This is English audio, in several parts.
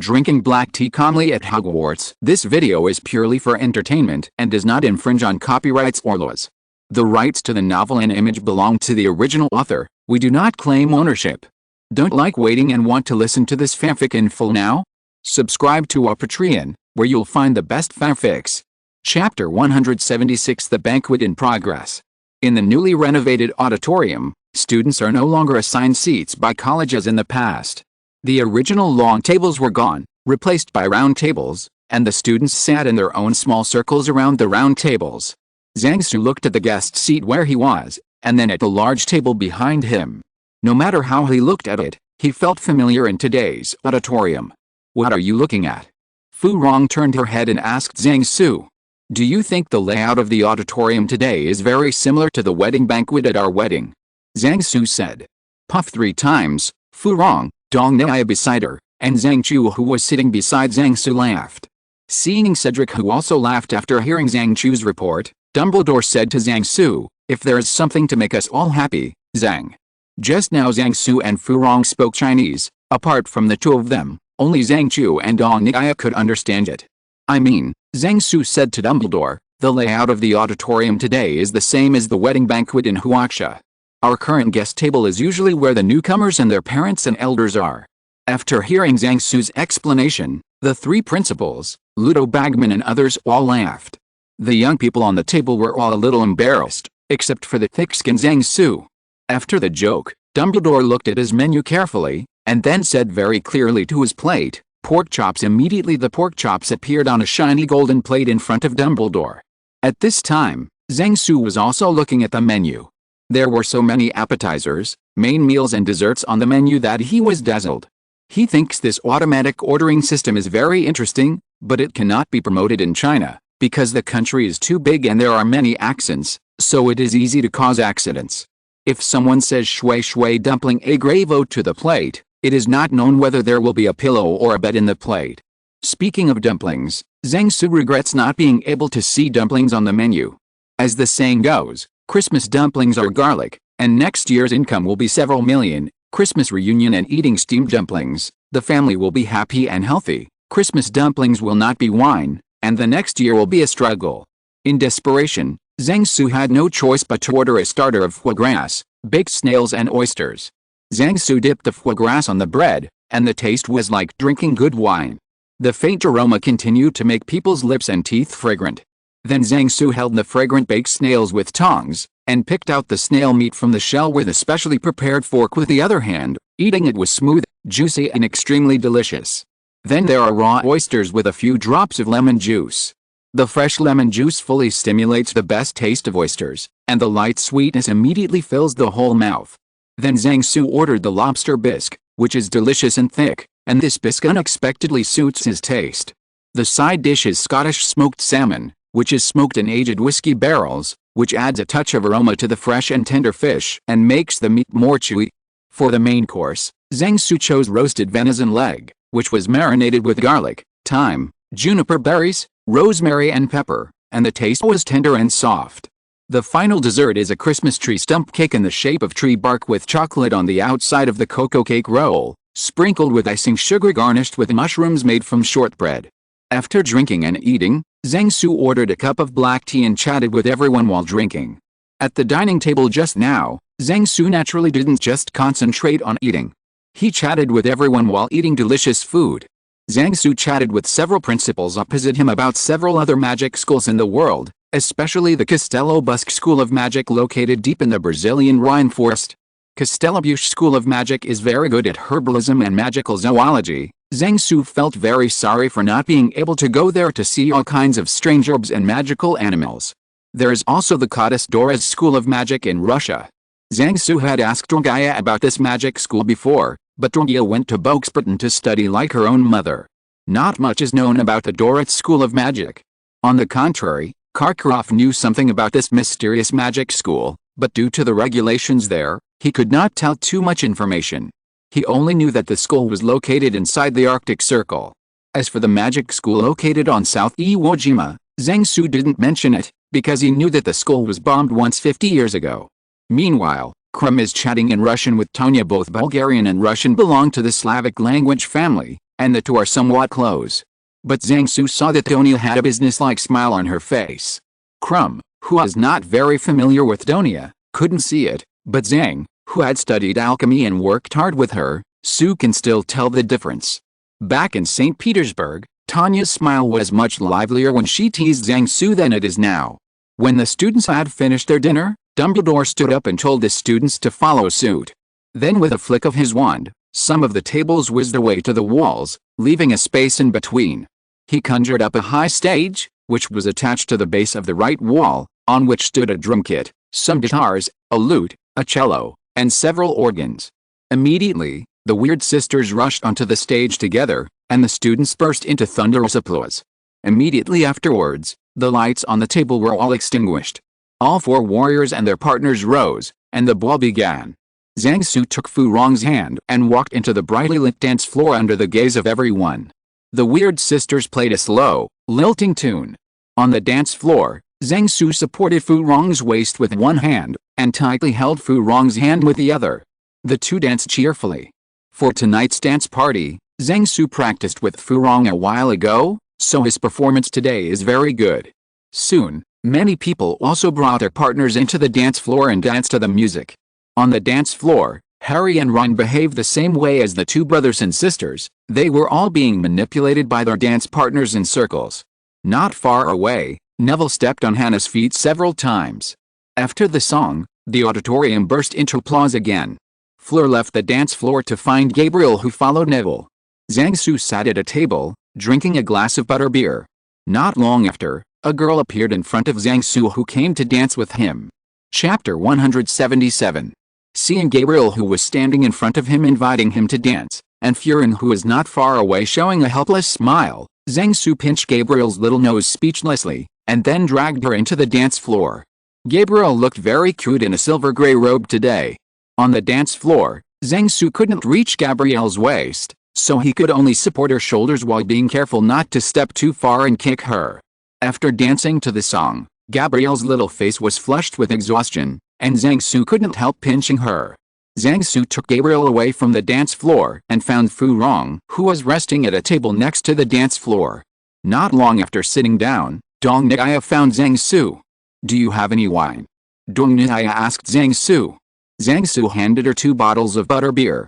Drinking black tea calmly at Hogwarts. This video is purely for entertainment and does not infringe on copyrights or laws. The rights to the novel and image belong to the original author. We do not claim ownership. Don't like waiting and want to listen to this fanfic in full now? Subscribe to our Patreon, where you'll find the best fanfics. Chapter 176 The Banquet in Progress. In the newly renovated auditorium, students are no longer assigned seats by colleges in the past. The original long tables were gone, replaced by round tables, and the students sat in their own small circles around the round tables. Zhang Su looked at the guest seat where he was, and then at the large table behind him. No matter how he looked at it, he felt familiar in today's auditorium. "What are you looking at?" Fu Rong turned her head and asked Zhang Su. "Do you think the layout of the auditorium today is very similar to the wedding banquet at our wedding?" Zhang Su said. Puff 3 times, Fu Rong, Dong Nai beside her, and Zhang Chu who was sitting beside Zhang Su laughed. Seeing Cedric who also laughed after hearing Zhang Chu's report, Dumbledore said to Zhang Su, "If there is something to make us all happy, Zhang." Just now Zhang Su and Fu Rong spoke Chinese. Apart from the two of them, only Zhang Chu and Dong Nai could understand it. "I mean," Zhang Su said to Dumbledore, "the layout of the auditorium today is the same as the wedding banquet in Huaxia. Our current guest table is usually where the newcomers and their parents and elders are." After hearing Zhang Su's explanation, the three principals, Ludo Bagman and others all laughed. The young people on the table were all a little embarrassed, except for the thick-skinned Zhang Su. After the joke, Dumbledore looked at his menu carefully, and then said very clearly to his plate, "Pork chops." Immediately the pork chops appeared on a shiny golden plate in front of Dumbledore. At this time, Zhang Su was also looking at the menu. There were so many appetizers, main meals and desserts on the menu that he was dazzled. He thinks this automatic ordering system is very interesting, but it cannot be promoted in China, because the country is too big and there are many accents, so it is easy to cause accidents. If someone says shui shui dumpling a gravo to the plate, it is not known whether there will be a pillow or a bed in the plate. Speaking of dumplings, Zhang Su regrets not being able to see dumplings on the menu. As the saying goes, Christmas dumplings are garlic, and next year's income will be several million. Christmas reunion and eating steamed dumplings, the family will be happy and healthy. Christmas dumplings will not be wine, and the next year will be a struggle. In desperation, Zhang Su had no choice but to order a starter of foie gras, baked snails and oysters. Zhang Su dipped the foie gras on the bread, and the taste was like drinking good wine. The faint aroma continued to make people's lips and teeth fragrant. Then Zhang Su held the fragrant baked snails with tongs, and picked out the snail meat from the shell with a specially prepared fork with the other hand. Eating it was smooth, juicy and extremely delicious. Then there are raw oysters with a few drops of lemon juice. The fresh lemon juice fully stimulates the best taste of oysters, and the light sweetness immediately fills the whole mouth. Then Zhang Su ordered the lobster bisque, which is delicious and thick, and this bisque unexpectedly suits his taste. The side dish is Scottish smoked salmon, which is smoked in aged whiskey barrels, which adds a touch of aroma to the fresh and tender fish and makes the meat more chewy. For the main course, Zhang Su chose roasted venison leg, which was marinated with garlic, thyme, juniper berries, rosemary and pepper, and the taste was tender and soft. The final dessert is a Christmas tree stump cake in the shape of tree bark with chocolate on the outside of the cocoa cake roll, sprinkled with icing sugar garnished with mushrooms made from shortbread. After drinking and eating, Zhang Su ordered a cup of black tea and chatted with everyone while drinking. At the dining table just now, Zhang Su naturally didn't just concentrate on eating. He chatted with everyone while eating delicious food. Zhang Su chatted with several principals opposite him about several other magic schools in the world, especially the Castelo Busque School of Magic located deep in the Brazilian Rhine forest. Castellabusque School of Magic is very good at herbalism and magical zoology. Zhang Su felt very sorry for not being able to go there to see all kinds of strange herbs and magical animals. There is also the Goddess Dora's School of Magic in Russia. Zhang Su had asked Drogaya about this magic school before, but Drogaya went to Boxburton to study like her own mother. Not much is known about the Dorat School of Magic. On the contrary, Karkaroff knew something about this mysterious magic school, but due to the regulations there, he could not tell too much information. He only knew that the school was located inside the Arctic Circle. As for the magic school located on South Iwo Jima, Zhang Su didn't mention it, because he knew that the school was bombed once 50 years ago. Meanwhile, Krum is chatting in Russian with Tonya. Both Bulgarian and Russian belong to the Slavic language family, and the two are somewhat close. But Zhang Su saw that Donia had a businesslike smile on her face. Crumb, who was not very familiar with Donia, couldn't see it, but Zhang, who had studied alchemy and worked hard with her, Su can still tell the difference. Back in St. Petersburg, Tanya's smile was much livelier when she teased Zhang Su than it is now. When the students had finished their dinner, Dumbledore stood up and told the students to follow suit. Then with a flick of his wand, some of the tables whizzed away to the walls, leaving a space in between. He conjured up a high stage, which was attached to the base of the right wall, on which stood a drum kit, some guitars, a lute, a cello, and several organs. Immediately, the Weird Sisters rushed onto the stage together, and the students burst into thunderous applause. Immediately afterwards, the lights on the table were all extinguished. All four warriors and their partners rose, and the ball began. Zhang Su took Fu Rong's hand and walked into the brightly lit dance floor under the gaze of everyone. The Weird Sisters played a slow, lilting tune. On the dance floor, Zhang Su supported Fu Rong's waist with one hand, and tightly held Fu Rong's hand with the other. The two danced cheerfully. For tonight's dance party, Zhang Su practiced with Fu Rong a while ago, so his performance today is very good. Soon, many people also brought their partners into the dance floor and danced to the music. On the dance floor, Harry and Ron behaved the same way as the two brothers and sisters. They were all being manipulated by their dance partners in circles. Not far away, Neville stepped on Hannah's feet several times. After the song, the auditorium burst into applause again. Fleur left the dance floor to find Gabriel, who followed Neville. Zhang Su sat at a table, drinking a glass of butterbeer. Not long after, a girl appeared in front of Zhang Su who came to dance with him. Chapter 177. Seeing Gabriel, who was standing in front of him inviting him to dance, and Furin, who was not far away showing a helpless smile, Zhang Su pinched Gabriel's little nose speechlessly, and then dragged her into the dance floor. Gabriel looked very cute in a silver gray robe today. On the dance floor, Zhang Su couldn't reach Gabrielle's waist, so he could only support her shoulders while being careful not to step too far and kick her. After dancing to the song, Gabrielle's little face was flushed with exhaustion, and Zhang Su couldn't help pinching her. Zhang Su took Gabriel away from the dance floor and found Fu Rong, who was resting at a table next to the dance floor. Not long after sitting down, Dong Naya found Zhang Su. "Do you have any wine?" Dong Naya asked Zhang Su. Zhang Su handed her 2 bottles of butterbeer.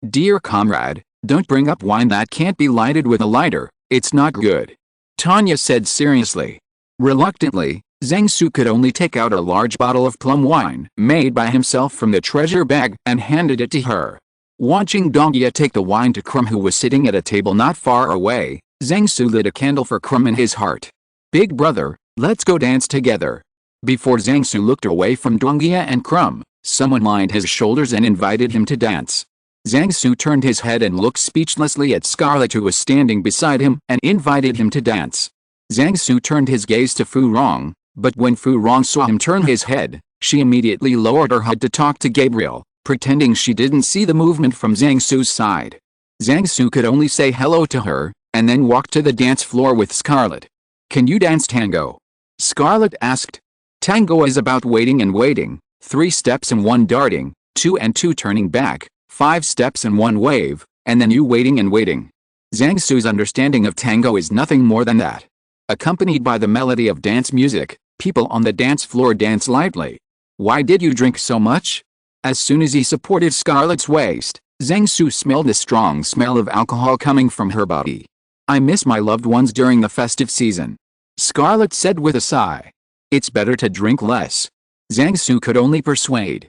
"Dear comrade, don't bring up wine that can't be lighted with a lighter, it's not good," Tanya said seriously. Reluctantly, Zhang Su could only take out a large bottle of plum wine made by himself from the treasure bag and handed it to her. Watching Dongia take the wine to Crumb, who was sitting at a table not far away, Zhang Su lit a candle for Crumb in his heart. "Big brother, let's go dance together." Before Zhang Su looked away from Dongia and Crumb, someone lined his shoulders and invited him to dance. Zhang Su turned his head and looked speechlessly at Scarlet, who was standing beside him, and invited him to dance. Zhang Su turned his gaze to Fu Rong, but when Fu Rong saw him turn his head, she immediately lowered her head to talk to Gabriel, pretending she didn't see the movement from Zhang Su's side. Zhang Su could only say hello to her, and then walked to the dance floor with Scarlet. "Can you dance tango?" Scarlet asked. "Tango is about waiting and waiting, 3 steps and 1 darting, 2 and 2 turning back, 5 steps and 1 wave, and then you waiting and waiting." Zhang Su's understanding of tango is nothing more than that. Accompanied by the melody of dance music, people on the dance floor dance lightly. "Why did you drink so much?" As soon as he supported Scarlet's waist, Zhang Su smelled a strong smell of alcohol coming from her body. "I miss my loved ones during the festive season," Scarlet said with a sigh. "It's better to drink less." Zhang Su could only persuade.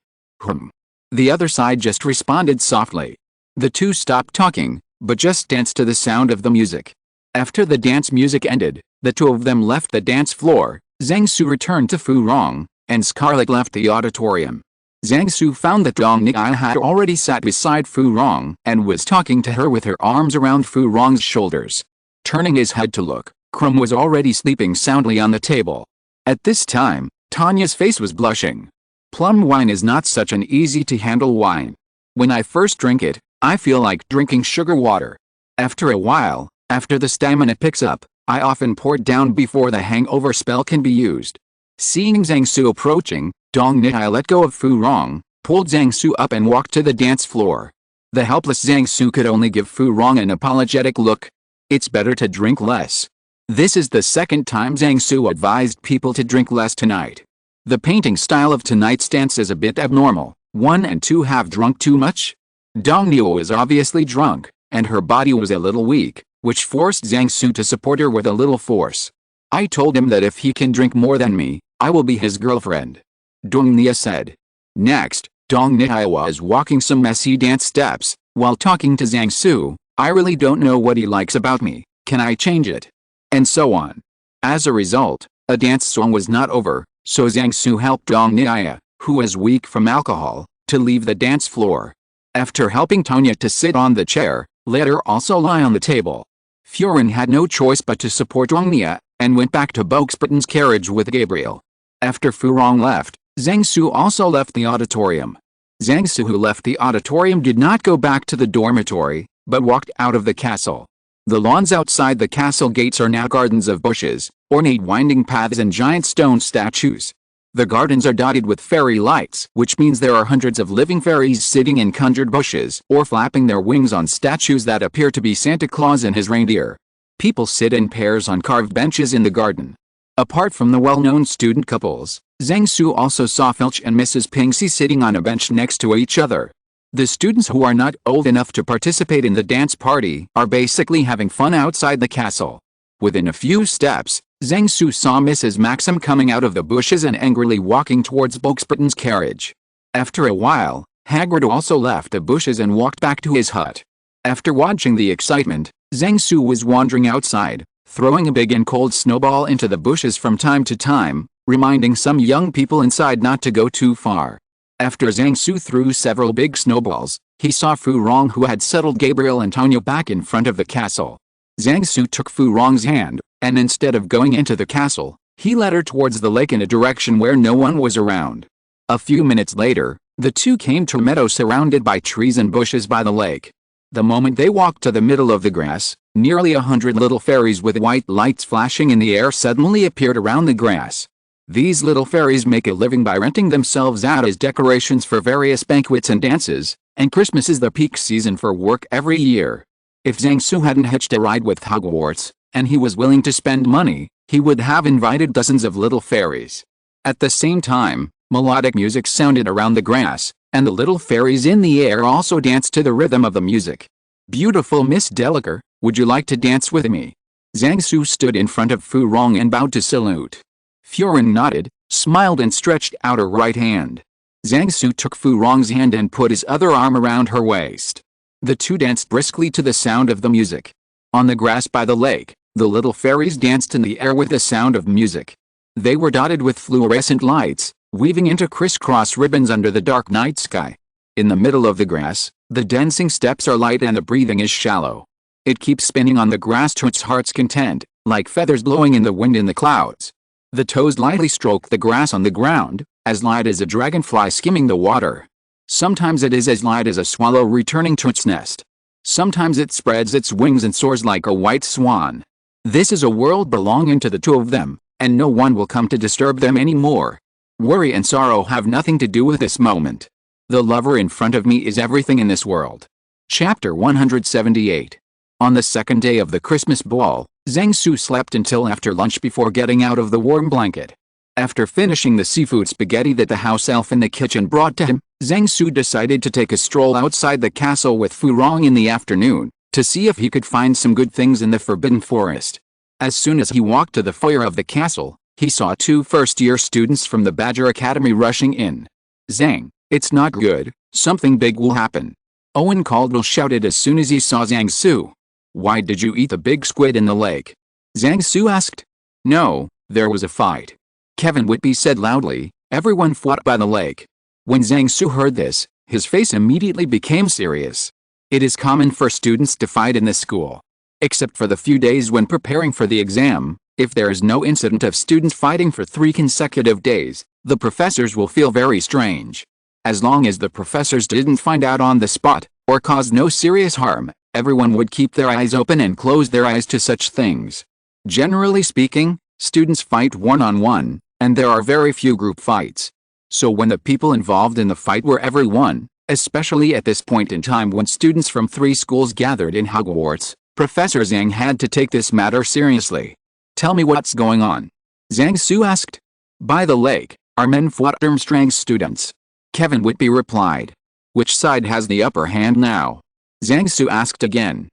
The other side just responded softly. The two stopped talking, but just danced to the sound of the music. After the dance music ended, the two of them left the dance floor. Zhang Su returned to Fu Rong, and Scarlet left the auditorium. Zhang Su found that Dong Nai had already sat beside Fu Rong and was talking to her with her arms around Fu Rong's shoulders. Turning his head to look, Crumb was already sleeping soundly on the table. At this time, Tanya's face was blushing. "Plum wine is not such an easy-to-handle wine. When I first drink it, I feel like drinking sugar water. After a while, after the stamina picks up, I often pour it down before the hangover spell can be used." Seeing Zhang Su approaching, Dong Nai let go of Fu Rong, pulled Zhang Su up and walked to the dance floor. The helpless Zhang Su could only give Fu Rong an apologetic look. It's better to drink less. This is the second time Zhang Su advised people to drink less tonight. The painting style of tonight's dance is a bit abnormal. 1 and 2 have drunk too much? Dong Niu was obviously drunk, and her body was a little weak, which forced Zhang Su to support her with a little force. I told him that if he can drink more than me, I will be his girlfriend. Dong Nia said. Next, Dong Nia was walking some messy dance steps, while talking to Zhang Su. I really don't know what he likes about me, can I change it? And so on. As a result, a dance song was not over, so Zhang Su helped Dong Nia, who was weak from alcohol, to leave the dance floor. After helping Tonya to sit on the chair, let her also lie on the table. Furin had no choice but to support Dong Nia, and went back to Boxburton's carriage with Gabriel. After Fu Rong left, Zhang Su also left the auditorium. Zhang Su, who left the auditorium, did not go back to the dormitory, but walked out of the castle. The lawns outside the castle gates are now gardens of bushes, ornate winding paths and giant stone statues. The gardens are dotted with fairy lights, which means there are hundreds of living fairies sitting in conjured bushes or flapping their wings on statues that appear to be Santa Claus and his reindeer. People sit in pairs on carved benches in the garden. Apart from the well-known student couples, Zhang Su also saw Filch and Mrs. Pingsy sitting on a bench next to each other. The students who are not old enough to participate in the dance party are basically having fun outside the castle. Within a few steps, Zhang Su saw Mrs. Maxim coming out of the bushes and angrily walking towards Boxburton's carriage. After a while, Hagrid also left the bushes and walked back to his hut. After watching the excitement, Zhang Su was wandering outside, throwing a big and cold snowball into the bushes from time to time, reminding some young people inside not to go too far. After Zhang Su threw several big snowballs, he saw Fu Rong, who had settled Gabriel and Tonya back in front of the castle. Zhang Su took Fu Rong's hand, and instead of going into the castle, he led her towards the lake in a direction where no one was around. A few minutes later, the two came to a meadow surrounded by trees and bushes by the lake. The moment they walked to the middle of the grass, nearly 100 little fairies with white lights flashing in the air suddenly appeared around the grass. These little fairies make a living by renting themselves out as decorations for various banquets and dances, and Christmas is the peak season for work every year. If Zhang Su hadn't hitched a ride with Hogwarts, and he was willing to spend money, he would have invited dozens of little fairies. At the same time, melodic music sounded around the grass, and the little fairies in the air also danced to the rhythm of the music. "Beautiful Miss Delacour, would you like to dance with me?" Zhang Su stood in front of Fu Rong and bowed to salute. Furin nodded, smiled and stretched out her right hand. Zhang Su took Fu Rong's hand and put his other arm around her waist. The two danced briskly to the sound of the music. On the grass by the lake, the little fairies danced in the air with the sound of music. They were dotted with fluorescent lights, weaving into crisscross ribbons under the dark night sky. In the middle of the grass, the dancing steps are light and the breathing is shallow. It keeps spinning on the grass to its heart's content, like feathers blowing in the wind in the clouds. The toes lightly stroke the grass on the ground, as light as a dragonfly skimming the water. Sometimes it is as light as a swallow returning to its nest. Sometimes it spreads its wings and soars like a white swan. This is a world belonging to the two of them, and no one will come to disturb them anymore. Worry and sorrow have nothing to do with this moment. The lover in front of me is everything in this world. Chapter 178. On the second day of the Christmas ball, Zhang Su slept until after lunch before getting out of the warm blanket. After finishing the seafood spaghetti that the house elf in the kitchen brought to him, Zhang Su decided to take a stroll outside the castle with Fu Rong in the afternoon, to see if he could find some good things in the Forbidden Forest. As soon as he walked to the foyer of the castle, he saw two first-year students from the Badger Academy rushing in. "Zhang, it's not good, something big will happen," Owen Caldwell shouted as soon as he saw Zhang Su. "Why did you eat the big squid in the lake?" Zhang Su asked. "No, there was a fight," Kevin Whitby said loudly. "Everyone fought by the lake." When Zhang Su heard this, his face immediately became serious. It is common for students to fight in this school. Except for the few days when preparing for the exam, if there is no incident of students fighting for 3 consecutive days, the professors will feel very strange. As long as the professors didn't find out on the spot, or caused no serious harm, everyone would keep their eyes open and close their eyes to such things. Generally speaking, students fight one-on-one, and there are very few group fights. So when the people involved in the fight were everyone, Especially at this point in time when students from 3 schools gathered in Hogwarts, Professor Zhang had to take this matter seriously. "Tell me what's going on," Zhang Su asked. "By the lake, our men fought Durmstrang's students," Kevin Whitby replied. "Which side has the upper hand now?" Zhang Su asked again.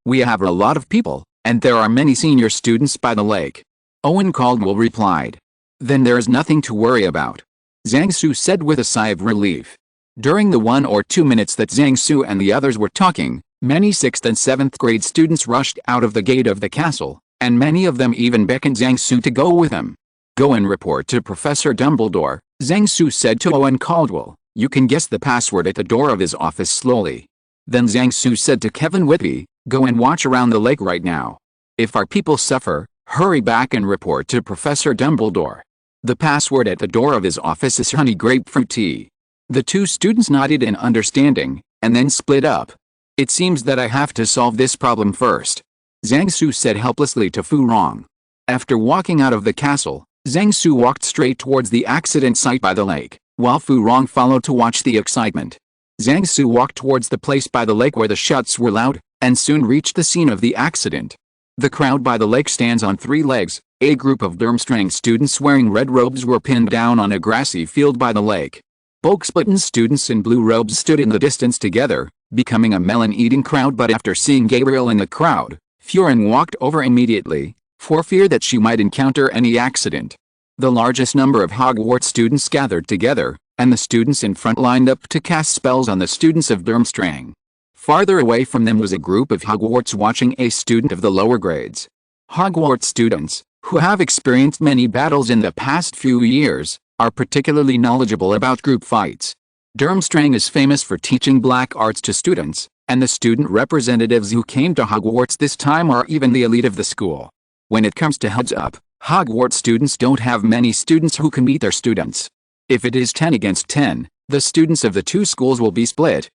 We have a lot of people, and there are many senior students by the lake," Owen Caldwell replied. "Then there is nothing to worry about," Zhang Su said with a sigh of relief. During the 1 or 2 minutes that Zhang Su and the others were talking, many 6th and 7th grade students rushed out of the gate of the castle, and many of them even beckoned Zhang Su to go with them. "Go and report to Professor Dumbledore," Zhang Su said to Owen Caldwell. "You can guess the password at the door of his office slowly." Then Zhang Su said to Kevin Whitby, "Go and watch around the lake right now. If our people suffer, hurry back and report to Professor Dumbledore. The password at the door of his office is honey grapefruit tea." The 2 students nodded in understanding, and then split up. "It seems that I have to solve this problem first," Zhang Su said helplessly to Fu Rong. After walking out of the castle, Zhang Su walked straight towards the accident site by the lake, while Fu Rong followed to watch the excitement. Zhang Su walked towards the place by the lake where the shots were loud, and soon reached the scene of the accident. The crowd by the lake stands on 3 legs. A group of Durmstrang students wearing red robes were pinned down on a grassy field by the lake. Boxbutton students in blue robes stood in the distance together, becoming a melon-eating crowd, but after seeing Gabriel in the crowd, Furin walked over immediately, for fear that she might encounter any accident. The largest number of Hogwarts students gathered together, and the students in front lined up to cast spells on the students of Durmstrang. Farther away from them was a group of Hogwarts watching a student of the lower grades. Hogwarts students, who have experienced many battles in the past few years, are particularly knowledgeable about group fights. Durmstrang is famous for teaching black arts to students, and the student representatives who came to Hogwarts this time are even the elite of the school. When it comes to heads up, Hogwarts students don't have many students who can beat their students. If it is 10 against 10, the students of the 2 schools will be split,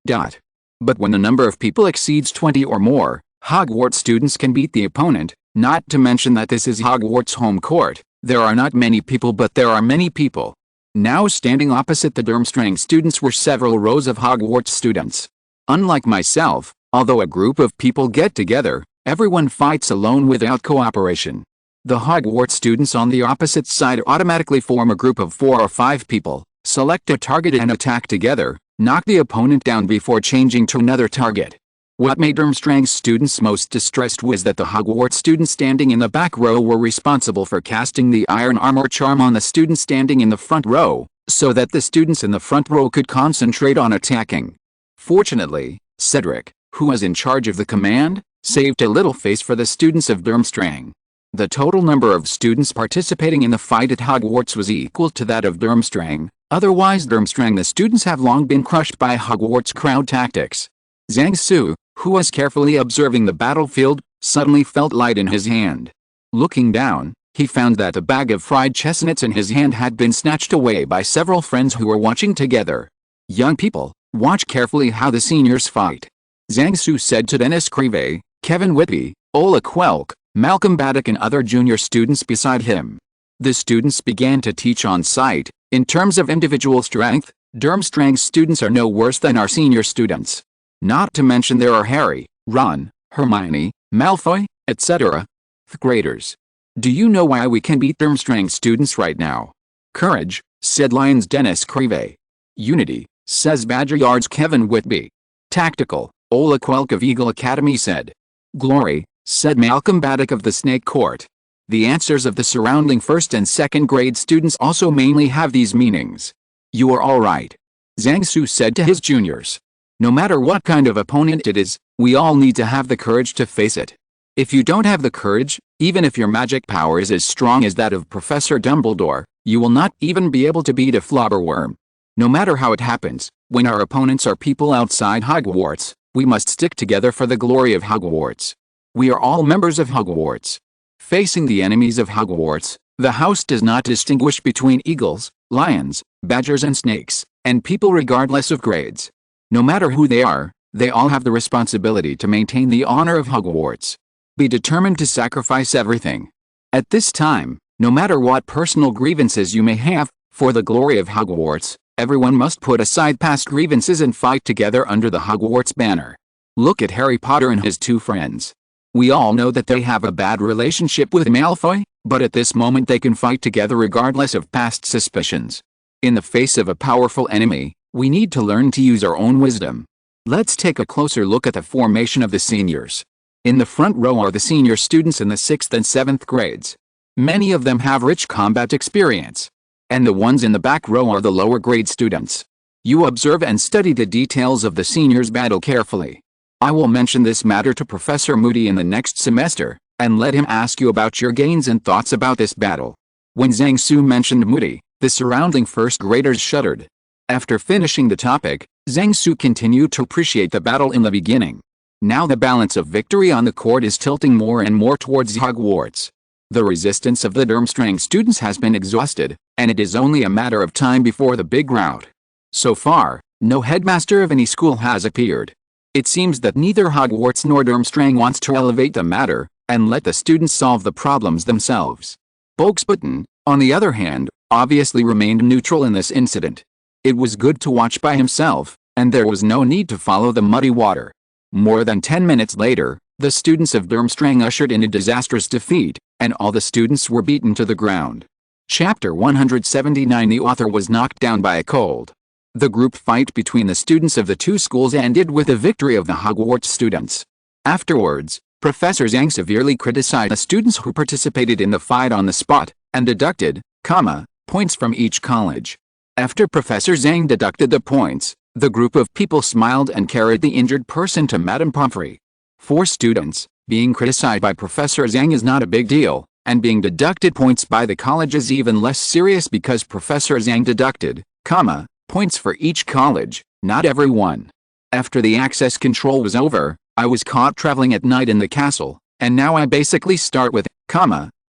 dot. But when the number of people exceeds 20 or more, Hogwarts students can beat the opponent, not to mention that this is Hogwarts' home court. There are not many people, but there are many people. Now standing opposite the Durmstrang students were several rows of Hogwarts students. Unlike myself, although a group of people get together, everyone fights alone without cooperation. The Hogwarts students on the opposite side automatically form a group of 4 or 5 people, select a target and attack together, knock the opponent down before changing to another target. What made Durmstrang's students most distressed was that the Hogwarts students standing in the back row were responsible for casting the Iron Armor charm on the students standing in the front row, so that the students in the front row could concentrate on attacking. Fortunately, Cedric, who was in charge of the command, saved a little face for the students of Durmstrang. The total number of students participating in the fight at Hogwarts was equal to that of Durmstrang. Otherwise Durmstrang the students have long been crushed by Hogwarts crowd tactics. Zhang Su, who was carefully observing the battlefield, suddenly felt light in his hand. Looking down, he found that the bag of fried chestnuts in his hand had been snatched away by several friends who were watching together. "Young people, watch carefully how the seniors fight," Zhang Su said to Dennis Creevey, Kevin Whitby, Ola Quelk, Malcolm Baddock and other junior students beside him. The students began to teach on site. In terms of individual strength, Durmstrang's students are no worse than our senior students. Not to mention there are Harry, Ron, Hermione, Malfoy, etc. The graders. "Do you know why we can beat Durmstrang students right now?" "Courage," said Lion's Dennis Creevey. "Unity," says Badger Yard's Kevin Whitby. "Tactical," Ola Quelk of Eagle Academy said. "Glory," said Malcolm Baddock of the Snake Court. The answers of the surrounding 1st and 2nd grade students also mainly have these meanings. "You are all right," Zhang Su said to his juniors. "No matter what kind of opponent it is, we all need to have the courage to face it. If you don't have the courage, even if your magic power is as strong as that of Professor Dumbledore, you will not even be able to beat a flobberworm. No matter how it happens, when our opponents are people outside Hogwarts, we must stick together for the glory of Hogwarts. We are all members of Hogwarts. Facing the enemies of Hogwarts, the house does not distinguish between eagles, lions, badgers and snakes, and people regardless of grades. No matter who they are, they all have the responsibility to maintain the honor of Hogwarts. Be determined to sacrifice everything. At this time, no matter what personal grievances you may have, for the glory of Hogwarts, Everyone must put aside past grievances and fight together under the Hogwarts banner. Look at Harry Potter and his two friends. We all know that they have a bad relationship with Malfoy, but at this moment they can fight together regardless of past suspicions. In the face of a powerful enemy, we need to learn to use our own wisdom. Let's take a closer look at the formation of the seniors. In the front row are the senior students in the 6th and 7th grades. Many of them have rich combat experience. And the ones in the back row are the lower grade students. You observe and study the details of the seniors' battle carefully. I will mention this matter to Professor Moody in the next semester, and let him ask you about your gains and thoughts about this battle. When Zhang Su mentioned Moody, the surrounding first graders shuddered. After finishing the topic, Zhang Su continued to appreciate the battle in the beginning. Now the balance of victory on the court is tilting more and more towards Hogwarts. The resistance of the Durmstrang students has been exhausted, and it is only a matter of time before the big rout. So far, no headmaster of any school has appeared. It seems that neither Hogwarts nor Durmstrang wants to elevate the matter, and let the students solve the problems themselves. Bogsbutton, on the other hand, obviously remained neutral in this incident. It was good to watch by himself, and there was no need to follow the muddy water. More than 10 minutes later, the students of Durmstrang ushered in a disastrous defeat, and all the students were beaten to the ground. Chapter 179. The author was knocked down by a cold. The group fight between the students of the two schools ended with the victory of the Hogwarts students. Afterwards, Professor Zhang severely criticized the students who participated in the fight on the spot, and deducted, points from each college. After Professor Zhang deducted the points, the group of people smiled and carried the injured person to Madame Pomfrey. For students, being criticized by Professor Zhang is not a big deal, and being deducted points by the college is even less serious because Professor Zhang deducted, points for each college, not everyone. After the access control was over, I was caught traveling at night in the castle, and now I basically start with,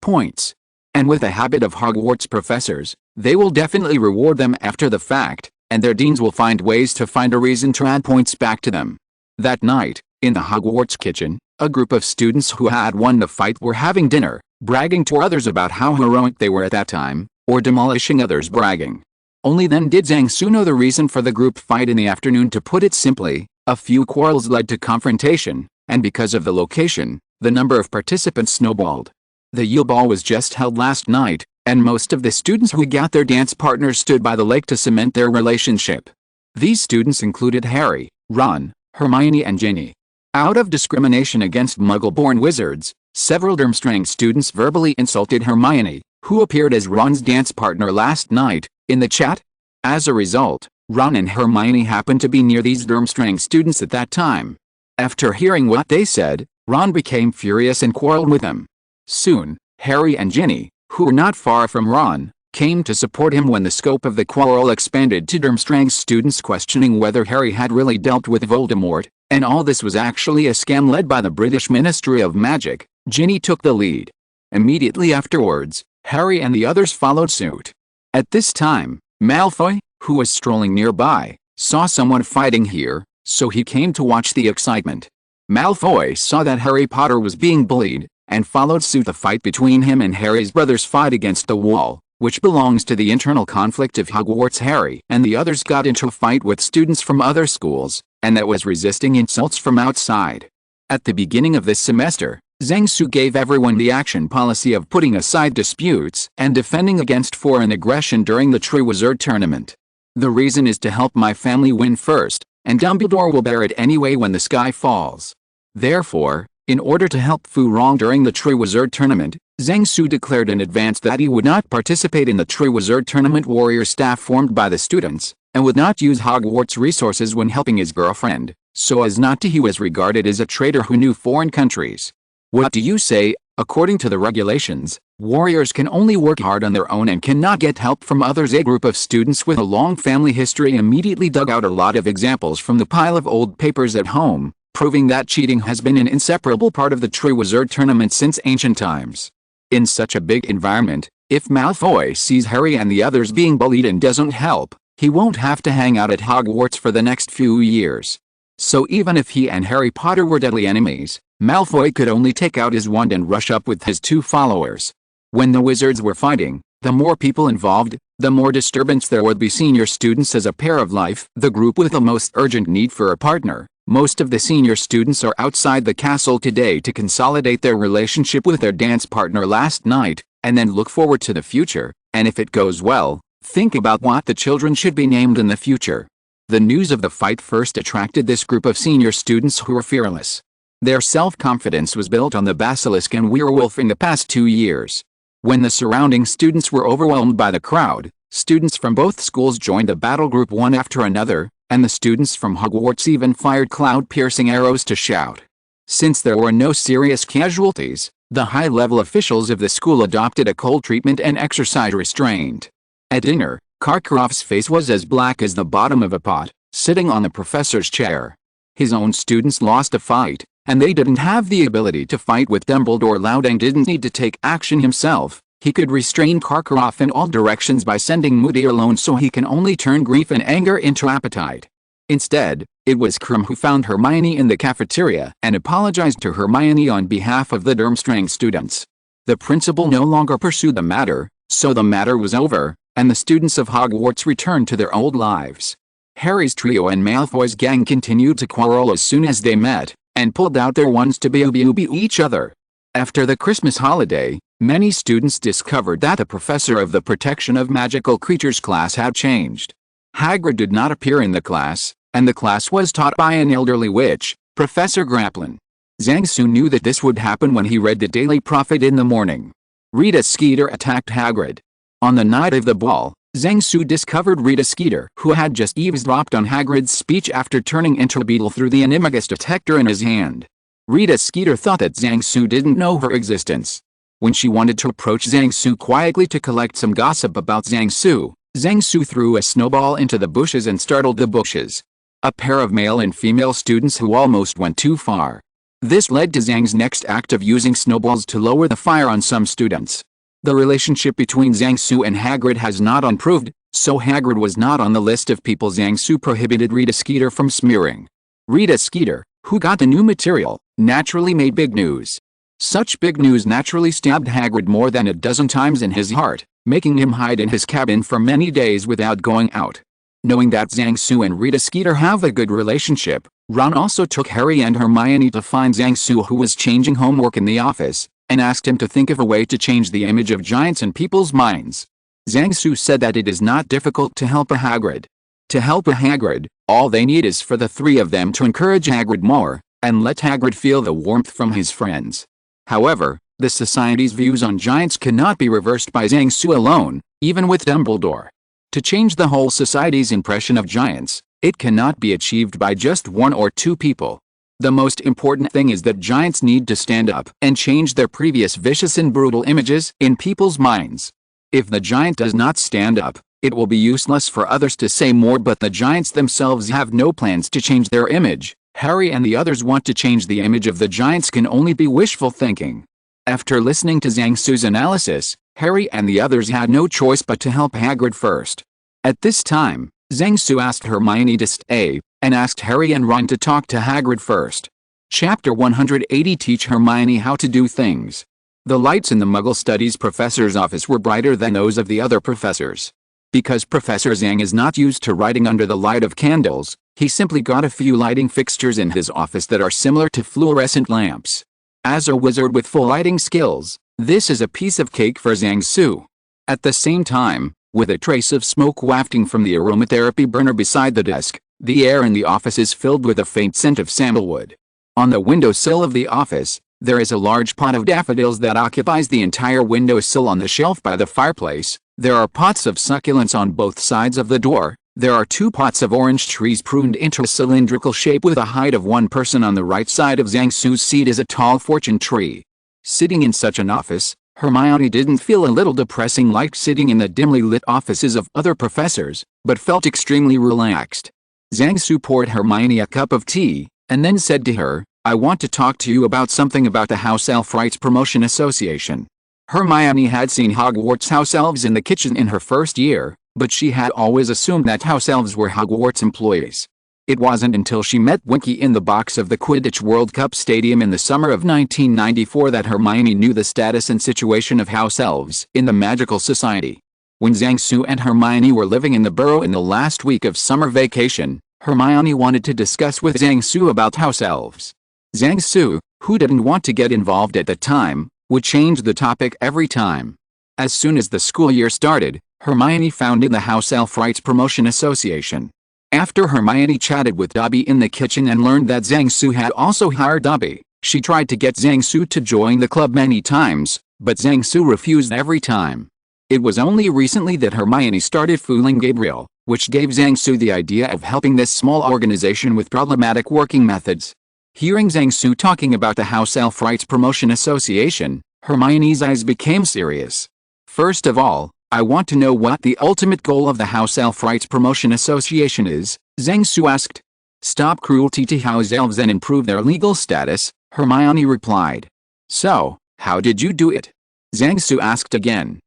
points. And with the habit of Hogwarts professors, they will definitely reward them after the fact, and their deans will find ways to find a reason to add points back to them. That night, in the Hogwarts kitchen, a group of students who had won the fight were having dinner, bragging to others about how heroic they were at that time, or demolishing others bragging. Only then did Zhang Su know the reason for the group fight in the afternoon. To put it simply, a few quarrels led to confrontation, and because of the location, the number of participants snowballed. The Yule Ball was just held last night, and most of the students who got their dance partners stood by the lake to cement their relationship. These students included Harry, Ron, Hermione and Ginny. Out of discrimination against Muggle-born wizards, several Durmstrang students verbally insulted Hermione, who appeared as Ron's dance partner last night, in the chat. As a result, Ron and Hermione happened to be near these Durmstrang students at that time. After hearing what they said, Ron became furious and quarreled with them. Soon, Harry and Ginny, who were not far from Ron, came to support him when the scope of the quarrel expanded to Durmstrang's students questioning whether Harry had really dealt with Voldemort, and all this was actually a scam led by the British Ministry of Magic. Ginny took the lead. Immediately afterwards, Harry and the others followed suit. At this time, Malfoy, who was strolling nearby, saw someone fighting here, so he came to watch the excitement. Malfoy saw that Harry Potter was being bullied, and followed suit. The fight between him and Harry's brothers fight against the wall, which belongs to the internal conflict of Hogwarts. Harry and the others got into a fight with students from other schools, and that was resisting insults from outside. At the beginning of this semester, Zhang Su gave everyone the action policy of putting aside disputes and defending against foreign aggression during the Triwizard Tournament. The reason is to help my family win first, and Dumbledore will bear it anyway when the sky falls. Therefore, in order to help Fu Rong during the Triwizard Tournament, Zhang Su declared in advance that he would not participate in the Triwizard Tournament warrior staff formed by the students, and would not use Hogwarts resources when helping his girlfriend, so as not to. He was regarded as a traitor who knew foreign countries. What do you say? According to the regulations, warriors can only work hard on their own and cannot get help from others. A group of students with a long family history immediately dug out a lot of examples from the pile of old papers at home, proving that cheating has been an inseparable part of the Triwizard Tournament since ancient times. In such a big environment, if Malfoy sees Harry and the others being bullied and doesn't help, he won't have to hang out at Hogwarts for the next few years. So even if he and Harry Potter were deadly enemies, Malfoy could only take out his wand and rush up with his two followers. When the wizards were fighting, the more people involved, the more disturbance there would be. Senior students as a pair of life, the group with the most urgent need for a partner. Most of the senior students are outside the castle today to consolidate their relationship with their dance partner last night, and then look forward to the future, and if it goes well, think about what the children should be named in the future. The news of the fight first attracted this group of senior students who were fearless. Their self-confidence was built on the basilisk and werewolf in the past 2 years. When the surrounding students were overwhelmed by the crowd, students from both schools joined the battle group one after another, and the students from Hogwarts even fired cloud-piercing arrows to shout. Since there were no serious casualties, the high-level officials of the school adopted a cold treatment and exercise restraint. At dinner, Karkaroff's face was as black as the bottom of a pot, sitting on the professor's chair. His own students lost a fight, and they didn't have the ability to fight with Dumbledore. Louding didn't need to take action himself. He could restrain Karkaroff in all directions by sending Moody alone so he can only turn grief and anger into appetite. Instead, it was Krum who found Hermione in the cafeteria and apologized to Hermione on behalf of the Durmstrang students. The principal no longer pursued the matter, so the matter was over, and the students of Hogwarts returned to their old lives. Harry's trio and Malfoy's gang continued to quarrel as soon as they met, and pulled out their wands to beat each other. After the Christmas holiday, many students discovered that the professor of the Protection of Magical Creatures class had changed. Hagrid did not appear in the class, and the class was taught by an elderly witch, Professor Graplin. Zhang knew that this would happen when he read the Daily Prophet in the morning. Rita Skeeter attacked Hagrid. On the night of the ball, Zhang discovered Rita Skeeter, who had just eavesdropped on Hagrid's speech after turning into a beetle through the animagus detector in his hand. Rita Skeeter thought that Zhang didn't know her existence. When she wanted to approach Zhang quietly to collect some gossip about Zhang threw a snowball into the bushes and startled the bushes. A pair of male and female students who almost went too far. This led to Zhang's next act of using snowballs to lower the fire on some students. The relationship between Zhang and Hagrid has not improved, so Hagrid was not on the list of people Zhang prohibited Rita Skeeter from smearing. Rita Skeeter, who got the new material, naturally made big news. Such big news naturally stabbed Hagrid more than a dozen times in his heart, making him hide in his cabin for many days without going out. Knowing that Zhang and Rita Skeeter have a good relationship, Ron also took Harry and Hermione to find Zhang who was changing homework in the office, and asked him to think of a way to change the image of giants in people's minds. Zhang said that it is not difficult to help a Hagrid. To help a Hagrid, all they need is for the three of them to encourage Hagrid more, and let Hagrid feel the warmth from his friends. However, the Society's views on giants cannot be reversed by Zhang alone, even with Dumbledore. To change the whole Society's impression of giants, it cannot be achieved by just one or two people. The most important thing is that giants need to stand up and change their previous vicious and brutal images in people's minds. If the giant does not stand up, it will be useless for others to say more, but the giants themselves have no plans to change their image. Harry and the others want to change the image of the giants can only be wishful thinking. After listening to Zhang analysis, Harry and the others had no choice but to help Hagrid first. At this time, Zhang asked Hermione to stay, and asked Harry and Ron to talk to Hagrid first. Chapter 180 Teach Hermione How to Do Things. The lights in the Muggle Studies professor's office were brighter than those of the other professors. Because Professor Zhang is not used to writing under the light of candles, he simply got a few lighting fixtures in his office that are similar to fluorescent lamps. As a wizard with full lighting skills, this is a piece of cake for Zhang. At the same time, with a trace of smoke wafting from the aromatherapy burner beside the desk, the air in the office is filled with a faint scent of sandalwood. On the windowsill of the office, there is a large pot of daffodils that occupies the entire windowsill. On the shelf by the fireplace, there are pots of succulents on both sides of the door. There are 2 pots of orange trees pruned into a cylindrical shape with a height of 1 person. On the right side of Zhang's seat is a tall fortune tree. Sitting in such an office, Hermione didn't feel a little depressing like sitting in the dimly lit offices of other professors, but felt extremely relaxed. Zhang poured Hermione a cup of tea, and then said to her, "I want to talk to you about something about the House Elf Rights Promotion Association." Hermione had seen Hogwarts house elves in the kitchen in her first year, but she had always assumed that house elves were Hogwarts employees. It wasn't until she met Winky in the box of the Quidditch World Cup stadium in the summer of 1994 that Hermione knew the status and situation of house elves in the Magical Society. When Zhang Su and Hermione were living in the burrow in the last week of summer vacation, Hermione wanted to discuss with Zhang Su about house elves. Zhang Su, who didn't want to get involved at the time, would change the topic every time. As soon as the school year started, Hermione founded the House Elf Rights Promotion Association. After Hermione chatted with Dobby in the kitchen and learned that Zhang Su had also hired Dobby, she tried to get Zhang Su to join the club many times, but Zhang Su refused every time. It was only recently that Hermione started fooling Gabriel, which gave Zhang Su the idea of helping this small organization with problematic working methods. Hearing Zhang Su talking about the House Elf Rights Promotion Association, Hermione's eyes became serious. First of all, I want to know what the ultimate goal of the House Elf Rights Promotion Association is, Zhang Su asked. Stop cruelty to house elves and improve their legal status, Hermione replied. So, how did you do it? Zhang Su asked again.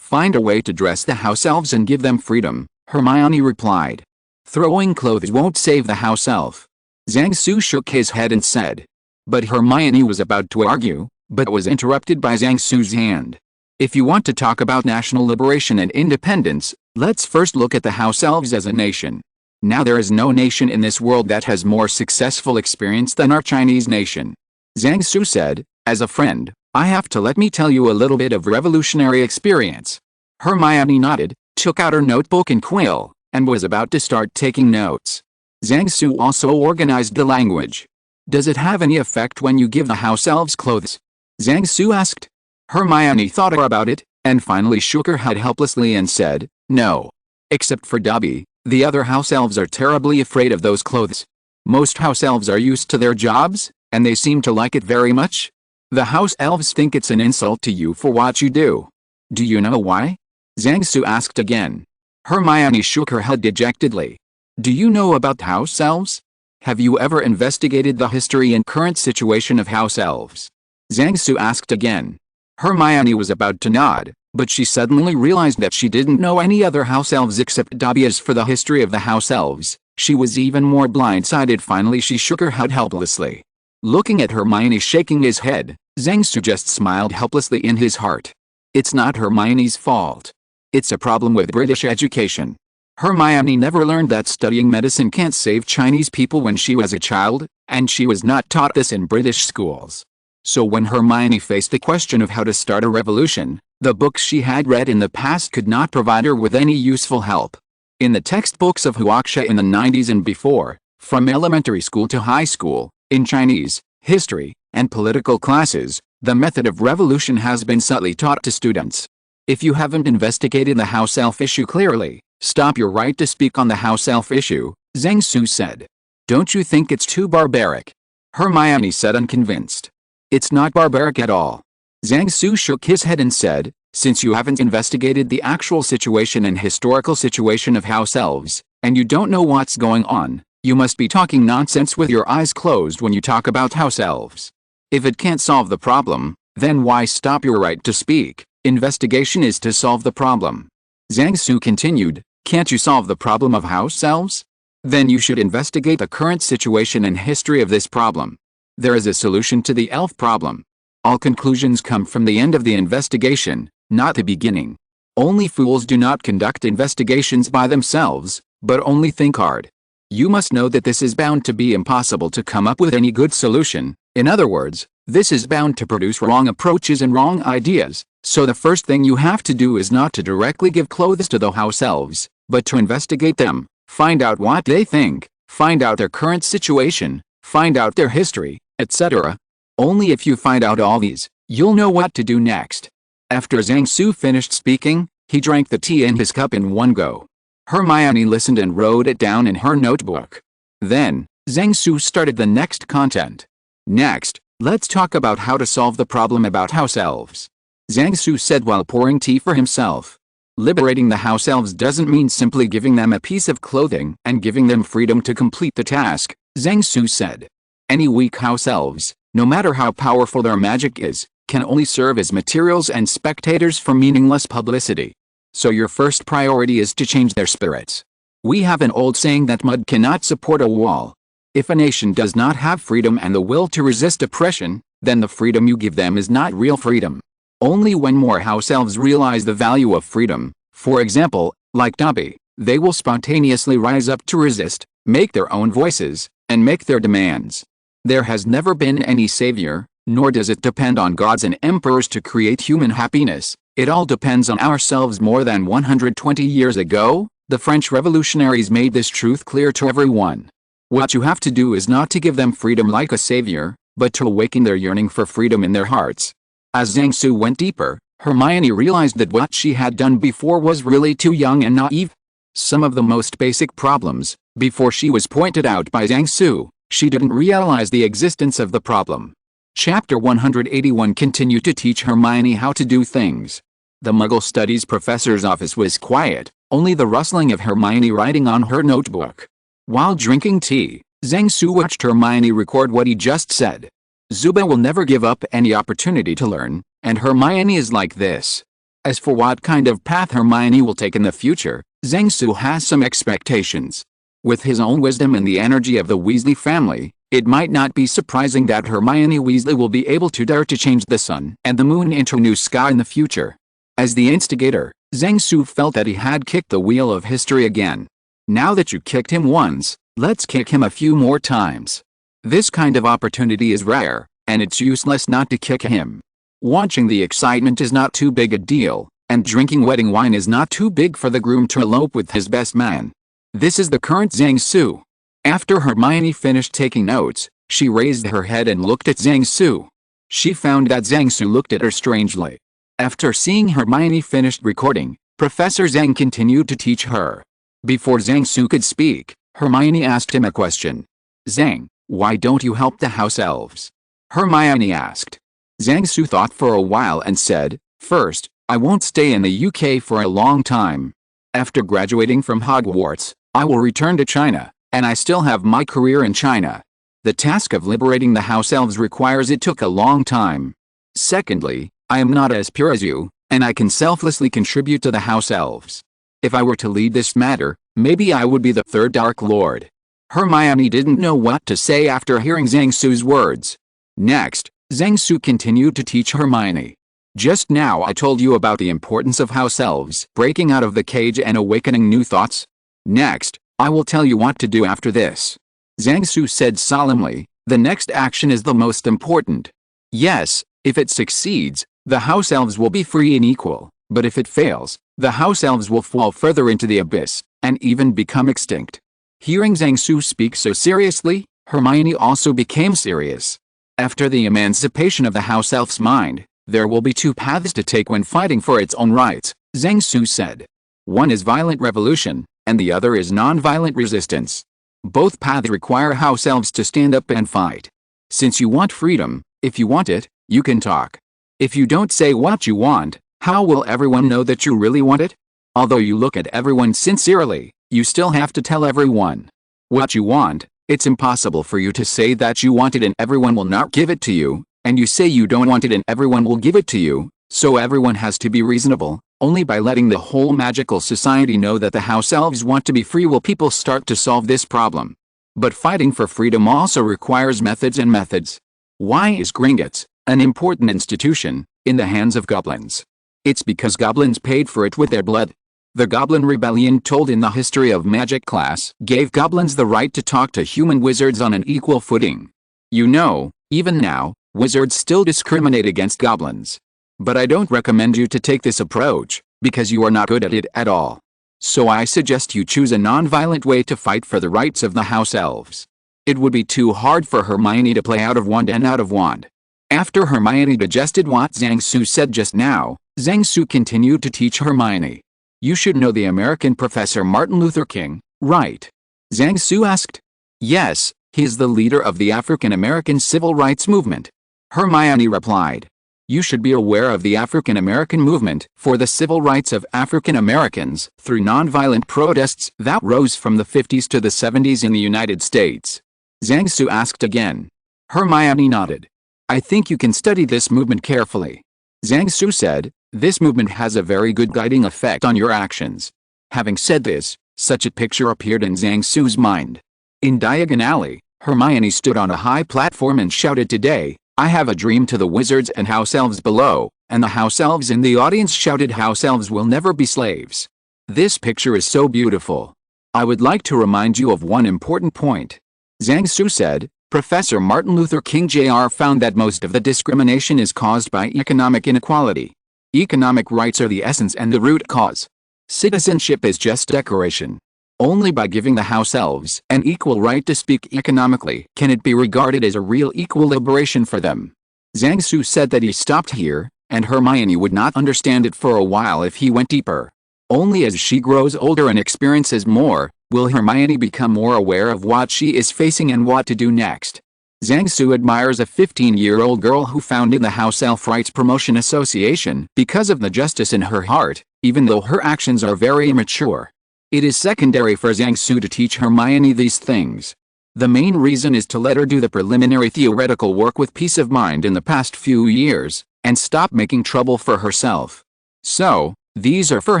Find a way to dress the house elves and give them freedom, Hermione replied. Throwing clothes won't save the house elf. Zhang Su shook his head and said. But Hermione was about to argue, but was interrupted by Zhang Su's hand. If you want to talk about national liberation and independence, let's first look at the house elves as a nation. Now there is no nation in this world that has more successful experience than our Chinese nation. Zhang Su said, as a friend, I have to let me tell you a little bit of revolutionary experience. Hermione nodded, took out her notebook and quill, and was about to start taking notes. Zhang Su also organized the language. Does it have any effect when you give the house elves clothes? Zhang Su asked. Hermione thought about it, and finally shook her head helplessly and said, no. Except for Dobby, the other house elves are terribly afraid of those clothes. Most house elves are used to their jobs, and they seem to like it very much. The house elves think it's an insult to you for what you do. Do you know why? Zhang Su asked again. Hermione shook her head dejectedly. Do you know about house elves? Have you ever investigated the history and current situation of house elves? Zhang Su asked again. Hermione was about to nod, but she suddenly realized that she didn't know any other house elves except Dobby. As for the history of the house elves, she was even more blindsided. Finally she shook her head helplessly. Looking at Hermione shaking his head, Zhang Su just smiled helplessly in his heart. It's not Hermione's fault. It's a problem with British education. Hermione never learned that studying medicine can't save Chinese people when she was a child, and she was not taught this in British schools. So when Hermione faced the question of how to start a revolution, the books she had read in the past could not provide her with any useful help. In the textbooks of Huaxia in the 90s and before, from elementary school to high school, in Chinese, history, and political classes, the method of revolution has been subtly taught to students. If you haven't investigated the house elf issue clearly, stop your right to speak on the house elf issue, Zhang Su said. Don't you think it's too barbaric? Hermione said unconvinced. It's not barbaric at all. Zhang Su shook his head and said, since you haven't investigated the actual situation and historical situation of house elves, and you don't know what's going on, you must be talking nonsense with your eyes closed when you talk about house elves. If it can't solve the problem, then why stop your right to speak? Investigation is to solve the problem. Zhang Su continued, can't you solve the problem of house elves? Then you should investigate the current situation and history of this problem. There is a solution to the elf problem. All conclusions come from the end of the investigation, not the beginning. Only fools do not conduct investigations by themselves, but only think hard. You must know that this is bound to be impossible to come up with any good solution. In other words, this is bound to produce wrong approaches and wrong ideas. So the first thing you have to do is not to directly give clothes to the house elves, but to investigate them, find out what they think, find out their current situation, find out their history, etc. Only if you find out all these, you'll know what to do next. After Zhang Su finished speaking, he drank the tea in his cup in one go. Hermione listened and wrote it down in her notebook. Then, Zhang Su started the next content. Next, let's talk about how to solve the problem about house elves. Zhang Su said while pouring tea for himself. Liberating the house elves doesn't mean simply giving them a piece of clothing and giving them freedom to complete the task, Zhang Su said. Any weak house elves, no matter how powerful their magic is, can only serve as materials and spectators for meaningless publicity. So your first priority is to change their spirits. We have an old saying that mud cannot support a wall. If a nation does not have freedom and the will to resist oppression, then the freedom you give them is not real freedom. Only when more house elves realize the value of freedom, For example, like Dobby, they will spontaneously rise up to resist, make their own voices, and make their demands. There has never been any savior, nor does it depend on gods and emperors to create human happiness. It all depends on ourselves. More than 120 years ago, the French revolutionaries made this truth clear to everyone. What you have to do is not to give them freedom like a savior, but to awaken their yearning for freedom in their hearts. As Zhang Su went deeper, Hermione realized that what she had done before was really too young and naive. Some of the most basic problems, before she was pointed out by Zhang Su, she didn't realize the existence of the problem. Chapter 181 continued to teach Hermione how to do things. The Muggle Studies professor's office was quiet, only the rustling of Hermione writing on her notebook. While drinking tea, Zhang Su watched Hermione record what he just said. Zuba will never give up any opportunity to learn, and Hermione is like this. As for what kind of path Hermione will take in the future, Zhang Su has some expectations. With his own wisdom and the energy of the Weasley family, it might not be surprising that Hermione Weasley will be able to dare to change the sun and the moon into a new sky in the future. As the instigator, Zhang Su felt that he had kicked the wheel of history again. Now that you kicked him once, let's kick him a few more times. This kind of opportunity is rare, and it's useless not to kick him. Watching the excitement is not too big a deal, and drinking wedding wine is not too big for the groom to elope with his best man. This is the current Zhang Su. After Hermione finished taking notes, she raised her head and looked at Zhang Su. She found that Zhang Su looked at her strangely. After seeing Hermione finished recording, Professor Zhang continued to teach her. Before Zhang Su could speak, Hermione asked him a question. Zhang, why don't you help the house-elves? Hermione asked. Zhang Su thought for a while and said, First, I won't stay in the UK for a long time. After graduating from Hogwarts, I will return to China, and I still have my career in China. The task of liberating the house-elves requires it took a long time. Secondly, I am not as pure as you, and I can selflessly contribute to the house-elves. If I were to lead this matter, maybe I would be the third Dark Lord. Hermione didn't know what to say after hearing Zhang Su's words. Next, Zhang Su continued to teach Hermione. Just now I told you about the importance of house-elves breaking out of the cage and awakening new thoughts. Next, I will tell you what to do after this. Zhang Su said solemnly, the next action is the most important. Yes, if it succeeds, the house-elves will be free and equal, but if it fails, the house-elves will fall further into the abyss, and even become extinct. Hearing Zhang Su speak so seriously, Hermione also became serious. After the emancipation of the house-elf's mind, there will be two paths to take when fighting for its own rights, Zhang Su said. One is violent revolution, and the other is non-violent resistance. Both paths require house-elves to stand up and fight. Since you want freedom, if you want it, you can talk. If you don't say what you want, how will everyone know that you really want it? Although you look at everyone sincerely, you still have to tell everyone what you want. It's impossible for you to say that you want it and everyone will not give it to you, and you say you don't want it and everyone will give it to you, so everyone has to be reasonable. Only by letting the whole magical society know that the house-elves want to be free will people start to solve this problem. But fighting for freedom also requires methods and methods. Why is Gringotts, an important institution, in the hands of goblins? It's because goblins paid for it with their blood. The Goblin Rebellion, told in the History of Magic class, gave goblins the right to talk to human wizards on an equal footing. You know, even now, wizards still discriminate against goblins. But I don't recommend you to take this approach, because you are not good at it at all. So I suggest you choose a non-violent way to fight for the rights of the house-elves. It would be too hard for Hermione to play out of wand and out of wand. After Hermione digested what Zhang Su said just now, Zhang Su continued to teach Hermione. You should know the American professor Martin Luther King, right? Zhang Su asked. Yes, he is the leader of the African American civil rights movement. Hermione replied. You should be aware of the African American movement for the civil rights of African Americans through nonviolent protests that rose from the 50s to the 70s in the United States. Zhang Su asked again. Hermione nodded. I think you can study this movement carefully. Zhang Su said, this movement has a very good guiding effect on your actions. Having said this, such a picture appeared in Zhang Su's mind. In Diagon Alley, Hermione stood on a high platform and shouted, today, I have a dream to the wizards and house-elves below. and the house elves in the audience shouted, "House elves will never be slaves." This picture is so beautiful. I would like to remind you of one important point. Zhang Su said, Professor Martin Luther King Jr. found that most of the discrimination is caused by economic inequality. Economic rights are the essence and the root cause. Citizenship is just decoration. Only by giving the house elves an equal right to speak economically can it be regarded as a real equal liberation for them. Zhang Su said that he stopped here, and Hermione would not understand it for a while if he went deeper. Only as she grows older and experiences more, will Hermione become more aware of what she is facing and what to do next. Zhang Su admires a 15-year-old girl who founded the House Elf Rights Promotion Association because of the justice in her heart, even though her actions are very immature. It is secondary for Zhang Su to teach Hermione these things. The main reason is to let her do the preliminary theoretical work with peace of mind in the past few years, and stop making trouble for herself. So, these are for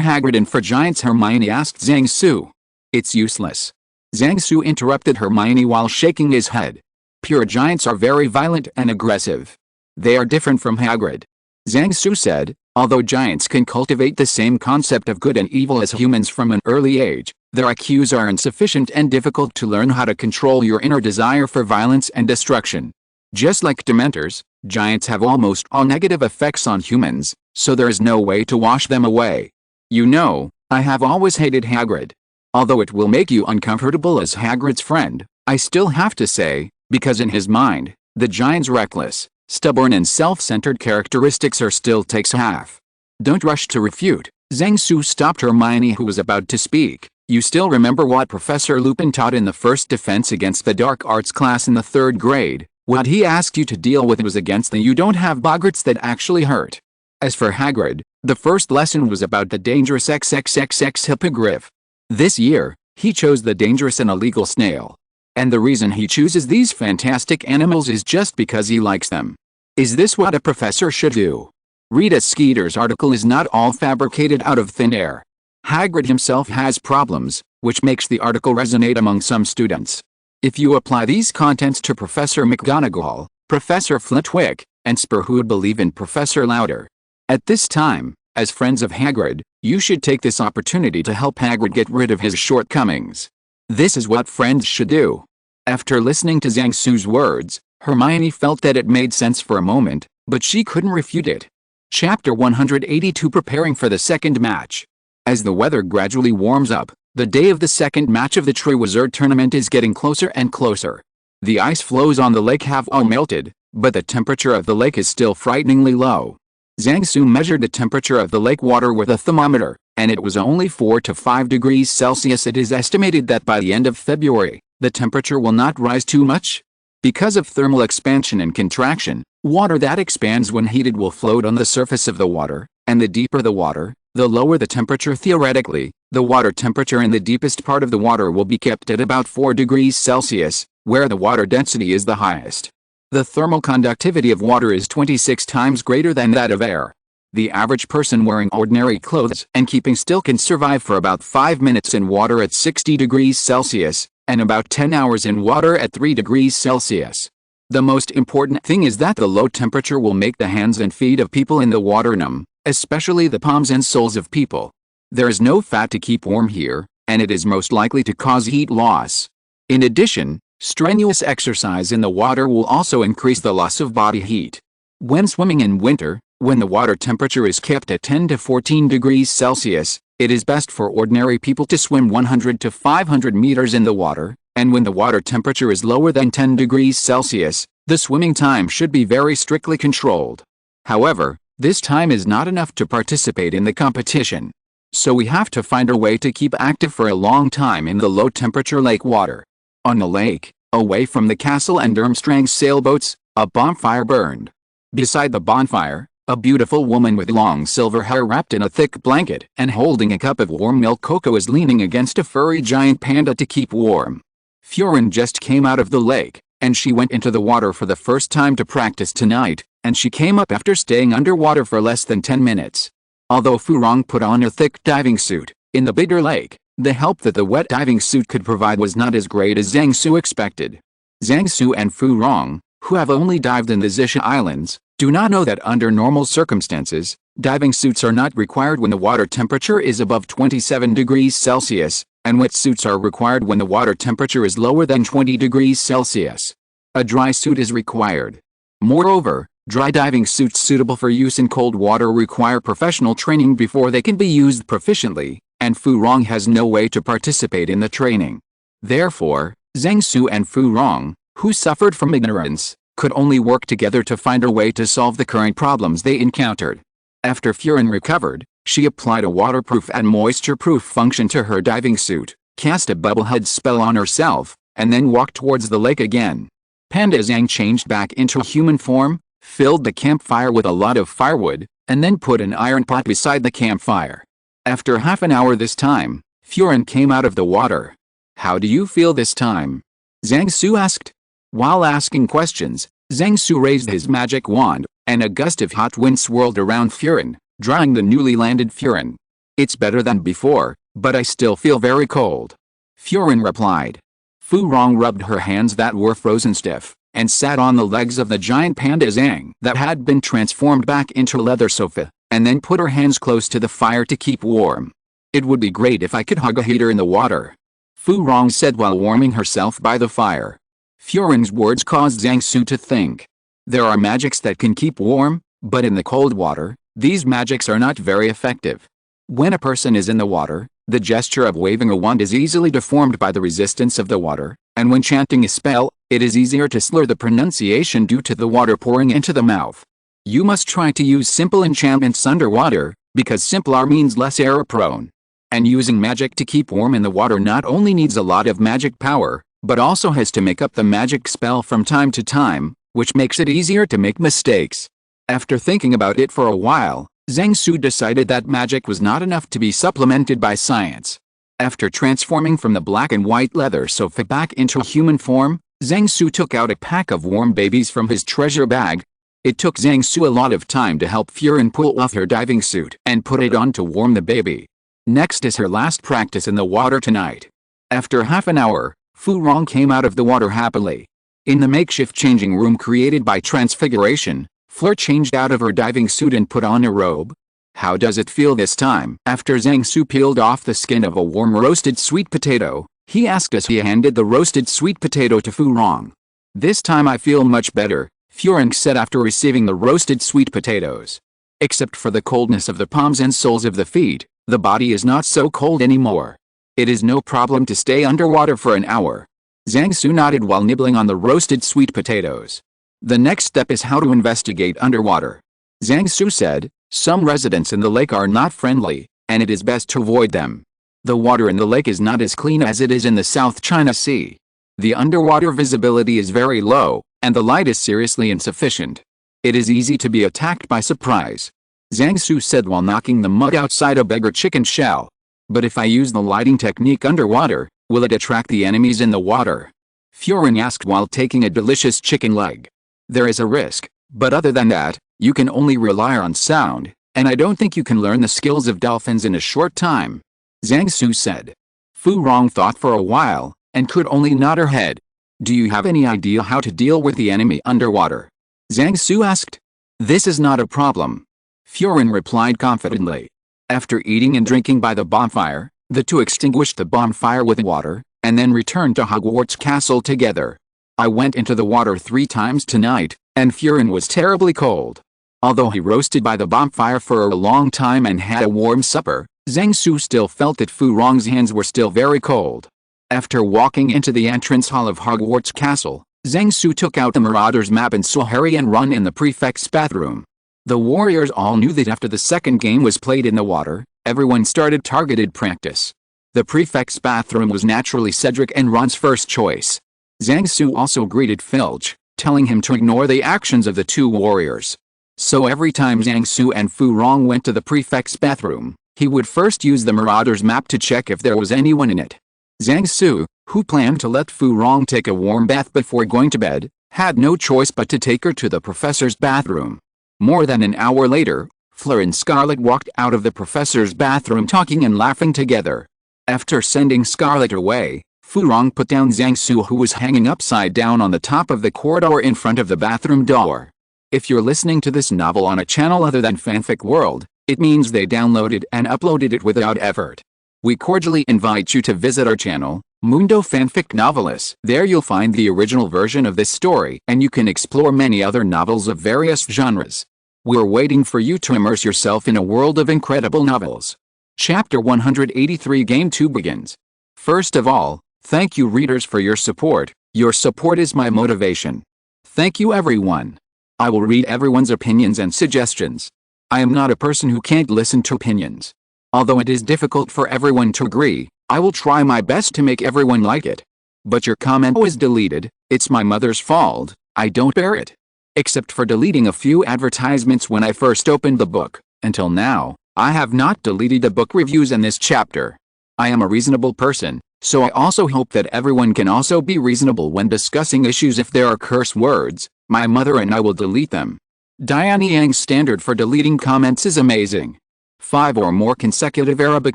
Hagrid and for giants, Hermione asked Zhang Su. It's useless. Zhang Su interrupted Hermione while shaking his head. Pure giants are very violent and aggressive. They are different from Hagrid. Zhang Su said, although giants can cultivate the same concept of good and evil as humans from an early age, their IQs are insufficient and difficult to learn how to control your inner desire for violence and destruction. Just like Dementors, giants have almost all negative effects on humans, so there is no way to wash them away. You know, I have always hated Hagrid. Although it will make you uncomfortable as Hagrid's friend, I still have to say, because in his mind, the giant's reckless, stubborn and self-centered characteristics are still takes half. Don't rush to refute. Zhang Su stopped Hermione, who was about to speak. You still remember what Professor Lupin taught in the first defense against the dark arts class in the 3rd grade? What he asked you to deal with was against the you don't have boggarts that actually hurt. As for Hagrid, the first lesson was about the dangerous XXXX hippogriff. This year, he chose the dangerous and illegal snail. And the reason he chooses these fantastic animals is just because he likes them. Is this what a professor should do? Rita Skeeter's article is not all fabricated out of thin air. Hagrid himself has problems, which makes the article resonate among some students. If you apply these contents to Professor McGonagall, Professor Flitwick, and Spur, who would believe in Professor Louder. At this time, as friends of Hagrid, you should take this opportunity to help Hagrid get rid of his shortcomings. This is what friends should do. After listening to Zhang Su's words, Hermione felt that it made sense for a moment, but she couldn't refute it. Chapter 182, Preparing for the second match. As the weather gradually warms up, the day of the second match of the Triwizard Tournament is getting closer and closer. The ice floes on the lake have all melted, but the temperature of the lake is still frighteningly low. Zhang Su measured the temperature of the lake water with a thermometer, and it was only 4 to 5 degrees Celsius. It is estimated that by the end of February, the temperature will not rise too much. Because of thermal expansion and contraction, water that expands when heated will float on the surface of the water, and the deeper the water, the lower the temperature. Theoretically, the water temperature in the deepest part of the water will be kept at about 4 degrees Celsius, where the water density is the highest. The thermal conductivity of water is 26 times greater than that of air. The average person wearing ordinary clothes and keeping still can survive for about 5 minutes in water at 60 degrees Celsius, and about 10 hours in water at 3 degrees Celsius. The most important thing is that the low temperature will make the hands and feet of people in the water numb, especially the palms and soles of people. There is no fat to keep warm here, and it is most likely to cause heat loss. In addition, strenuous exercise in the water will also increase the loss of body heat. When swimming in winter, when the water temperature is kept at 10 to 14 degrees Celsius, it is best for ordinary people to swim 100 to 500 meters in the water, and when the water temperature is lower than 10 degrees Celsius, the swimming time should be very strictly controlled. However, this time is not enough to participate in the competition. So we have to find a way to keep active for a long time in the low temperature lake water. On the lake, away from the castle and Durmstrang's sailboats, a bonfire burned. Beside the bonfire, a beautiful woman with long silver hair wrapped in a thick blanket and holding a cup of warm milk cocoa is leaning against a furry giant panda to keep warm. Fiorin just came out of the lake, and she went into the water for the first time to practice tonight, and she came up after staying underwater for less than 10 minutes. Although Furong put on a thick diving suit, in the bigger lake, the help that the wet diving suit could provide was not as great as Zhang Su expected. Zhang Su and Furong, who have only dived in the Xisha Islands, Do not know that under normal circumstances, diving suits are not required when the water temperature is above 27 degrees Celsius, and wetsuits are required when the water temperature is lower than 20 degrees Celsius. A dry suit is required. Moreover, dry diving suits suitable for use in cold water require professional training before they can be used proficiently, and Fu Rong has no way to participate in the training. Therefore, Zhang Su and Fu Rong, who suffered from ignorance, could only work together to find a way to solve the current problems they encountered. After Furin recovered, she applied a waterproof and moisture-proof function to her diving suit, cast a bubblehead spell on herself, and then walked towards the lake again. Panda Zhang changed back into human form, filled the campfire with a lot of firewood, and then put an iron pot beside the campfire. After half an hour this time, Furin came out of the water. "How do you feel this time?" Zhang Su asked. While asking questions, Zhang Su raised his magic wand, and a gust of hot wind swirled around Furin, drying the newly landed Furin. "It's better than before, but I still feel very cold," Furin replied. Fu Rong rubbed her hands that were frozen stiff, and sat on the legs of the giant Panda Zhang that had been transformed back into a leather sofa, and then put her hands close to the fire to keep warm. "It would be great if I could hug a heater in the water," Fu Rong said while warming herself by the fire. Furin's words caused Zhang Su to think. There are magics that can keep warm, but in the cold water, these magics are not very effective. When a person is in the water, the gesture of waving a wand is easily deformed by the resistance of the water, and when chanting a spell, it is easier to slur the pronunciation due to the water pouring into the mouth. You must try to use simple enchantments underwater, because simpler means less error-prone. And using magic to keep warm in the water not only needs a lot of magic power, but also has to make up the magic spell from time to time, which makes it easier to make mistakes. After thinking about it for a while, Zhang Su decided that magic was not enough to be supplemented by science. After transforming from the black and white leather sofa back into human form, Zhang Su took out a pack of warm babies from his treasure bag. It took Zhang Su a lot of time to help Furin pull off her diving suit and put it on to warm the baby. Next is her last practice in the water tonight. After half an hour, Fu Rong came out of the water happily. In the makeshift changing room created by transfiguration, Fleur changed out of her diving suit and put on a robe. "How does it feel this time?" After Zhang Su peeled off the skin of a warm roasted sweet potato, he asked as he handed the roasted sweet potato to Fu Rong. "This time I feel much better," Furin said after receiving the roasted sweet potatoes. "Except for the coldness of the palms and soles of the feet, the body is not so cold anymore. It is no problem to stay underwater for an hour." Zhang Su nodded while nibbling on the roasted sweet potatoes. "The next step is how to investigate underwater," Zhang Su said. "Some residents in the lake are not friendly, and it is best to avoid them. The water in the lake is not as clean as it is in the South China Sea. The underwater visibility is very low, and the light is seriously insufficient. It is easy to be attacked by surprise," Zhang Su said while knocking the mud outside a beggar chicken shell. "But if I use the lighting technique underwater, will it attract the enemies in the water?" Furin asked while taking a delicious chicken leg. "There is a risk, but other than that, you can only rely on sound, and I don't think you can learn the skills of dolphins in a short time," Zhang Su said. Fu Rong thought for a while, and could only nod her head. "Do you have any idea how to deal with the enemy underwater?" Zhang Su asked. "This is not a problem," Furin replied confidently. After eating and drinking by the bonfire, the two extinguished the bonfire with water, and then returned to Hogwarts Castle together. "I went into the water 3 times tonight, and Furin was terribly cold." Although he roasted by the bonfire for a long time and had a warm supper, Zhang Su still felt that Fu Rong's hands were still very cold. After walking into the entrance hall of Hogwarts Castle, Zhang Su took out the Marauder's map and saw Harry and Ron in the prefect's bathroom. The warriors all knew that after the second game was played in the water, everyone started targeted practice. The prefect's bathroom was naturally Cedric and Ron's first choice. Zhang Su also greeted Filch, telling him to ignore the actions of the two warriors. So every time Zhang Su and Fu Rong went to the prefect's bathroom, he would first use the Marauder's map to check if there was anyone in it. Zhang Su, who planned to let Fu Rong take a warm bath before going to bed, had no choice but to take her to the professor's bathroom. More than an hour later, Fleur and Scarlet walked out of the professor's bathroom talking and laughing together. After sending Scarlet away, Fu Rong put down Zhang Su, who was hanging upside down on the top of the corridor in front of the bathroom door. If you're listening to this novel on a channel other than Fanfic World, it means they downloaded and uploaded it without effort. We cordially invite you to visit our channel, Mundo Fanfic Novelis. There you'll find the original version of this story, and you can explore many other novels of various genres. We're waiting for you to immerse yourself in a world of incredible novels. Chapter 183 Game 2 begins. First of all, thank you readers for your support. Your support is my motivation. Thank you everyone. I will read everyone's opinions and suggestions. I am not a person who can't listen to opinions. Although it is difficult for everyone to agree, I will try my best to make everyone like it. But your comment was deleted. It's my mother's fault. I don't bear it. Except for deleting a few advertisements when I first opened the book. Until now, I have not deleted the book reviews in this chapter. I am a reasonable person, so I also hope that everyone can also be reasonable when discussing issues. If there are curse words, my mother and I will delete them. Diane Yang's standard for deleting comments is amazing. 5 or more consecutive Arabic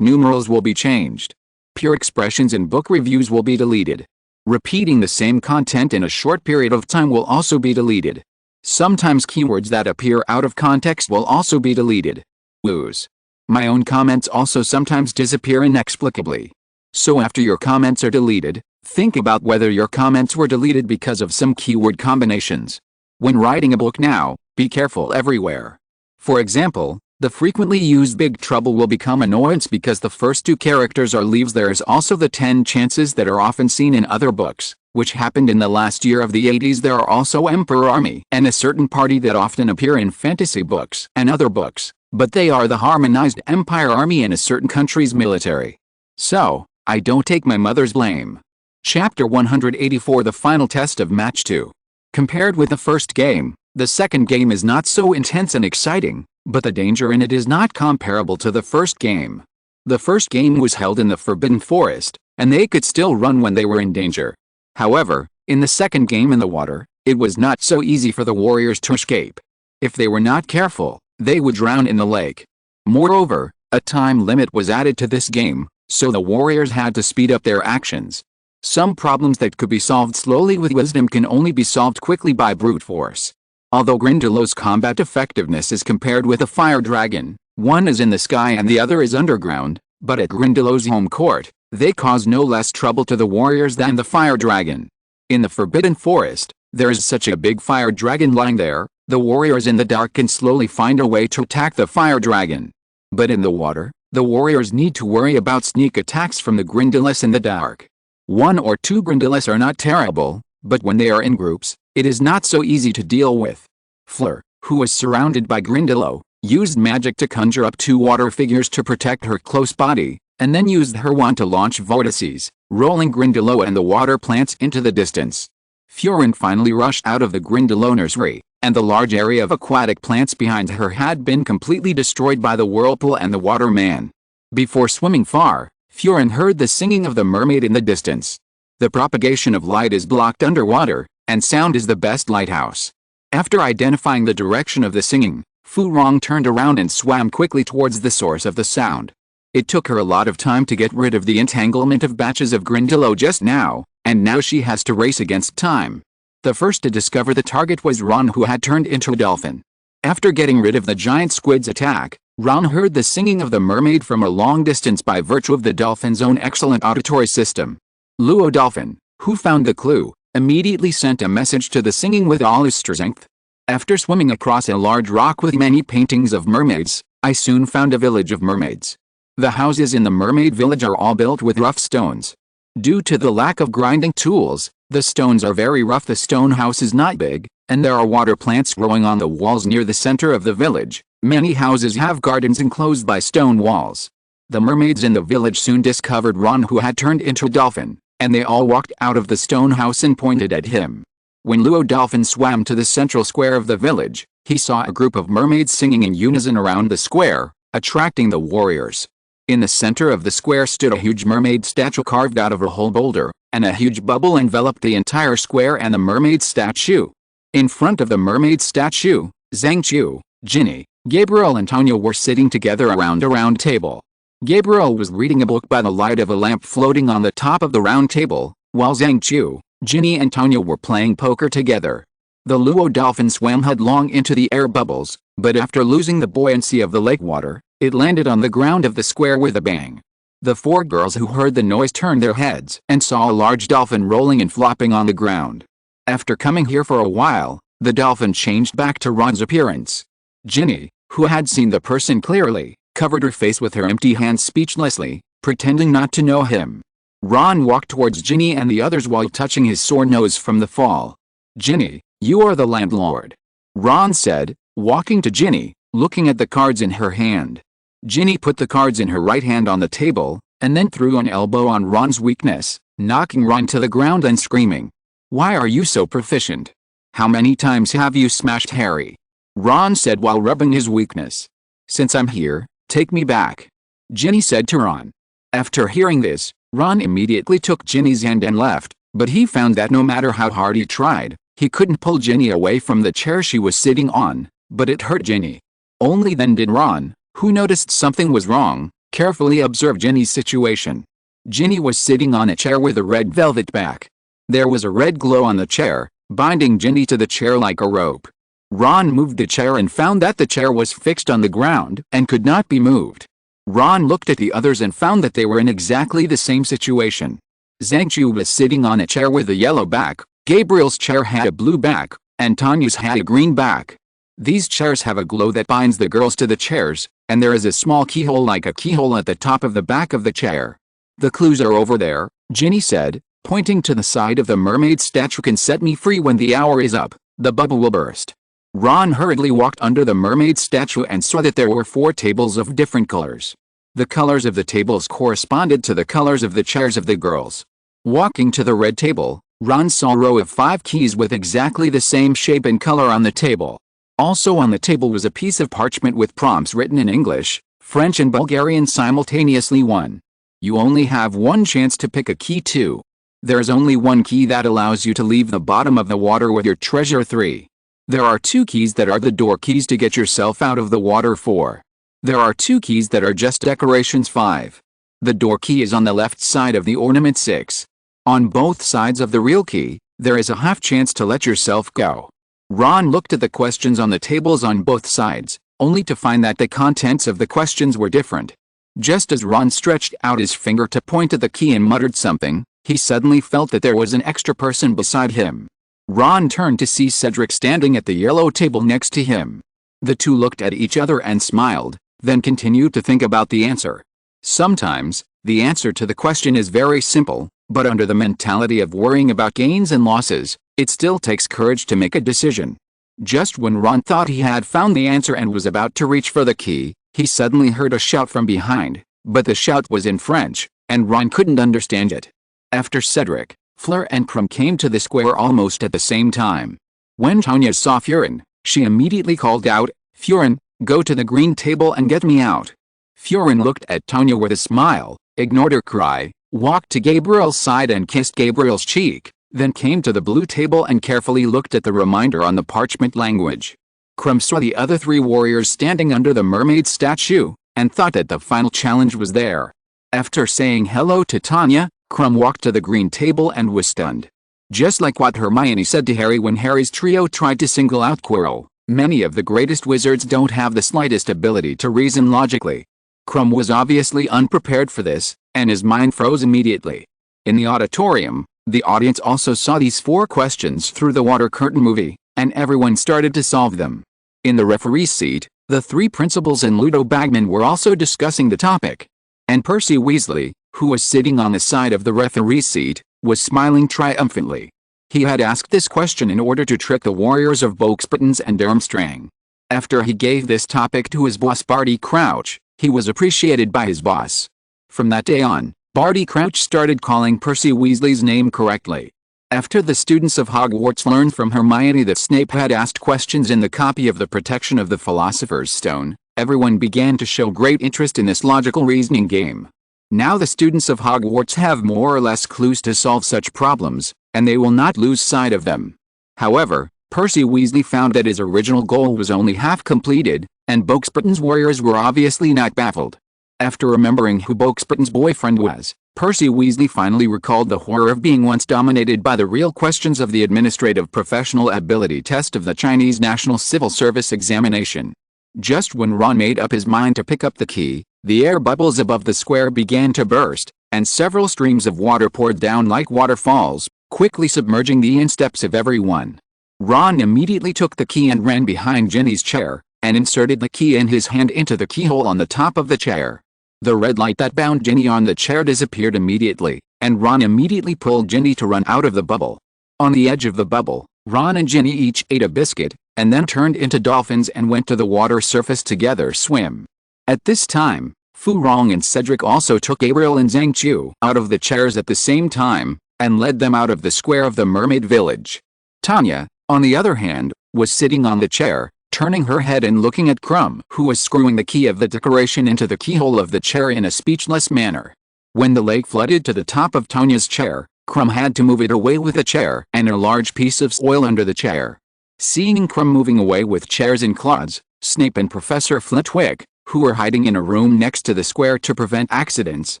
numerals will be changed. Pure expressions in book reviews will be deleted. Repeating the same content in a short period of time will also be deleted. Sometimes keywords that appear out of context will also be deleted. Woos. My own comments also sometimes disappear inexplicably. So after your comments are deleted, think about whether your comments were deleted because of some keyword combinations. When writing a book now, be careful everywhere. For example, the frequently used Big Trouble will become annoyance because the first 2 characters are leaves. There is also the 10 chances that are often seen in other books, which happened in the last year of the 80s. There are also Emperor Army and a certain party that often appear in fantasy books and other books, but they are the harmonized Empire Army in a certain country's military. So, I don't take my mother's blame. Chapter 184 The final test of Match 2. Compared with the first game, the second game is not so intense and exciting, but the danger in it is not comparable to the first game. The first game was held in the Forbidden Forest, and they could still run when they were in danger. However, in the second game in the water, it was not so easy for the warriors to escape. If they were not careful, they would drown in the lake. Moreover, a time limit was added to this game, so the warriors had to speed up their actions. Some problems that could be solved slowly with wisdom can only be solved quickly by brute force. Although Grindylows' combat effectiveness is compared with a fire dragon, one is in the sky and the other is underground, but at Grindylows' home court, they cause no less trouble to the warriors than the fire dragon. In the Forbidden Forest, there is such a big fire dragon lying there, the warriors in the dark can slowly find a way to attack the fire dragon. But in the water, the warriors need to worry about sneak attacks from the Grindylows in the dark. 1 or 2 Grindylows are not terrible, but when they are in groups, it is not so easy to deal with. Fleur, who was surrounded by Grindylow, used magic to conjure up 2 water figures to protect her close body, and then used her wand to launch vortices, rolling Grindylow and the water plants into the distance. Furin finally rushed out of the Grindylow nursery, and the large area of aquatic plants behind her had been completely destroyed by the whirlpool and the water man. Before swimming far, Furin heard the singing of the mermaid in the distance. The propagation of light is blocked underwater, and sound is the best lighthouse. After identifying the direction of the singing, Fu Rong turned around and swam quickly towards the source of the sound. It took her a lot of time to get rid of the entanglement of batches of Grindylow just now, and now she has to race against time. The first to discover the target was Ron, who had turned into a dolphin. After getting rid of the giant squid's attack, Ron heard the singing of the mermaid from a long distance by virtue of the dolphin's own excellent auditory system. Luo Dolphin, who found the clue, immediately sent a message to the singing with all his strength. After swimming across a large rock with many paintings of mermaids, I soon found a village of mermaids. The houses in the mermaid village are all built with rough stones. Due to the lack of grinding tools, the stones are very rough. The stone house is not big, and there are water plants growing on the walls near the center of the village. Many houses have gardens enclosed by stone walls. The mermaids in the village soon discovered Ron, who had turned into a dolphin, and they all walked out of the stone house and pointed at him. When Luo Dolphin swam to the central square of the village, he saw a group of mermaids singing in unison around the square, attracting the warriors. In the center of the square stood a huge mermaid statue carved out of a whole boulder, and a huge bubble enveloped the entire square and the mermaid statue. In front of the mermaid statue, Zhang Qiu, Ginny, Gabriel and Tonya were sitting together around a round table. Gabriel was reading a book by the light of a lamp floating on the top of the round table, while Zhang Qiu, Ginny and Tonya were playing poker together. The Luo dolphin swam headlong into the air bubbles, but after losing the buoyancy of the lake water, it landed on the ground of the square with a bang. The 4 girls who heard the noise turned their heads and saw a large dolphin rolling and flopping on the ground. After coming here for a while, the dolphin changed back to Ron's appearance. Ginny, who had seen the person clearly, covered her face with her empty hands speechlessly, pretending not to know him. Ron walked towards Ginny and the others while touching his sore nose from the fall. "Ginny, you are the landlord," Ron said, walking to Ginny, looking at the cards in her hand. Ginny put the cards in her right hand on the table, and then threw an elbow on Ron's weakness, knocking Ron to the ground and screaming, "Why are you so proficient? How many times have you smashed Harry?" Ron said while rubbing his weakness. "Since I'm here, take me back," Ginny said to Ron. After hearing this, Ron immediately took Ginny's hand and left, but he found that no matter how hard he tried, he couldn't pull Ginny away from the chair she was sitting on, but it hurt Ginny. Only then did Ron, who noticed something was wrong, carefully observe Ginny's situation. Ginny was sitting on a chair with a red velvet back. There was a red glow on the chair, binding Ginny to the chair like a rope. Ron moved the chair and found that the chair was fixed on the ground and could not be moved. Ron looked at the others and found that they were in exactly the same situation. Zhangqiu was sitting on a chair with a yellow back, Gabriel's chair had a blue back, and Tanya's had a green back. These chairs have a glow that binds the girls to the chairs, and there is a small keyhole like a keyhole at the top of the back of the chair. "The clues are over there," Ginny said, pointing to the side of the mermaid statue. "Can set me free when the hour is up, the bubble will burst." Ron hurriedly walked under the mermaid statue and saw that there were 4 tables of different colors. The colors of the tables corresponded to the colors of the chairs of the girls. Walking to the red table, Ron saw a row of 5 keys with exactly the same shape and color on the table. Also on the table was a piece of parchment with prompts written in English, French and Bulgarian simultaneously. 1. You only have 1 chance to pick a key. 2. There is only 1 key that allows you to leave the bottom of the water with your treasure. 3. There are 2 keys that are the door keys to get yourself out of the water. 4. There are 2 keys that are just decorations. 5. The door key is on the left side of the ornament. 6. On both sides of the real key, there is a half chance to let yourself go. Ron looked at the questions on the tables on both sides, only to find that the contents of the questions were different. Just as Ron stretched out his finger to point at the key and muttered something, he suddenly felt that there was an extra person beside him. Ron turned to see Cedric standing at the yellow table next to him. The two looked at each other and smiled, then continued to think about the answer. Sometimes, the answer to the question is very simple, but under the mentality of worrying about gains and losses, it still takes courage to make a decision. Just when Ron thought he had found the answer and was about to reach for the key, he suddenly heard a shout from behind, but the shout was in French, and Ron couldn't understand it. After Cedric, Fleur and Crumb came to the square almost at the same time. When Tanya saw Furin, she immediately called out, "Furin, go to the green table and get me out." Furin looked at Tanya with a smile, ignored her cry, walked to Gabriel's side and kissed Gabriel's cheek, then came to the blue table and carefully looked at the reminder on the parchment language. Crumb saw the other 3 warriors standing under the mermaid statue, and thought that the final challenge was there. After saying hello to Tanya, Crumb walked to the green table and was stunned. Just like what Hermione said to Harry when Harry's trio tried to single out Quirrell, many of the greatest wizards don't have the slightest ability to reason logically. Crumb was obviously unprepared for this, and his mind froze immediately. In the auditorium, the audience also saw these 4 questions through the water curtain movie, and everyone started to solve them. In the referee's seat, the 3 principals and Ludo Bagman were also discussing the topic. And Percy Weasley, who was sitting on the side of the referee's seat, was smiling triumphantly. He had asked this question in order to trick the warriors of Boxburtons and Durmstrang. After he gave this topic to his boss Barty Crouch, he was appreciated by his boss. From that day on, Barty Crouch started calling Percy Weasley's name correctly. After the students of Hogwarts learned from Hermione that Snape had asked questions in the copy of the Protection of the Philosopher's Stone, everyone began to show great interest in this logical reasoning game. Now the students of Hogwarts have more or less clues to solve such problems, and they will not lose sight of them. However, Percy Weasley found that his original goal was only half completed, and Boxburton's warriors were obviously not baffled. After remembering who Boxburton's boyfriend was, Percy Weasley finally recalled the horror of being once dominated by the real questions of the administrative professional ability test of the Chinese National Civil Service examination. Just when Ron made up his mind to pick up the key, the air bubbles above the square began to burst, and several streams of water poured down like waterfalls, quickly submerging the insteps of everyone. Ron immediately took the key and ran behind Ginny's chair, and inserted the key in his hand into the keyhole on the top of the chair. The red light that bound Ginny on the chair disappeared immediately, and Ron immediately pulled Ginny to run out of the bubble. On the edge of the bubble, Ron and Ginny each ate a biscuit, and then turned into dolphins and went to the water surface together swim. At this time, Fu Rong and Cedric also took Gabriel and Zhang Qiu out of the chairs at the same time, and led them out of the square of the mermaid village. Tanya, on the other hand, was sitting on the chair, turning her head and looking at Crumb, who was screwing the key of the decoration into the keyhole of the chair in a speechless manner. When the lake flooded to the top of Tanya's chair, Crumb had to move it away with a chair and a large piece of soil under the chair. Seeing Crumb moving away with chairs and clods, Snape and Professor Flitwick, who were hiding in a room next to the square to prevent accidents,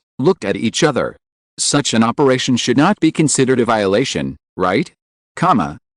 looked at each other. Such an operation should not be considered a violation, right?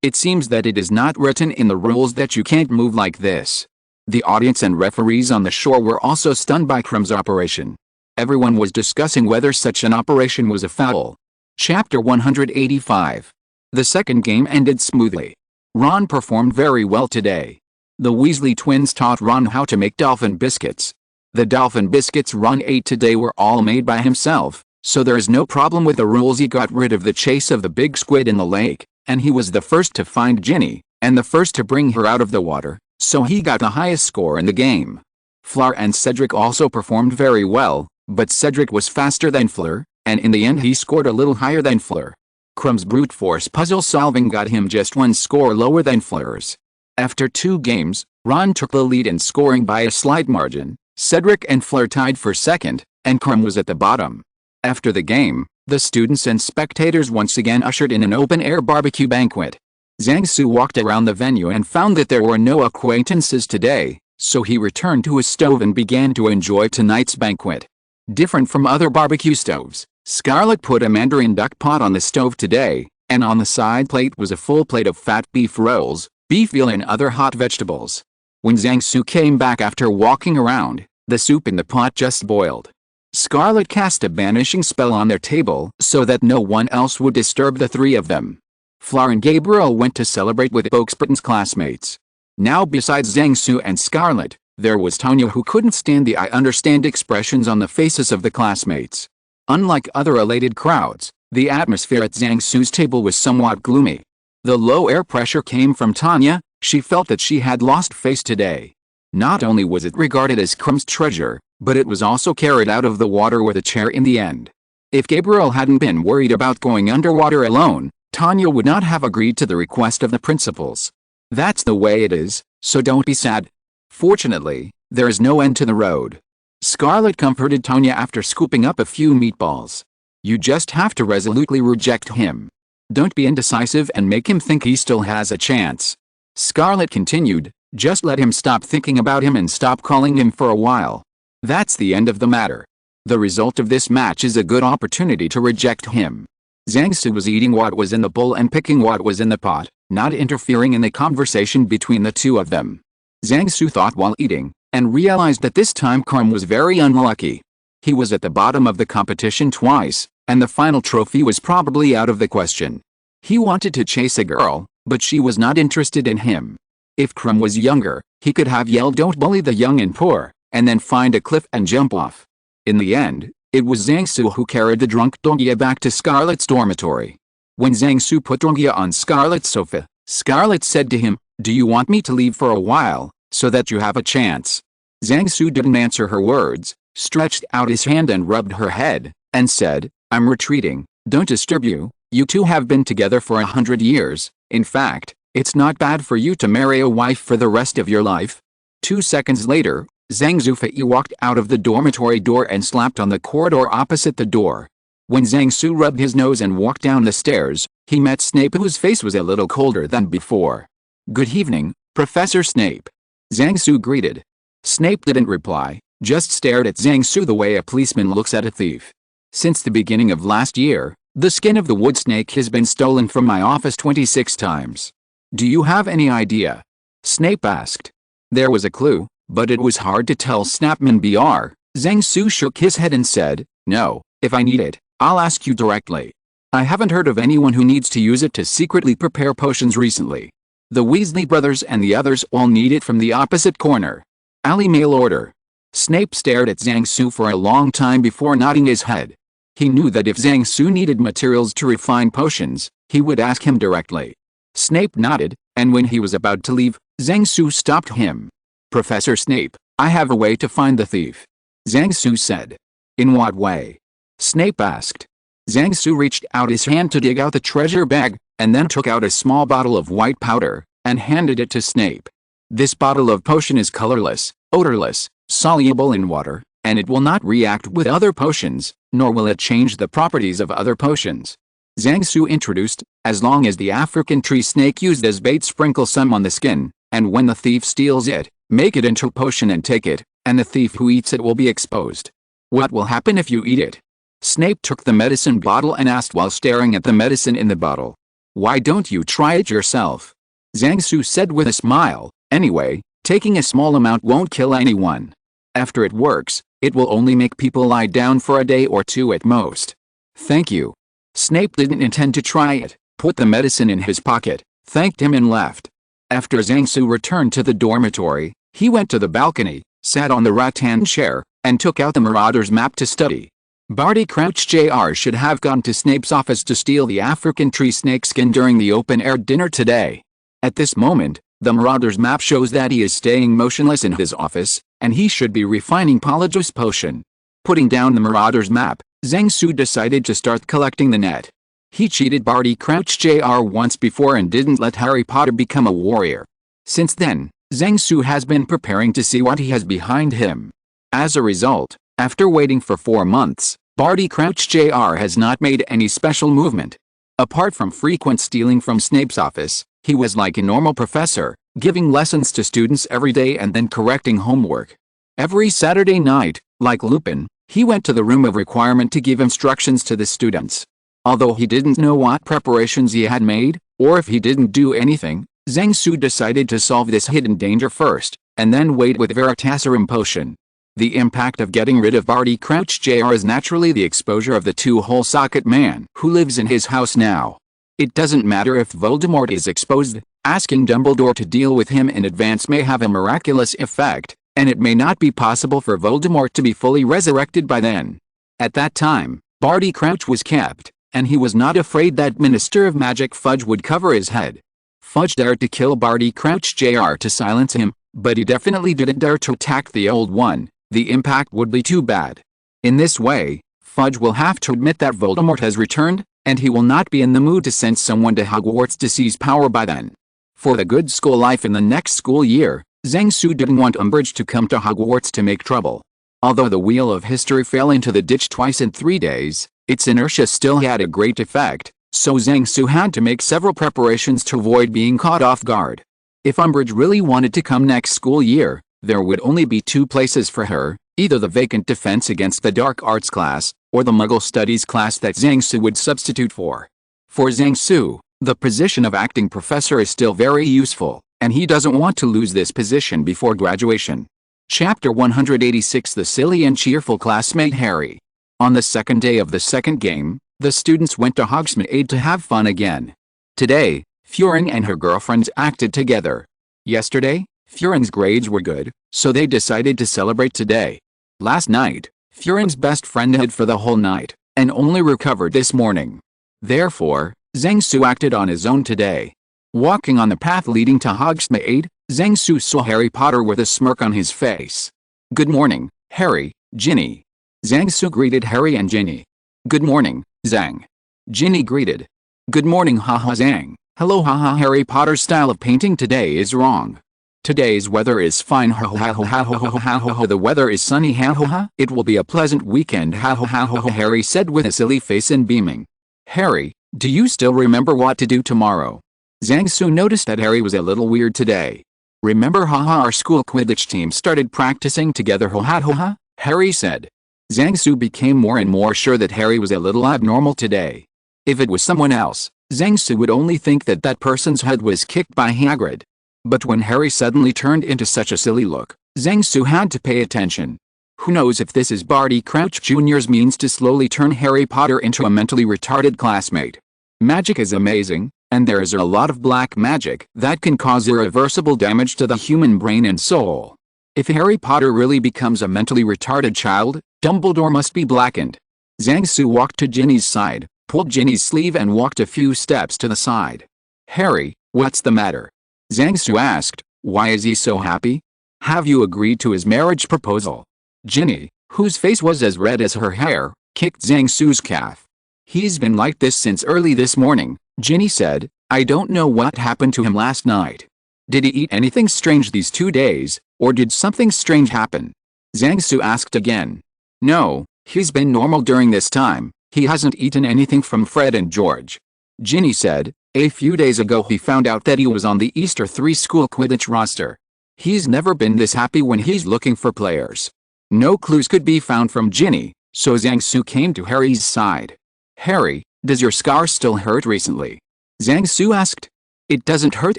It seems that it is not written in the rules that you can't move like this. The audience and referees on the shore were also stunned by Crumb's operation. Everyone was discussing whether such an operation was a foul. Chapter 185. The second game ended smoothly. Ron performed very well today. The Weasley twins taught Ron how to make dolphin biscuits. The dolphin biscuits Ron ate today were all made by himself, so there is no problem with the rules. He got rid of the chase of the big squid in the lake, and he was the first to find Ginny, and the first to bring her out of the water, so he got the highest score in the game. Fleur and Cedric also performed very well, but Cedric was faster than Fleur, and in the end he scored a little higher than Fleur. Crumb's brute force puzzle solving got him just one score lower than Fleur's. After 2 games, Ron took the lead in scoring by a slight margin. Cedric and Fleur tied for second, and Crumb was at the bottom. After the game, the students and spectators once again ushered in an open-air barbecue banquet. Zhang Su walked around the venue and found that there were no acquaintances today, so he returned to his stove and began to enjoy tonight's banquet. Different from other barbecue stoves, Scarlet put a mandarin duck pot on the stove today, and on the side plate was a full plate of fat beef rolls, beef veal and other hot vegetables. When Zhang Su came back after walking around, the soup in the pot just boiled. Scarlet cast a banishing spell on their table so that no one else would disturb the 3 of them. Fleur and Gabriel went to celebrate with Oaksburton's classmates. Now besides Zhang Su and Scarlet, there was Tanya, who couldn't stand the I understand expressions on the faces of the classmates. Unlike other elated crowds, the atmosphere at Zhang Su's table was somewhat gloomy. The low air pressure came from Tanya. She felt that she had lost face today. Not only was it regarded as Crumb's treasure, but it was also carried out of the water with a chair in the end. If Gabriel hadn't been worried about going underwater alone, Tanya would not have agreed to the request of the principals. That's the way it is, so don't be sad. Fortunately, there is no end to the road. Scarlet comforted Tanya after scooping up a few meatballs. You just have to resolutely reject him. Don't be indecisive and make him think he still has a chance. Scarlet continued, just let him stop thinking about him and stop calling him for a while. That's the end of the matter. The result of this match is a good opportunity to reject him. Zhang Su was eating what was in the bowl and picking what was in the pot, not interfering in the conversation between the 2 of them. Zhang Su thought while eating, and realized that this time Crumb was very unlucky. He was at the bottom of the competition twice, and the final trophy was probably out of the question. He wanted to chase a girl, but she was not interested in him. If Crumb was younger, he could have yelled "Don't bully the young and poor," and then find a cliff and jump off. In the end, it was Zhang Su who carried the drunk Donghia back to Scarlet's dormitory. When Zhang Su put Donghia on Scarlet's sofa, Scarlet said to him, "Do you want me to leave for a while, so that you have a chance?" Zhang Su didn't answer her words, stretched out his hand and rubbed her head, and said, "I'm retreating, don't disturb you, you 2 have been together for 100 years, in fact, it's not bad for you to marry a wife for the rest of your life." 2 seconds later, Zhang Zufei walked out of the dormitory door and slapped on the corridor opposite the door. When Zhang Su rubbed his nose and walked down the stairs, he met Snape, whose face was a little colder than before. "Good evening, Professor Snape," Zhang Su greeted. Snape didn't reply, just stared at Zhang Su the way a policeman looks at a thief. Since the beginning of last year, the skin of the wood snake has been stolen from my office 26 times. Do you have any idea? Snape asked. There was a clue, but it was hard to tell. Snapman Br. Zhang Su shook his head and said, no, if I need it, I'll ask you directly. I haven't heard of anyone who needs to use it to secretly prepare potions recently. The Weasley brothers and the others all need it from the opposite corner. Ali mail order. Snape stared at Zhang Su for a long time before nodding his head. He knew that if Zhang Su needed materials to refine potions, he would ask him directly. Snape nodded, and when he was about to leave, Zhang Su stopped him. Professor Snape, I have a way to find the thief. Zhang Su said. In what way? Snape asked. Zhang Su reached out his hand to dig out the treasure bag, and then took out a small bottle of white powder, and handed it to Snape. This bottle of potion is colorless, odorless, soluble in water, and it will not react with other potions, nor will it change the properties of other potions. Zhang Su introduced, as long as the African tree snake used as bait, sprinkle some on the skin, and when the thief steals it, make it into potion and take it, and the thief who eats it will be exposed. What will happen if you eat it? Snape took the medicine bottle and asked while staring at the medicine in the bottle. Why don't you try it yourself? Zhang Su said with a smile, anyway, taking a small amount won't kill anyone. After it works, it will only make people lie down for a day or two at most. Thank you. Snape didn't intend to try it, put the medicine in his pocket, thanked him and left. After Zhang Su returned to the dormitory, he went to the balcony, sat on the rattan chair, and took out the Marauder's map to study. Barty Crouch Jr. should have gone to Snape's office to steal the African tree snake skin during the open-air dinner today. At this moment, the Marauder's map shows that he is staying motionless in his office, and he should be refining Polyjuice Potion. Putting down the Marauder's map, Zhang Su decided to start collecting the net. He cheated Barty Crouch Jr. once before and didn't let Harry Potter become a warrior. Since then, Zhang Su has been preparing to see what he has behind him. As a result, after waiting for 4 months, Barty Crouch Jr. has not made any special movement. Apart from frequent stealing from Snape's office, he was like a normal professor, giving lessons to students every day and then correcting homework. Every Saturday night, like Lupin, he went to the room of requirement to give instructions to the students. Although he didn't know what preparations he had made, or if he didn't do anything, Zhang Su decided to solve this hidden danger first, and then wait with Veritaserum Potion. The impact of getting rid of Barty Crouch Jr. is naturally the exposure of the two-hole socket man who lives in his house now. It doesn't matter if Voldemort is exposed, asking Dumbledore to deal with him in advance may have a miraculous effect, and it may not be possible for Voldemort to be fully resurrected by then. At that time, Barty Crouch was kept, and he was not afraid that Minister of Magic Fudge would cover his head. Fudge dared to kill Barty Crouch Jr. to silence him, but he definitely didn't dare to attack the old one. The impact would be too bad. In this way, Fudge will have to admit that Voldemort has returned, and he will not be in the mood to send someone to Hogwarts to seize power by then. For the good school life in the next school year, Zhang Su didn't want Umbridge to come to Hogwarts to make trouble. Although the wheel of history fell into the ditch twice in 3 days, its inertia still had a great effect, so Zhang Su had to make several preparations to avoid being caught off guard. If Umbridge really wanted to come next school year, there would only be 2 places for her, either the vacant Defense Against the Dark Arts class, or the Muggle Studies class that Zhang Su would substitute for. For Zhang Su, the position of acting professor is still very useful, and he doesn't want to lose this position before graduation. Chapter 186 The Silly and Cheerful Classmate Harry. On the second day of the second game, the students went to Hogsmeade to have fun again. Today, Furing and her girlfriends acted together. Yesterday, Furing's grades were good, so they decided to celebrate today. Last night, Furing's best friend hid for the whole night, and only recovered this morning. Therefore, Zhang Su acted on his own today. Walking on the path leading to Hogsmeade, Zhang Su saw Harry Potter with a smirk on his face. Good morning, Harry, Ginny. Zhang Su greeted Harry and Ginny. Good morning, Zhang. Ginny greeted. Good morning, haha Zhang. Hello haha Harry Potter's style of painting today is wrong. Today's weather is fine ha ha ha ha ha ha ha ha. The weather is sunny ha ha ha. It will be a pleasant weekend ha ha ha ha ha. Harry said with a silly face and beaming. Harry, do you still remember what to do tomorrow? Zhang Su noticed that Harry was a little weird today. Remember haha our school Quidditch team started practicing together ha ha ha ha? Harry said. Zhang Su became more and more sure that Harry was a little abnormal today. If it was someone else, Zhang Su would only think that that person's head was kicked by Hagrid. But when Harry suddenly turned into such a silly look, Zhang Su had to pay attention. Who knows if this is Barty Crouch Jr.'s means to slowly turn Harry Potter into a mentally retarded classmate. Magic is amazing, and there is a lot of black magic that can cause irreversible damage to the human brain and soul. If Harry Potter really becomes a mentally retarded child, Dumbledore must be blackened. Zhang Su walked to Ginny's side, pulled Ginny's sleeve and walked a few steps to the side. "Harry, what's the matter?" Zhang Su asked. "Why is he so happy? Have you agreed to his marriage proposal?" Ginny, whose face was as red as her hair, kicked Zhang Su's calf. "He's been like this since early this morning," Ginny said. "I don't know what happened to him last night. Did he eat anything strange these 2 days, or did something strange happen?" Zhang Su asked again. "No, he's been normal during this time. He hasn't eaten anything from Fred and George." Ginny said, "A few days ago he found out that he was on the Easter 3 school Quidditch roster. He's never been this happy when he's looking for players." No clues could be found from Ginny, so Zhang Su came to Harry's side. "Harry, does your scar still hurt recently?" Zhang Su asked. "It doesn't hurt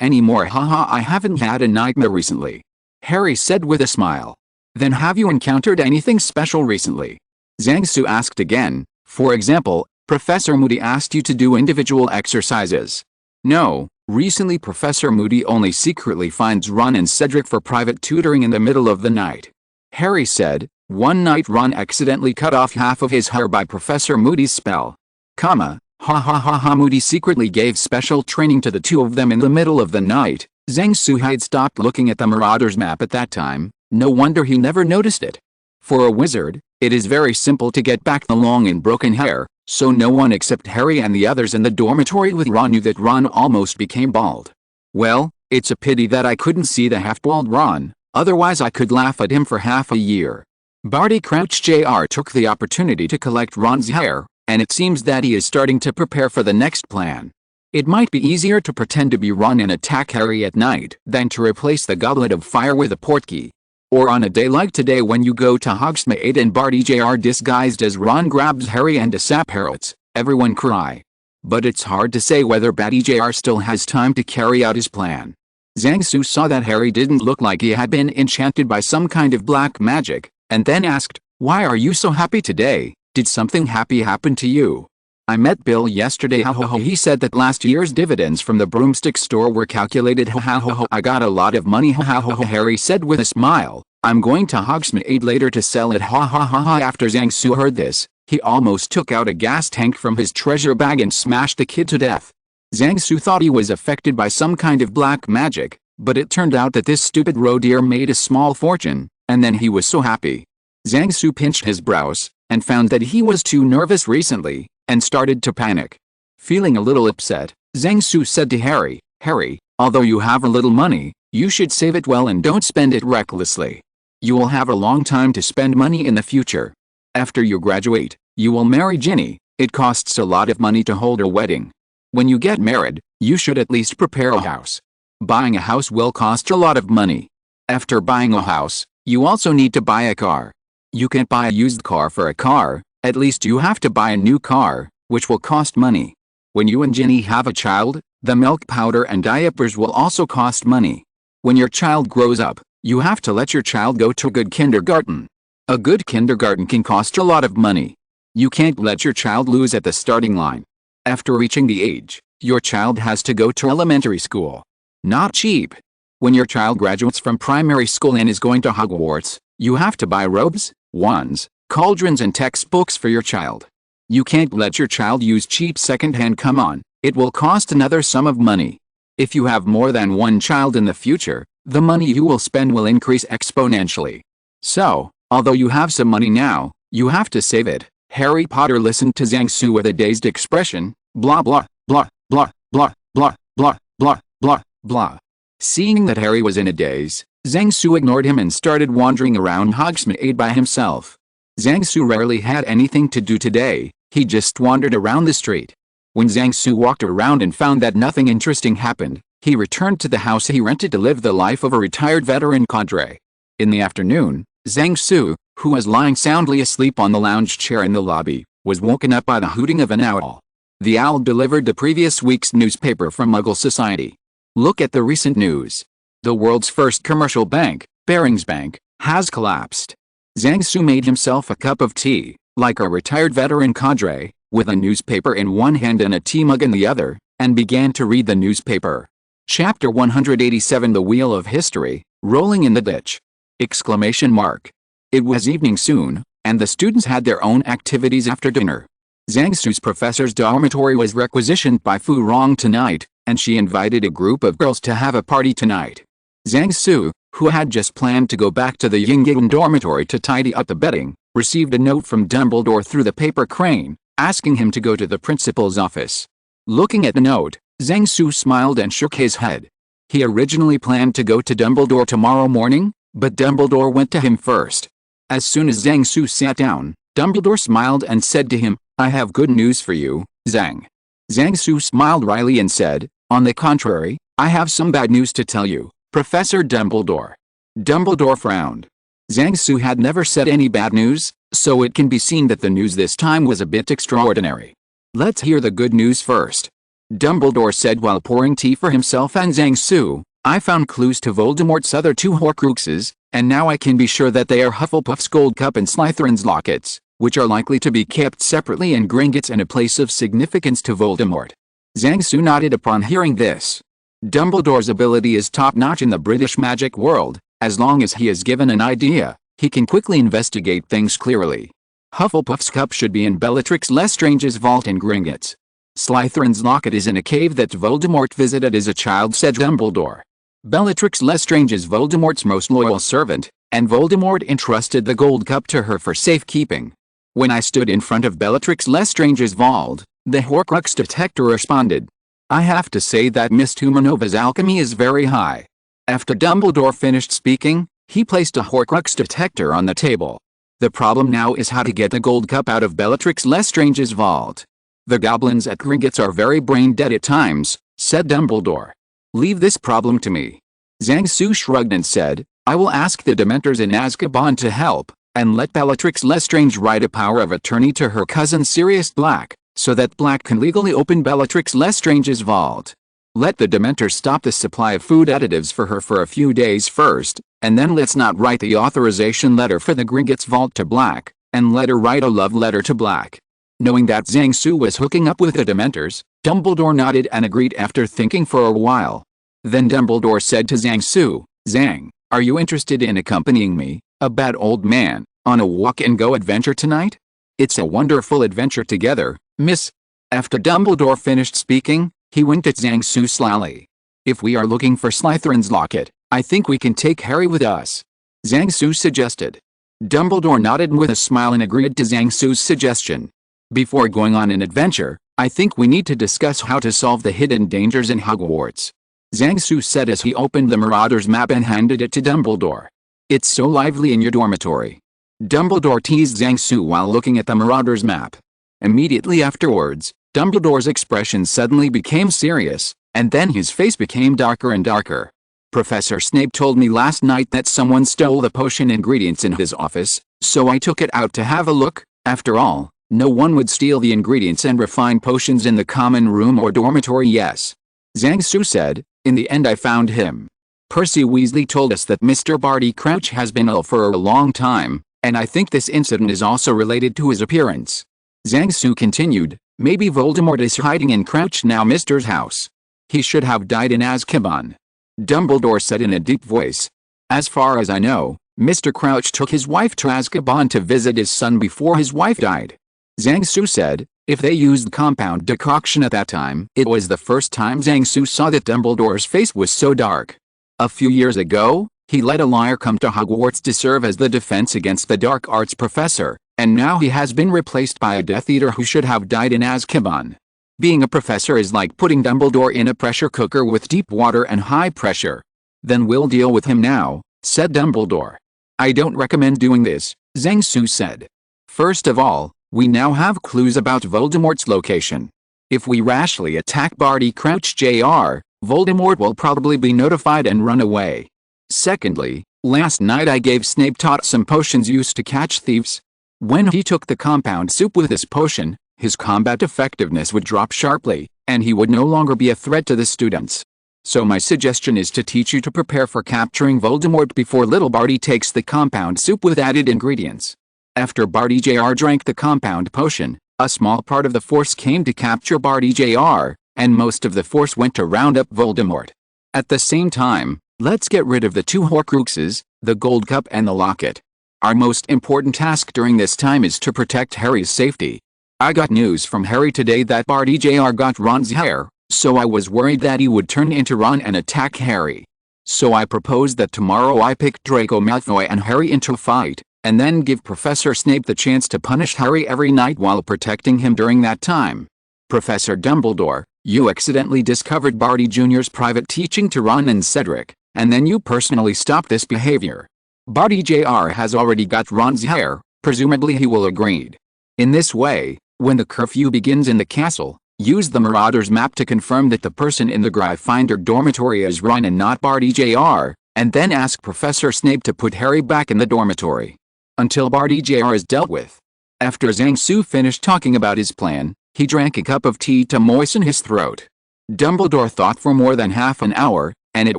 anymore, haha, I haven't had a nightmare recently," Harry said with a smile. "Then have you encountered anything special recently?" Zhang Su asked again. "For example, Professor Moody asked you to do individual exercises." "No, recently Professor Moody only secretly finds Ron and Cedric for private tutoring in the middle of the night," Harry said. "One night Ron accidentally cut off half of his hair by Professor Moody's spell. Ha ha ha ha, Moody secretly gave special training to the two of them in the middle of the night." Zhang Su had stopped looking at the Marauders map at that time. No wonder he never noticed it. For a wizard, it is very simple to get back the long and broken hair, so no one except Harry and the others in the dormitory with Ron knew that Ron almost became bald. "Well, it's a pity that I couldn't see the half-bald Ron, otherwise I could laugh at him for half a year." Barty Crouch Jr. took the opportunity to collect Ron's hair, and it seems that he is starting to prepare for the next plan. It might be easier to pretend to be Ron and attack Harry at night than to replace the Goblet of Fire with a portkey. Or on a day like today when you go to Hogsmeade and Barty Jr. disguised as Ron grabs Harry and disappears, everyone cry. But it's hard to say whether Barty Jr. still has time to carry out his plan. Zhang Su saw that Harry didn't look like he had been enchanted by some kind of black magic, and then asked, "Why are you so happy today? Did something happy happen to you?" "I met Bill yesterday, ha ha ha. He said that last year's dividends from the broomstick store were calculated, ha ha ha. I got a lot of money, ha ha ha," Harry said with a smile. "I'm going to Hogsmeade later to sell it, ha ha ha ha." After Zhang Su heard this, he almost took out a gas tank from his treasure bag and smashed the kid to death. Zhang Su thought he was affected by some kind of black magic, but it turned out that this stupid roadier made a small fortune, and then he was so happy. Zhang Su pinched his brows, and found that he was too nervous recently, and started to panic. Feeling a little upset, Zhang Su said to Harry, "Harry, although you have a little money, you should save it well and don't spend it recklessly. You will have a long time to spend money in the future. After you graduate, you will marry Ginny. It costs a lot of money to hold a wedding. When you get married, you should at least prepare a house. Buying a house will cost a lot of money. After buying a house, you also need to buy a car. You can't buy a used car for a car, at least you have to buy a new car, which will cost money. When you and Ginny have a child, the milk powder and diapers will also cost money. When your child grows up, you have to let your child go to a good kindergarten. A good kindergarten can cost a lot of money. You can't let your child lose at the starting line. After reaching the age, your child has to go to elementary school. Not cheap. When your child graduates from primary school and is going to Hogwarts, you have to buy robes, wands, cauldrons and textbooks for your child. You can't let your child use cheap second-hand, come on, it will cost another sum of money. If you have more than one child in the future, the money you will spend will increase exponentially. So, although you have some money now, you have to save it." Harry Potter listened to Zhang Su with a dazed expression. Blah blah blah blah blah blah blah blah blah blah. Seeing that Harry was in a daze, Zhang Su ignored him and started wandering around Hogsmeade by himself. Zhang Su rarely had anything to do today, he just wandered around the street. When Zhang Su walked around and found that nothing interesting happened, he returned to the house he rented to live the life of a retired veteran cadre. In the afternoon, Zhang Su, who was lying soundly asleep on the lounge chair in the lobby, was woken up by the hooting of an owl. The owl delivered the previous week's newspaper from Muggle Society. Look at the recent news. The world's first commercial bank, Barings Bank, has collapsed. Zhang Su made himself a cup of tea, like a retired veteran cadre, with a newspaper in one hand and a tea mug in the other, and began to read the newspaper. Chapter 187 The Wheel of History, Rolling in the Ditch! Exclamation mark. It was evening soon, and the students had their own activities after dinner. Zhang Su's professor's dormitory was requisitioned by Fu Rong tonight, and she invited a group of girls to have a party tonight. Zhang Su, who had just planned to go back to the Wingardium dormitory to tidy up the bedding, received a note from Dumbledore through the paper crane, asking him to go to the principal's office. Looking at the note, Zhang Su smiled and shook his head. He originally planned to go to Dumbledore tomorrow morning, but Dumbledore went to him first. As soon as Zhang Su sat down, Dumbledore smiled and said to him, "I have good news for you, Zhang." Zhang Su smiled wryly and said, "On the contrary, I have some bad news to tell you, Professor Dumbledore." Dumbledore frowned. Zhang Su had never said any bad news, so it can be seen that the news this time was a bit extraordinary. "Let's hear the good news first," Dumbledore said while pouring tea for himself and Zhang Su. "I found clues to Voldemort's other two Horcruxes, and now I can be sure that they are Hufflepuff's Gold Cup and Slytherin's lockets, which are likely to be kept separately in Gringotts and a place of significance to Voldemort." Zhang Su nodded upon hearing this. Dumbledore's ability is top-notch in the British magic world. As long as he is given an idea, he can quickly investigate things clearly. Hufflepuff's cup should be in Bellatrix Lestrange's vault in Gringotts. Slytherin's locket is in a cave that Voldemort visited as a child, said Dumbledore. Bellatrix Lestrange is Voldemort's most loyal servant, and Voldemort entrusted the gold cup to her for safekeeping. When I stood in front of Bellatrix Lestrange's vault, the Horcrux detector responded. I have to say that Miss Tumanova's alchemy is very high. After Dumbledore finished speaking, he placed a Horcrux detector on the table. The problem now is how to get the gold cup out of Bellatrix Lestrange's vault. The goblins at Gringotts are very brain-dead at times, said Dumbledore. Leave this problem to me. Zhang Su shrugged and said, I will ask the Dementors in Azkaban to help, and let Bellatrix Lestrange write a power of attorney to her cousin Sirius Black, so that Black can legally open Bellatrix Lestrange's vault. Let the Dementors stop the supply of food additives for her for a few days first, and then let's not write the authorization letter for the Gringotts vault to Black, and let her write a love letter to Black. Knowing that Zhang Su was hooking up with the Dementors, Dumbledore nodded and agreed after thinking for a while. Then Dumbledore said to Zhang Su, Zhang, are you interested in accompanying me, a bad old man, on a walk-and-go adventure tonight? It's a wonderful adventure together, miss. After Dumbledore finished speaking, he winked at Zhang Su slyly. If we are looking for Slytherin's locket, I think we can take Harry with us. Zhang Su suggested. Dumbledore nodded with a smile and agreed to Zhang Su's suggestion. Before going on an adventure, I think we need to discuss how to solve the hidden dangers in Hogwarts. Zhang Su said as he opened the Marauders map and handed it to Dumbledore. It's so lively in your dormitory. Dumbledore teased Zhang Su while looking at the Marauders map. Immediately afterwards, Dumbledore's expression suddenly became serious, and then his face became darker and darker. Professor Snape told me last night that someone stole the potion ingredients in his office, so I took it out to have a look. After all, no one would steal the ingredients and refine potions in the common room or dormitory, yes. Zhang Su said, in the end I found him. Percy Weasley told us that Mr. Barty Crouch has been ill for a long time, and I think this incident is also related to his appearance. Zhang Su continued, maybe Voldemort is hiding in Crouch now Mister's house. He should have died in Azkaban. Dumbledore said in a deep voice. As far as I know, Mr. Crouch took his wife to Azkaban to visit his son before his wife died. Zhang Su said, if they used compound decoction at that time. It was the first time Zhang Su saw that Dumbledore's face was so dark. A few years ago, he let a liar come to Hogwarts to serve as the defense against the dark arts professor, and now he has been replaced by a Death Eater who should have died in Azkaban. Being a professor is like putting Dumbledore in a pressure cooker with deep water and high pressure. Then we'll deal with him now, said Dumbledore. I don't recommend doing this, Zhang Su said. First of all, we now have clues about Voldemort's location. If we rashly attack Barty Crouch Jr., Voldemort will probably be notified and run away. Secondly, Last night I gave Snape taught some potions used to catch thieves. When he took the compound soup with this potion, his combat effectiveness would drop sharply, and he would no longer be a threat to the students. So my suggestion is to teach you to prepare for capturing Voldemort before little Barty takes the compound soup with added ingredients. After Barty Jr. drank the compound potion, a small part of the force came to capture Barty Jr., and most of the force went to round up Voldemort. At the same time, let's get rid of the 2 Horcruxes, the gold cup and the locket. Our most important task during this time is to protect Harry's safety. I got news from Harry today that Barty Jr. got Ron's hair, so I was worried that he would turn into Ron and attack Harry. So I proposed that tomorrow I pick Draco Malfoy and Harry into a fight, and then give Professor Snape the chance to punish Harry every night while protecting him during that time. Professor Dumbledore, you accidentally discovered Barty Jr.'s private teaching to Ron and Cedric, and then you personally stopped this behavior. Barty Jr. has already got Ron's hair, presumably he will agree. In this way, when the curfew begins in the castle, use the Marauder's map to confirm that the person in the Gryffindor dormitory is Ron and not Barty Jr., and then ask Professor Snape to put Harry back in the dormitory until Barty Jr. is dealt with. After Zhang Su finished talking about his plan, he drank a cup of tea to moisten his throat. Dumbledore thought for more than half an hour, and it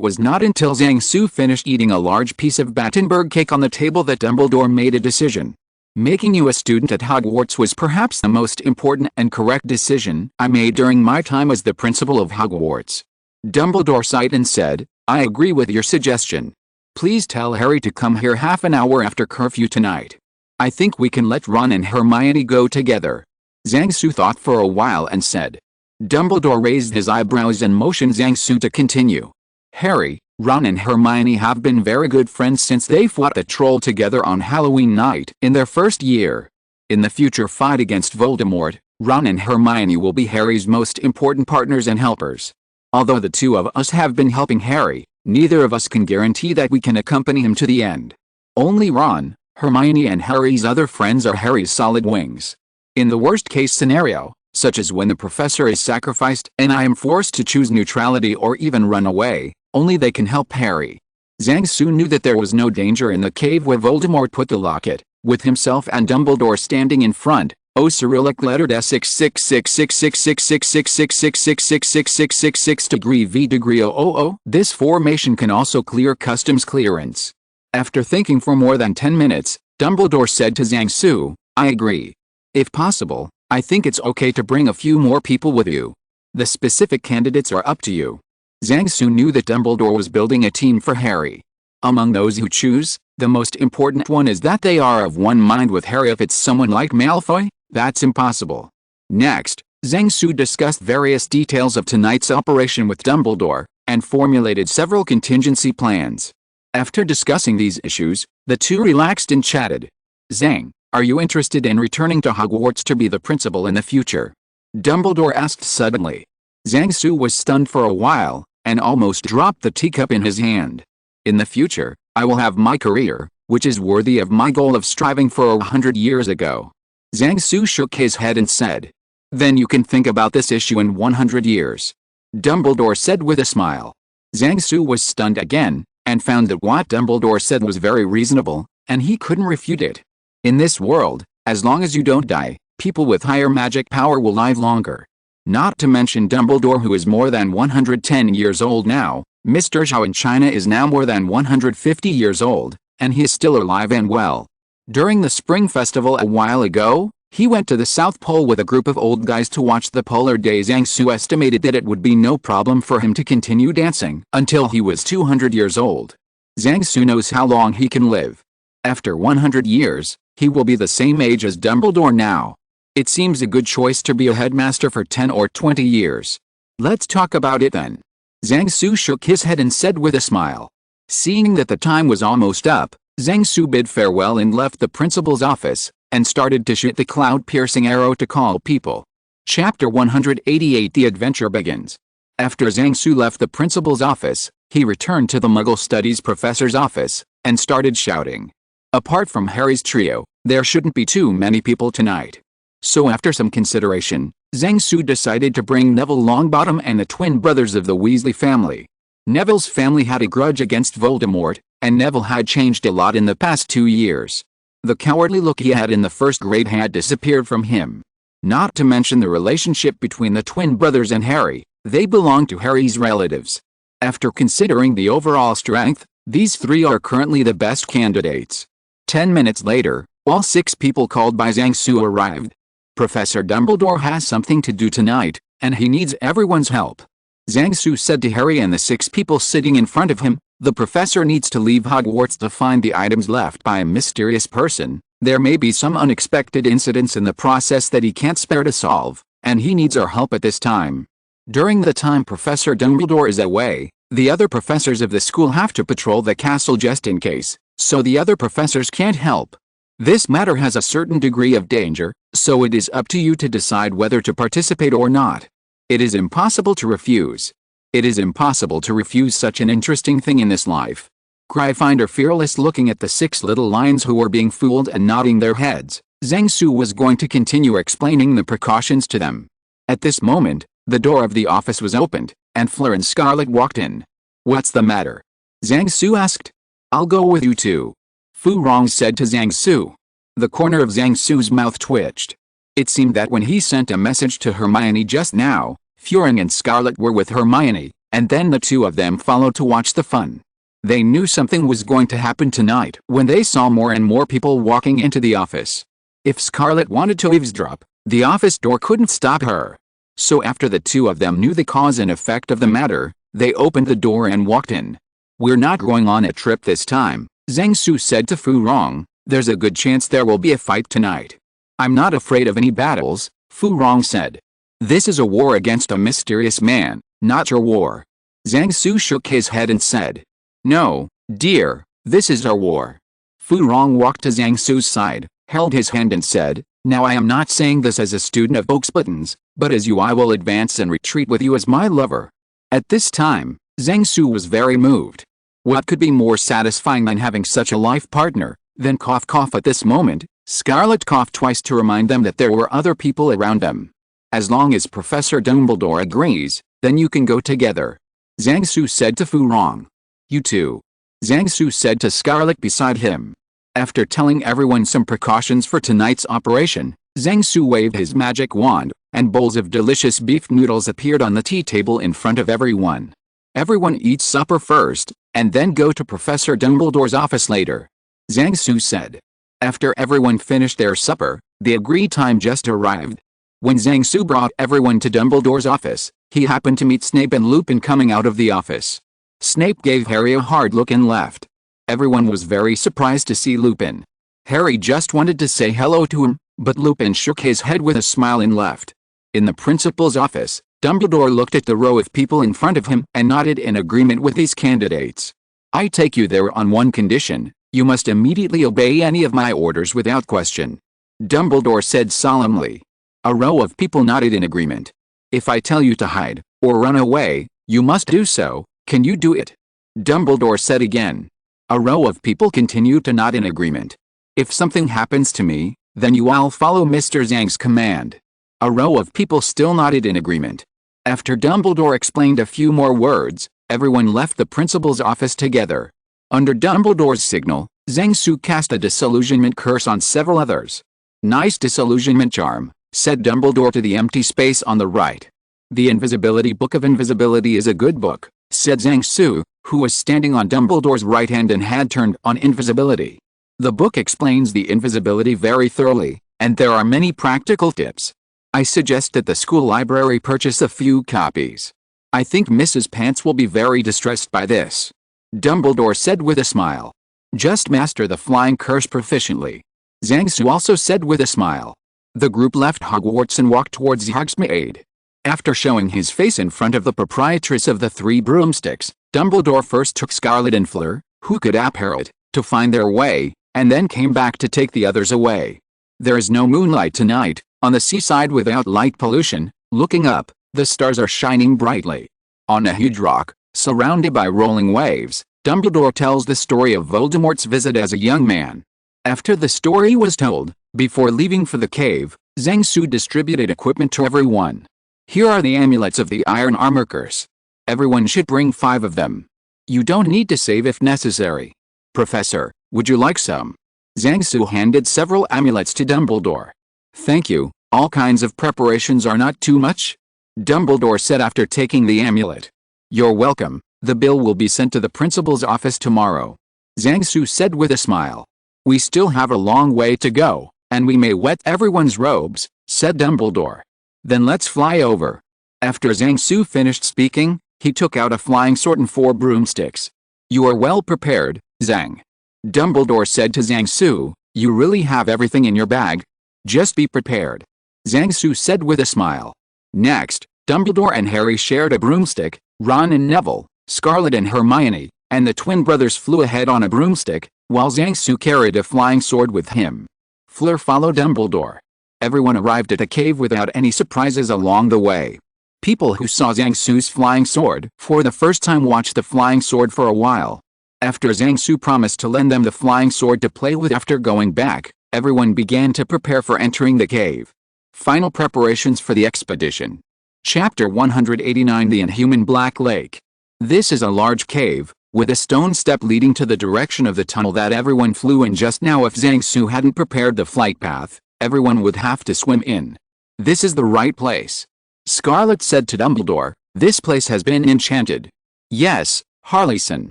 was not until Zhang Su finished eating a large piece of Battenberg cake on the table that Dumbledore made a decision. Making you a student at Hogwarts was perhaps the most important and correct decision I made during my time as the principal of Hogwarts. Dumbledore sighed and said, I agree with your suggestion. Please tell Harry to come here half an hour after curfew tonight. I think we can let Ron and Hermione go together. Zhang Su thought for a while and said. Dumbledore raised his eyebrows and motioned Zhang Su to continue. Harry, Ron and Hermione have been very good friends since they fought the troll together on Halloween night in their first year. In the future fight against Voldemort, Ron and Hermione will be Harry's most important partners and helpers. Although the 2 of us have been helping Harry, neither of us can guarantee that we can accompany him to the end. Only Ron, Hermione and Harry's other friends are Harry's solid wings. In the worst-case scenario, such as when the professor is sacrificed and I am forced to choose neutrality or even run away, only they can help Harry. Zhang Su knew that there was no danger in the cave where Voldemort put the locket, with himself and Dumbledore standing in front. O Cyrillic lettered S66666666666666666 degree V degree 000. This formation can also clear customs clearance. After thinking for more than 10 minutes, Dumbledore said to Zhang Su, I agree. If possible, I think it's okay to bring a few more people with you. The specific candidates are up to you. Zhang Su knew that Dumbledore was building a team for Harry. Among those who choose, the most important one is that they are of one mind with Harry. If it's someone like Malfoy, that's impossible. Next, Zhang Su discussed various details of tonight's operation with Dumbledore, and formulated several contingency plans. After discussing these issues, the 2 relaxed and chatted. Zhang, are you interested in returning to Hogwarts to be the principal in the future? Dumbledore asked suddenly. Zhang Su was stunned for a while, and almost dropped the teacup in his hand. In the future, I will have my career, which is worthy of my goal of striving for 100 years ago. Zhang Su shook his head and said. Then you can think about this issue in 100 years. Dumbledore said with a smile. Zhang Su was stunned again, and found that what Dumbledore said was very reasonable, and he couldn't refute it. In this world, as long as you don't die, people with higher magic power will live longer. Not to mention Dumbledore, who is more than 110 years old now. Mr. Zhao in China is now more than 150 years old, and he is still alive and well. During the spring festival a while ago, he went to the South Pole with a group of old guys to watch the polar days. Zhang Su estimated that it would be no problem for him to continue dancing until he was 200 years old. Zhang Su knows how long he can live. After 100 years, he will be the same age as Dumbledore now. It seems a good choice to be a headmaster for 10 or 20 years. Let's talk about it then. Zhang Su shook his head and said with a smile. Seeing that the time was almost up, Zhang Su bid farewell and left the principal's office, and started to shoot the cloud-piercing arrow to call people. Chapter 188. The adventure begins. After Zhang Su left the principal's office, he returned to the Muggle Studies professor's office, and started shouting. Apart from Harry's trio, there shouldn't be too many people tonight. So after some consideration, Zhang Su decided to bring Neville Longbottom and the twin brothers of the Weasley family. Neville's family had a grudge against Voldemort, and Neville had changed a lot in the past 2 years. The cowardly look he had in the first grade had disappeared from him. Not to mention the relationship between the twin brothers and Harry, they belong to Harry's relatives. After considering the overall strength, these three are currently the best candidates. 10 minutes later, all 6 people called by Zhang Su arrived. Professor Dumbledore has something to do tonight, and he needs everyone's help. Zhang Su said to Harry and the 6 people sitting in front of him, the professor needs to leave Hogwarts to find the items left by a mysterious person. There may be some unexpected incidents in the process that he can't spare to solve, and he needs our help at this time. During the time Professor Dumbledore is away, the other professors of the school have to patrol the castle just in case, so the other professors can't help. This matter has a certain degree of danger, so it is up to you to decide whether to participate or not. It is impossible to refuse. It is impossible to refuse such an interesting thing in this life. Gryffindor fearless looking at the 6 little lions who were being fooled and nodding their heads, Zhang Su was going to continue explaining the precautions to them. At this moment, the door of the office was opened, and Fleur and Scarlet walked in. "What's the matter?" Zhang Su asked. "I'll go with you too," Fu Rong said to Zhang Su. The corner of Zhang Su's mouth twitched. It seemed that when he sent a message to Hermione just now, Fleur and Scarlet were with Hermione, and then the two of them followed to watch the fun. They knew something was going to happen tonight when they saw more and more people walking into the office. If Scarlet wanted to eavesdrop, the office door couldn't stop her. So after the two of them knew the cause and effect of the matter, they opened the door and walked in. "We're not going on a trip this time," Zhang Su said to Fu Rong. "There's a good chance there will be a fight tonight." "I'm not afraid of any battles," Fu Rong said. "This is a war against a mysterious man, not your war." Zhang Su shook his head and said, "No, dear, this is our war." Fu Rong walked to Zhang Su's side, held his hand and said, "Now I am not saying this as a student of Oaksbuttons, but as you I will advance and retreat with you as my lover." At this time, Zhang Su was very moved. What could be more satisfying than having such a life partner? Then cough cough at this moment, Scarlet coughed twice to remind them that there were other people around them. "As long as Professor Dumbledore agrees, then you can go together," Zhang Su said to Fu Rong. "You too," Zhang Su said to Scarlet beside him. After telling everyone some precautions for tonight's operation, Zhang Su waved his magic wand, and bowls of delicious beef noodles appeared on the tea table in front of everyone. "Everyone eats supper first, and then go to Professor Dumbledore's office later," Zhang Su said. After everyone finished their supper, the agreed time just arrived. When Zhang Su brought everyone to Dumbledore's office, he happened to meet Snape and Lupin coming out of the office. Snape gave Harry a hard look and left. Everyone was very surprised to see Lupin. Harry just wanted to say hello to him, but Lupin shook his head with a smile and left. In the principal's office, Dumbledore looked at the row of people in front of him and nodded in agreement with these candidates. "I take you there on one condition: you must immediately obey any of my orders without question," Dumbledore said solemnly. A row of people nodded in agreement. "If I tell you to hide, or run away, you must do so. Can you do it?" Dumbledore said again. A row of people continued to nod in agreement. "If something happens to me, then you all follow Mr. Zhang's command." A row of people still nodded in agreement. After Dumbledore explained a few more words, everyone left the principal's office together. Under Dumbledore's signal, Zhang Su cast a disillusionment curse on several others. "Nice disillusionment charm," said Dumbledore to the empty space on the right. "The Invisibility Book of Invisibility is a good book," said Zhang Su, who was standing on Dumbledore's right hand and had turned on invisibility. "The book explains the invisibility very thoroughly, and there are many practical tips. I suggest that the school library purchase a few copies. I think Mrs. Pants will be very distressed by this," Dumbledore said with a smile. "Just master the flying curse proficiently," Zhang Su also said with a smile. The group left Hogwarts and walked towards Hogsmeade. After showing his face in front of the proprietress of the 3 broomsticks, Dumbledore first took Scarlet and Fleur, who could apparate, to find their way, and then came back to take the others away. There is no moonlight tonight, on the seaside without light pollution. Looking up, the stars are shining brightly. On a huge rock, surrounded by rolling waves, Dumbledore tells the story of Voldemort's visit as a young man. After the story was told, before leaving for the cave, Zhang Su distributed equipment to everyone. "Here are the amulets of the Iron Armor Curse. Everyone should bring 5 of them. You don't need to save if necessary. Professor, would you like some? Zhang Su handed several amulets to Dumbledore. Thank you, all kinds of preparations are not too much? Dumbledore said after taking the amulet. You're welcome, the bill will be sent to the principal's office tomorrow. Zhang Su said with a smile. We still have a long way to go, and we may wet everyone's robes, said Dumbledore. Then let's fly over. After Zhang Su finished speaking, he took out a flying sword and 4 broomsticks. You are well prepared, Zhang. Dumbledore said to Zhang Su, you really have everything in your bag? Just be prepared. Zhang Su said with a smile. Next, Dumbledore and Harry shared a broomstick, Ron and Neville, Scarlet and Hermione, and the twin brothers flew ahead on a broomstick, while Zhang Su carried a flying sword with him. Fleur followed Dumbledore. Everyone arrived at the cave without any surprises along the way. People who saw Zhang Su's flying sword for the first time watched the flying sword for a while. After Zhang Su promised to lend them the flying sword to play with after going back, everyone began to prepare for entering the cave. Final preparations for the expedition. Chapter 189 The Inhuman Black Lake. This is a large cave, with a stone step leading to the direction of the tunnel that everyone flew in just now. If Zhang Su hadn't prepared the flight path, everyone would have to swim in. This is the right place. Scarlet said to Dumbledore, this place has been enchanted. Yes, Harleyson.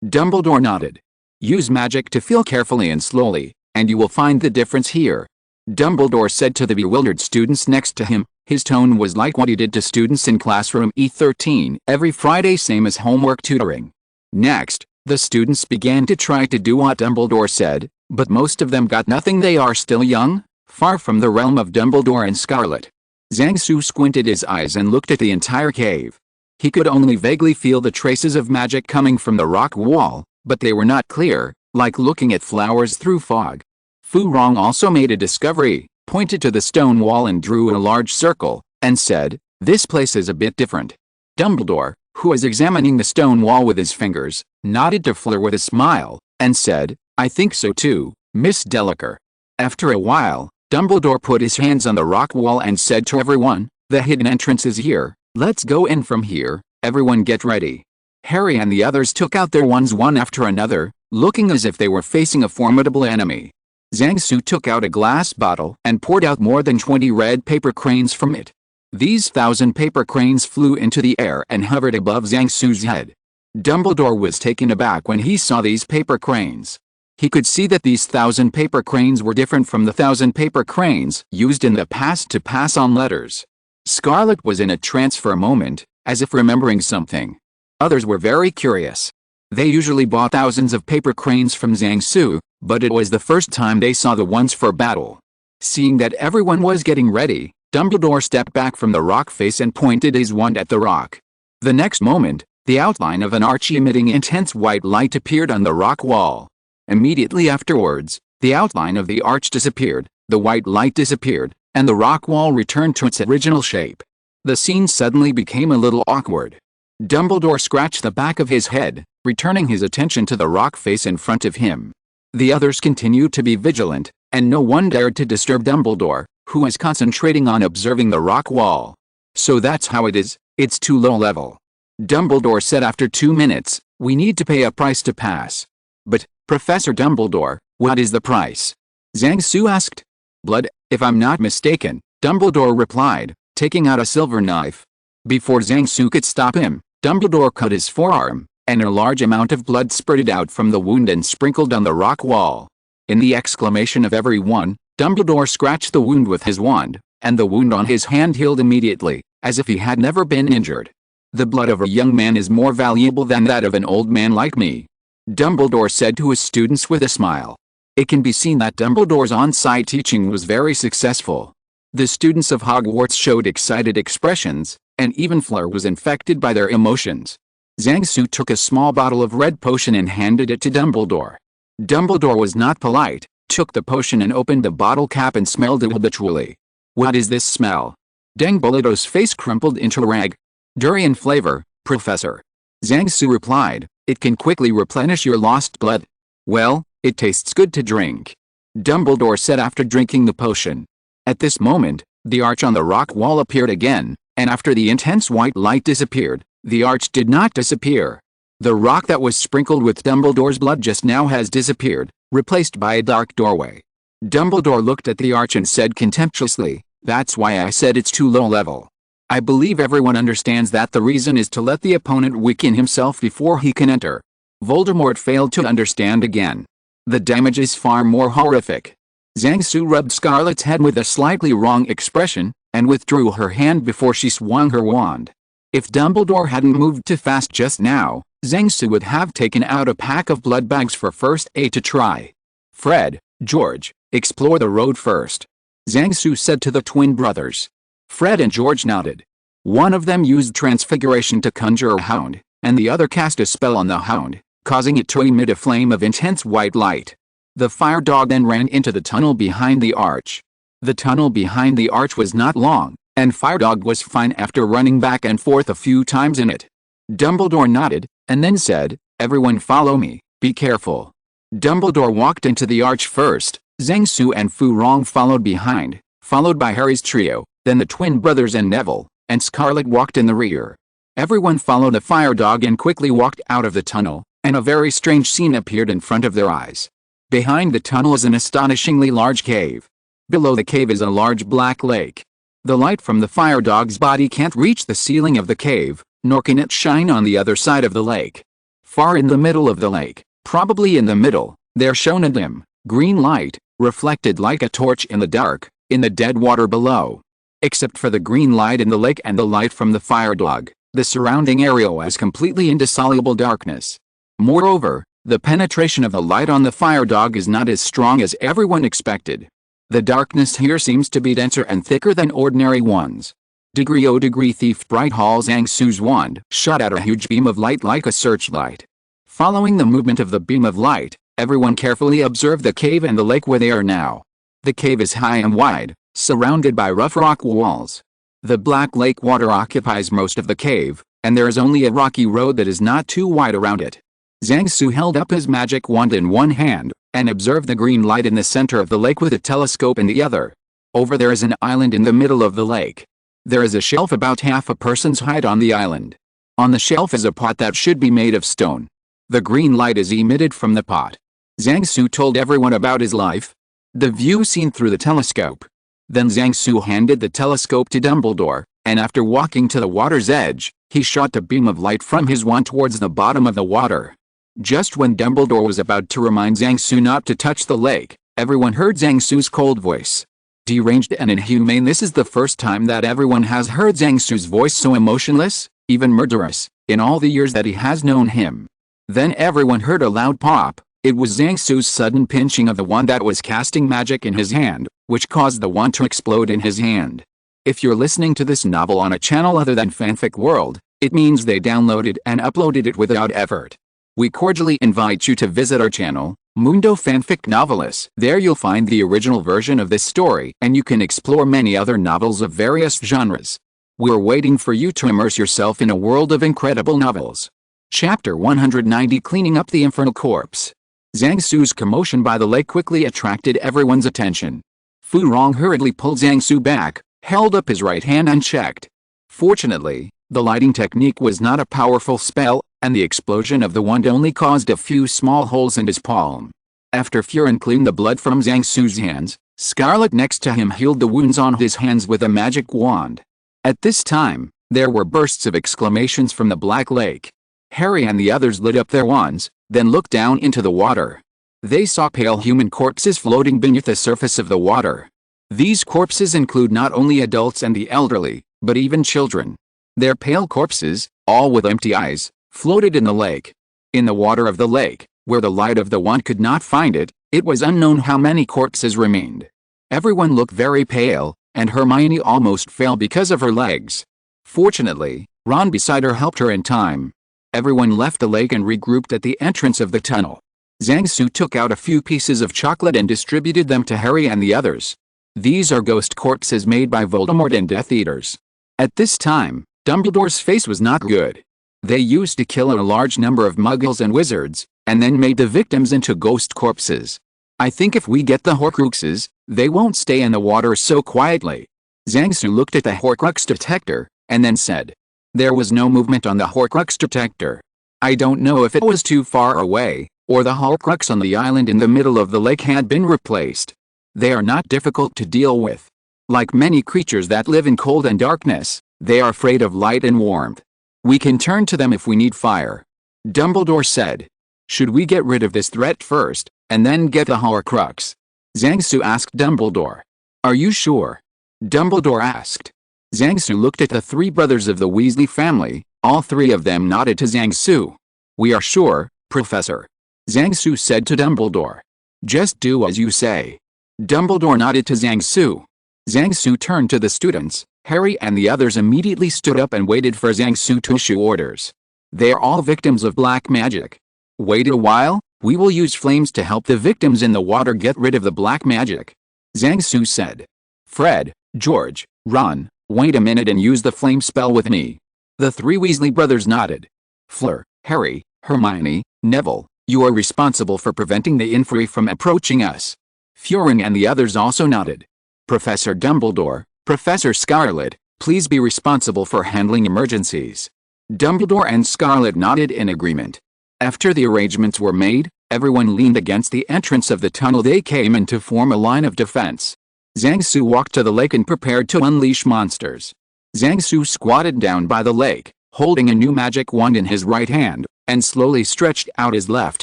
Dumbledore nodded. Use magic to feel carefully and slowly, and you will find the difference here. Dumbledore said to the bewildered students next to him. His tone was like what he did to students in classroom E13 every Friday, same as homework tutoring. Next, the students began to try to do what Dumbledore said, but most of them got nothing. They are still young, far from the realm of Dumbledore and Scarlet. Zhang Su squinted his eyes and looked at the entire cave. He could only vaguely feel the traces of magic coming from the rock wall, but they were not clear, like looking at flowers through fog. Fu Rong also made a discovery, pointed to the stone wall and drew a large circle, and said, this place is a bit different. Dumbledore, who was examining the stone wall with his fingers, nodded to Fleur with a smile, and said, I think so too, Miss Delacour. After a while, Dumbledore put his hands on the rock wall and said to everyone, the hidden entrance is here, let's go in from here, everyone get ready. Harry and the others took out their wands one after another, looking as if they were facing a formidable enemy. Zhang Su took out a glass bottle and poured out more than 20 red paper cranes from it. These 1,000 paper cranes flew into the air and hovered above Zhang Su's head. Dumbledore was taken aback when he saw these paper cranes. He could see that these 1,000 paper cranes were different from the 1,000 paper cranes used in the past to pass on letters. Scarlet was in a trance for a moment, as if remembering something. Others were very curious. They usually bought thousands of paper cranes from Zhang Su, but it was the first time they saw the ones for battle. Seeing that everyone was getting ready, Dumbledore stepped back from the rock face and pointed his wand at the rock. The next moment, the outline of an arch emitting intense white light appeared on the rock wall. Immediately afterwards, the outline of the arch disappeared, the white light disappeared, and the rock wall returned to its original shape. The scene suddenly became a little awkward. Dumbledore scratched the back of his head, returning his attention to the rock face in front of him. The others continued to be vigilant, and no one dared to disturb Dumbledore, who was concentrating on observing the rock wall. So that's how it is, it's too low level. Dumbledore said after 2 minutes, we need to pay a price to pass. But, Professor Dumbledore, what is the price? Zhang Su asked. Blood, if I'm not mistaken, Dumbledore replied, taking out a silver knife. Before Zhang Su could stop him, Dumbledore cut his forearm, and a large amount of blood spurted out from the wound and sprinkled on the rock wall. In the exclamation of everyone, Dumbledore scratched the wound with his wand, and the wound on his hand healed immediately, as if he had never been injured. The blood of a young man is more valuable than that of an old man like me, Dumbledore said to his students with a smile. It can be seen that Dumbledore's on-site teaching was very successful. The students of Hogwarts showed excited expressions, and even Fleur was infected by their emotions. Zhang Su took a small bottle of red potion and handed it to Dumbledore. Dumbledore was not polite, took the potion and opened the bottle cap and smelled it habitually. What is this smell? Dumbledore's face crumpled into a rag. Durian flavor, Professor. Zhang Su replied, it can quickly replenish your lost blood. Well, it tastes good to drink, Dumbledore said after drinking the potion. At this moment, the arch on the rock wall appeared again, and after the intense white light disappeared, the arch did not disappear. The rock that was sprinkled with Dumbledore's blood just now has disappeared, replaced by a dark doorway. Dumbledore looked at the arch and said contemptuously, "That's why I said it's too low level. I believe everyone understands that the reason is to let the opponent weaken himself before he can enter." Voldemort failed to understand again. The damage is far more horrific. Zhang Su rubbed Scarlet's head with a slightly wrong expression, and withdrew her hand before she swung her wand. If Dumbledore hadn't moved too fast just now, Zhang Su would have taken out a pack of blood bags for first aid to try. "Fred, George, explore the road first," Zhang Su said to the twin brothers. Fred and George nodded. One of them used transfiguration to conjure a hound, and the other cast a spell on the hound, causing it to emit a flame of intense white light. The fire dog then ran into the tunnel behind the arch. The tunnel behind the arch was not long, and Firedog was fine after running back and forth a few times in it. Dumbledore nodded, and then said, "Everyone follow me, be careful." Dumbledore walked into the arch first, Zhang Su and Fu Rong followed behind, followed by Harry's trio, then the twin brothers and Neville, and Scarlet walked in the rear. Everyone followed the Firedog and quickly walked out of the tunnel, and a very strange scene appeared in front of their eyes. Behind the tunnel is an astonishingly large cave. Below the cave is a large black lake. The light from the Firedog's body can't reach the ceiling of the cave, nor can it shine on the other side of the lake. Far in the middle of the lake, probably in the middle, there shone a dim, green light, reflected like a torch in the dark, in the dead water below. Except for the green light in the lake and the light from the Firedog, the surrounding area was completely indissoluble darkness. Moreover, the penetration of the light on the Firedog is not as strong as everyone expected. The darkness here seems to be denser and thicker than ordinary ones. Degree O Degree Thief Bright Hall Zhang Su's wand shot out a huge beam of light like a searchlight. Following the movement of the beam of light, everyone carefully observed the cave and the lake where they are now. The cave is high and wide, surrounded by rough rock walls. The black lake water occupies most of the cave, and there is only a rocky road that is not too wide around it. Zhang Su held up his magic wand in one hand, and observed the green light in the center of the lake with a telescope in the other. Over there is an island in the middle of the lake. There is a shelf about half a person's height on the island. On the shelf is a pot that should be made of stone. The green light is emitted from the pot. Zhang Su told everyone about his life. The view seen through the telescope. Then Zhang Su handed the telescope to Dumbledore, and after walking to the water's edge, he shot a beam of light from his wand towards the bottom of the water. Just when Dumbledore was about to remind Zhang Su not to touch the lake, everyone heard Zhang Su's cold voice. Deranged and inhumane. This is the first time that everyone has heard Zhang Su's voice so emotionless, even murderous, in all the years that he has known him. Then everyone heard a loud pop. It was Zhang Su's sudden pinching of the wand that was casting magic in his hand, which caused the wand to explode in his hand. If you're listening to this novel on a channel other than Fanfic World, it means they downloaded and uploaded it without effort. We cordially invite you to visit our channel, Mundo Fanfic Novelis. There you'll find the original version of this story, and you can explore many other novels of various genres. We're waiting for you to immerse yourself in a world of incredible novels. Chapter 190 Cleaning Up the Infernal Corpse. Zhang Su's commotion by the lake quickly attracted everyone's attention. Fu Rong hurriedly pulled Zhang Su back, held up his right hand and checked. Fortunately, the lighting technique was not a powerful spell, and the explosion of the wand only caused a few small holes in his palm. After Furin cleaned the blood from Zhang Su's hands, Scarlet next to him healed the wounds on his hands with a magic wand. At this time, there were bursts of exclamations from the Black Lake. Harry and the others lit up their wands, then looked down into the water. They saw pale human corpses floating beneath the surface of the water. These corpses include not only adults and the elderly, but even children. Their pale corpses, all with empty eyes, floated in the lake. In the water of the lake, where the light of the wand could not find it, it was unknown how many corpses remained. Everyone looked very pale, and Hermione almost fell because of her legs. Fortunately, Ron beside her helped her in time. Everyone left the lake and regrouped at the entrance of the tunnel. Zhang Su took out a few pieces of chocolate and distributed them to Harry and the others. These are ghost corpses made by Voldemort and Death Eaters. At this time, Dumbledore's face was not good. They used to kill a large number of muggles and wizards, and then made the victims into ghost corpses. I think if we get the Horcruxes, they won't stay in the water so quietly. Zhang Su looked at the Horcrux detector, and then said. There was no movement on the Horcrux detector. I don't know if it was too far away, or the Horcrux on the island in the middle of the lake had been replaced. They are not difficult to deal with. Like many creatures that live in cold and darkness, they are afraid of light and warmth. We can turn to them if we need fire. Dumbledore said. Should we get rid of this threat first, and then get the Horcrux? Zhang-Su asked Dumbledore. Are you sure? Dumbledore asked. Zhang-Su looked at the three brothers of the Weasley family. All three of them nodded to Zhang-Su. We are sure, Professor. Zhang-Su said to Dumbledore. Just do as you say. Dumbledore nodded to Zhang-Su. Zhang-Su turned to the students. Harry and the others immediately stood up and waited for Zhang-Su to issue orders. They are all victims of black magic. Wait a while, we will use flames to help the victims in the water get rid of the black magic. Zhang-Su said. Fred, George, Ron, wait a minute and use the flame spell with me. The three Weasley brothers nodded. Fleur, Harry, Hermione, Neville, you are responsible for preventing the Inferi from approaching us. Furin and the others also nodded. Professor Dumbledore, Professor Scarlet, please be responsible for handling emergencies. Dumbledore and Scarlet nodded in agreement. After the arrangements were made, everyone leaned against the entrance of the tunnel they came in to form a line of defense. Zhang-Su walked to the lake and prepared to unleash monsters. Zhang-Su squatted down by the lake, holding a new magic wand in his right hand, and slowly stretched out his left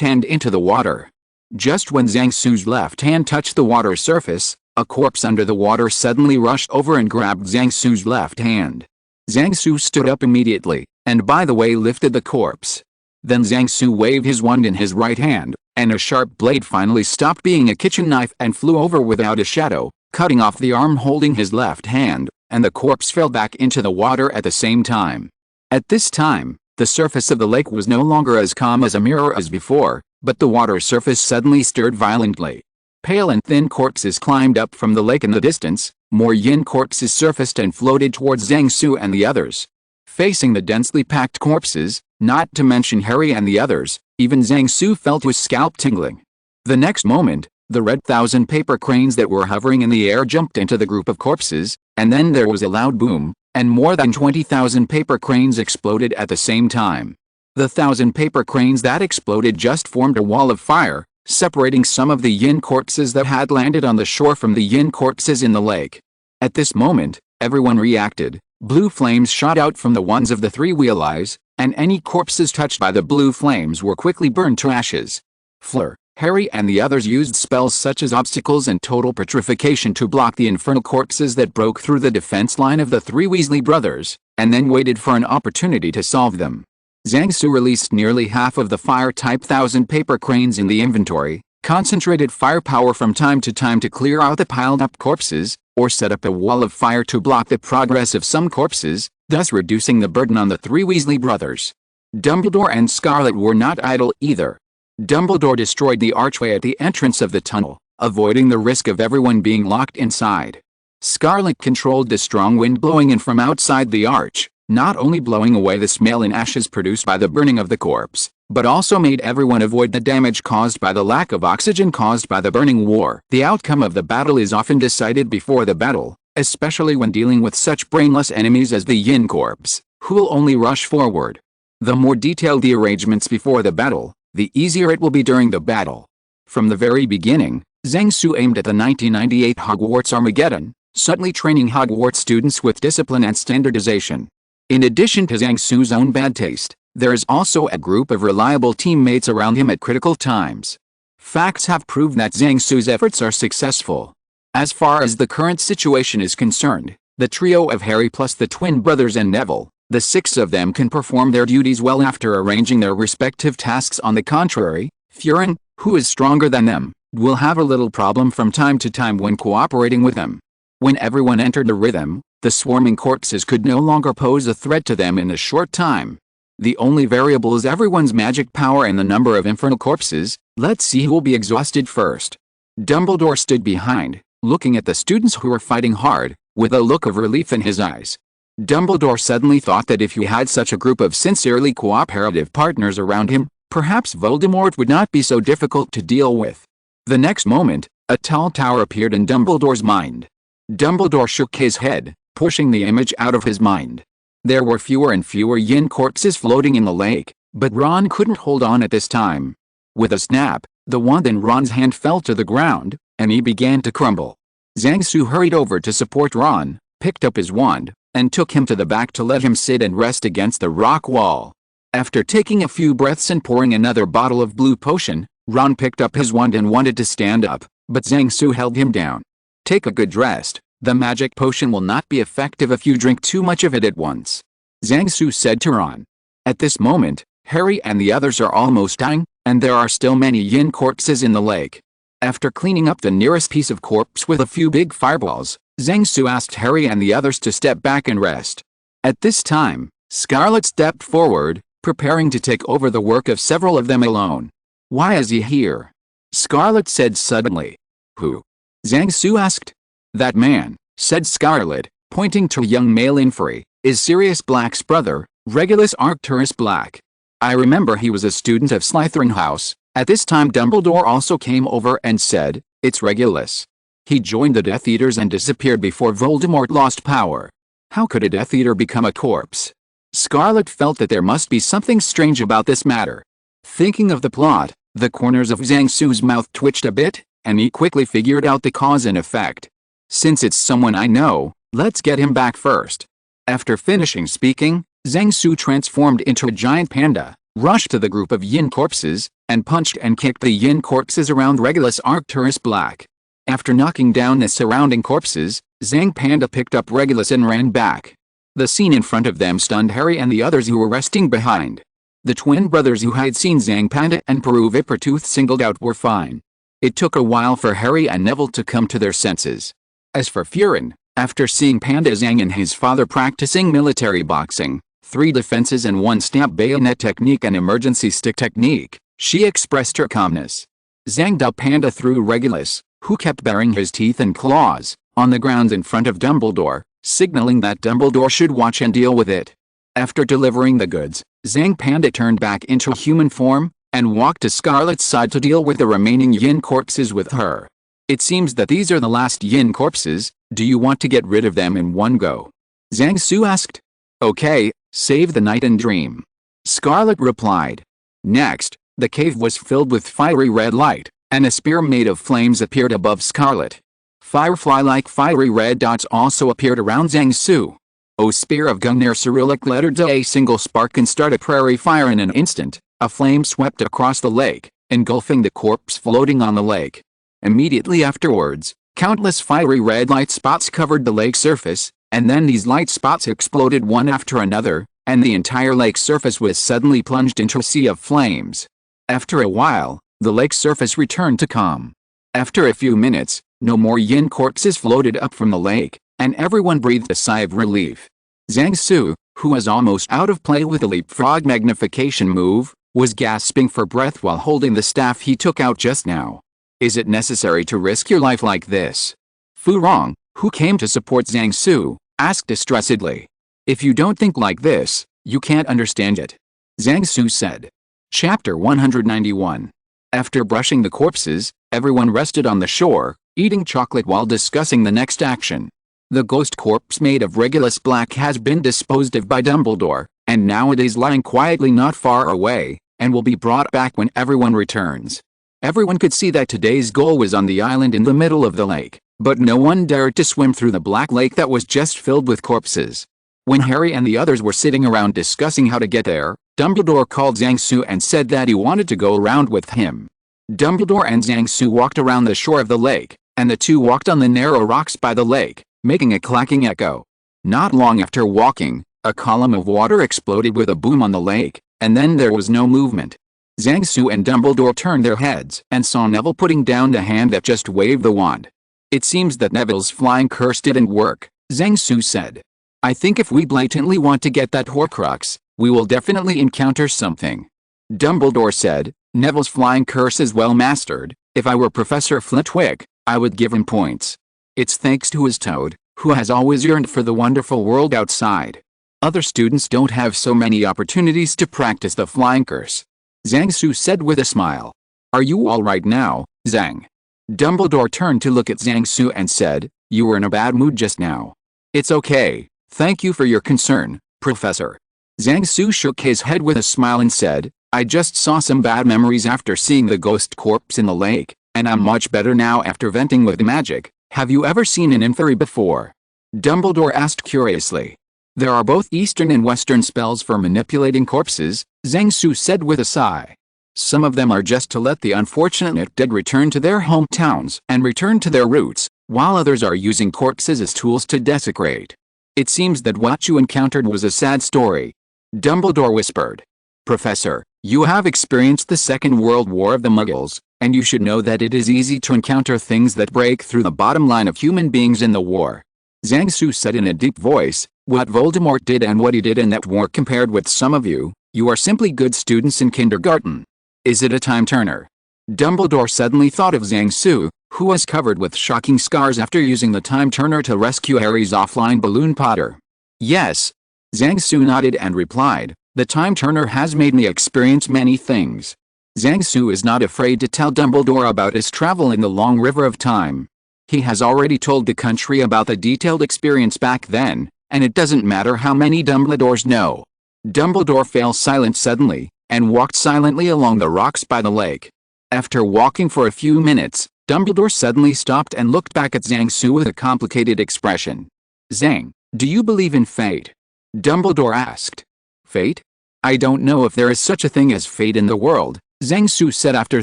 hand into the water. Just when Zhang-Su's left hand touched the water surface, a corpse under the water suddenly rushed over and grabbed Zhang-Su's left hand. Zhang-Su stood up immediately, and by the way lifted the corpse. Then Zhang-Su waved his wand in his right hand, and a sharp blade finally stopped being a kitchen knife and flew over without a shadow, cutting off the arm holding his left hand, and the corpse fell back into the water at the same time. At this time, the surface of the lake was no longer as calm as a mirror as before, but the water surface suddenly stirred violently. Pale and thin corpses climbed up from the lake in the distance, more yin corpses surfaced and floated towards Zhang-Su and the others. Facing the densely packed corpses, not to mention Harry and the others, even Zhang-Su felt his scalp tingling. The next moment, the red 1,000 paper cranes that were hovering in the air jumped into the group of corpses, and then there was a loud boom, and more than 20,000 paper cranes exploded at the same time. The 1,000 paper cranes that exploded just formed a wall of fire, separating some of the yin corpses that had landed on the shore from the yin corpses in the lake. At this moment, everyone reacted. Blue flames shot out from the wands of the three wheel eyes, and any corpses touched by the blue flames were quickly burned to ashes. Fleur, Harry and the others used spells such as obstacles and total petrification to block the infernal corpses that broke through the defense line of the three Weasley brothers, and then waited for an opportunity to solve them. Zhang-Su released nearly half of the fire-type 1,000 paper cranes in the inventory, concentrated firepower from time to time to clear out the piled-up corpses, or set up a wall of fire to block the progress of some corpses, thus reducing the burden on the three Weasley brothers. Dumbledore and Scarlet were not idle either. Dumbledore destroyed the archway at the entrance of the tunnel, avoiding the risk of everyone being locked inside. Scarlet controlled the strong wind blowing in from outside the arch, not only blowing away the smell and ashes produced by the burning of the corpse, but also made everyone avoid the damage caused by the lack of oxygen caused by the burning war. The outcome of the battle is often decided before the battle, especially when dealing with such brainless enemies as the Yin Corps, who will only rush forward. The more detailed the arrangements before the battle, the easier it will be during the battle. From the very beginning, Zhang-Su aimed at the 1998 Hogwarts Armageddon, subtly training Hogwarts students with discipline and standardization. In addition to Zhang-Su's own bad taste, there is also a group of reliable teammates around him at critical times. Facts have proved that Zhang-Su's efforts are successful. As far as the current situation is concerned, the trio of Harry plus the twin brothers and Neville, the six of them can perform their duties well after arranging their respective tasks. On the contrary, Furin, who is stronger than them, will have a little problem from time to time when cooperating with them. When everyone entered the rhythm, the swarming corpses could no longer pose a threat to them in a short time. The only variable is everyone's magic power and the number of infernal corpses. Let's see who will be exhausted first. Dumbledore stood behind, looking at the students who were fighting hard, with a look of relief in his eyes. Dumbledore suddenly thought that if he had such a group of sincerely cooperative partners around him, perhaps Voldemort would not be so difficult to deal with. The next moment, a tall tower appeared in Dumbledore's mind. Dumbledore shook his head, pushing the image out of his mind. There were fewer and fewer Yin corpses floating in the lake, But Ron couldn't hold on at this time. With a snap, the wand in Ron's hand fell to the ground, and he began to crumble. Zhang Su hurried over to support Ron, picked up his wand, and took him to the back to let him sit and rest against the rock wall. After taking a few breaths and pouring another bottle of blue potion, Ron picked up his wand and wanted to stand up, but Zhang Su held him down. Take a good rest. The magic potion will not be effective if you drink too much of it at once, Zhang Su said to Ron. At this moment, Harry and the others are almost dying, and there are still many yin corpses in the lake. After cleaning up the nearest piece of corpse with a few big fireballs, Zhang Su asked Harry and the others to step back and rest. At this time, Scarlet stepped forward, preparing to take over the work of several of them alone. Why is he here? Scarlet said suddenly. Who? Zhang Su asked. That man, said Scarlet, pointing to a young male inferi, is Sirius Black's brother, Regulus Arcturus Black. I remember he was a student of Slytherin House. At this time Dumbledore also came over and said, it's Regulus. He joined the Death Eaters and disappeared before Voldemort lost power. How could a Death Eater become a corpse? Scarlet felt that there must be something strange about this matter. Thinking of the plot, the corners of Zhang Su's mouth twitched a bit, and he quickly figured out the cause and effect. Since it's someone I know, let's get him back first. After finishing speaking, Zhang Su transformed into a giant panda, rushed to the group of yin corpses, and punched and kicked the yin corpses around Regulus Arcturus Black. After knocking down the surrounding corpses, Zhang Panda picked up Regulus and ran back. The scene in front of them stunned Harry and the others who were resting behind. The twin brothers who had seen Zhang Panda and Peru Vipertooth singled out were fine. It took a while for Harry and Neville to come to their senses. As for Furin, after seeing Panda Zhang and his father practicing military boxing, 3 defenses and 1 stamp bayonet technique and emergency stick technique, she expressed her calmness. Zhang Da Panda threw Regulus, who kept baring his teeth and claws, on the ground in front of Dumbledore, signaling that Dumbledore should watch and deal with it. After delivering the goods, Zhang Panda turned back into human form, and walked to Scarlet's side to deal with the remaining yin corpses with her. It seems that these are the last yin corpses. Do you want to get rid of them in one go? Zhang Su asked. Okay, save the night and dream. Scarlet replied. Next, the cave was filled with fiery red light, and a spear made of flames appeared above Scarlet. Firefly-like fiery red dots also appeared around Zhang Su. O spear of Gungnir Cyrillic letter D. A single spark can start a prairie fire in an instant. A flame swept across the lake, engulfing the corpse floating on the lake. Immediately afterwards, countless fiery red light spots covered the lake surface, and then these light spots exploded one after another, and the entire lake surface was suddenly plunged into a sea of flames. After a while, the lake surface returned to calm. After a few minutes, no more yin corpses floated up from the lake, and everyone breathed a sigh of relief. Zhang Su, who was almost out of play with the leapfrog magnification move, was gasping for breath while holding the staff he took out just now. Is it necessary to risk your life like this? Fu Rong, who came to support Zhang Su, asked distressedly. If you don't think like this, you can't understand it. Zhang Su said. Chapter 191. After brushing the corpses, everyone rested on the shore, eating chocolate while discussing the next action. The ghost corpse made of Regulus Black has been disposed of by Dumbledore, and now it is lying quietly not far away, and will be brought back when everyone returns. Everyone could see that today's goal was on the island in the middle of the lake, but no one dared to swim through the black lake that was just filled with corpses. When Harry and the others were sitting around discussing how to get there, Dumbledore called Zhang Su and said that he wanted to go around with him. Dumbledore and Zhang Su walked around the shore of the lake, and the two walked on the narrow rocks by the lake, making a clacking echo. Not long after walking, a column of water exploded with a boom on the lake, and then there was no movement. Zhang Su and Dumbledore turned their heads and saw Neville putting down the hand that just waved the wand. It seems that Neville's flying curse didn't work, Zhang Su said. I think if we blatantly want to get that Horcrux, we will definitely encounter something. Dumbledore said, Neville's flying curse is well mastered. If I were Professor Flitwick, I would give him points. It's thanks to his Toad, who has always yearned for the wonderful world outside. Other students don't have so many opportunities to practice the flying curse. Zhang Su said with a smile. Are you all right now, Zhang? Dumbledore turned to look at Zhang Su and said, you were in a bad mood just now. It's okay, thank you for your concern, Professor. Zhang Su shook his head with a smile and said, I just saw some bad memories after seeing the ghost corpse in the lake, and I'm much better now after venting with magic. Have you ever seen an inferi before? Dumbledore asked curiously. There are both Eastern and Western spells for manipulating corpses, Zhang Su said with a sigh. Some of them are just to let the unfortunate dead return to their hometowns and return to their roots, while others are using corpses as tools to desecrate. It seems that what you encountered was a sad story. Dumbledore whispered. Professor, you have experienced the Second World War of the Muggles, and you should know that it is easy to encounter things that break through the bottom line of human beings in the war. Zhang Su said in a deep voice, what Voldemort did and what he did in that war compared with some of you, you are simply good students in kindergarten. Is it a time turner? Dumbledore suddenly thought of Zhang Su, who was covered with shocking scars after using the time turner to rescue Harry's offline balloon Potter. Yes. Zhang Su nodded and replied, the time turner has made me experience many things. Zhang Su is not afraid to tell Dumbledore about his travel in the long river of time. He has already told the country about the detailed experience back then, and it doesn't matter how many Dumbledores know. Dumbledore fell silent suddenly, and walked silently along the rocks by the lake. After walking for a few minutes, Dumbledore suddenly stopped and looked back at Zhang Su with a complicated expression. Zhang, do you believe in fate? Dumbledore asked. Fate? I don't know if there is such a thing as fate in the world, Zhang Su said after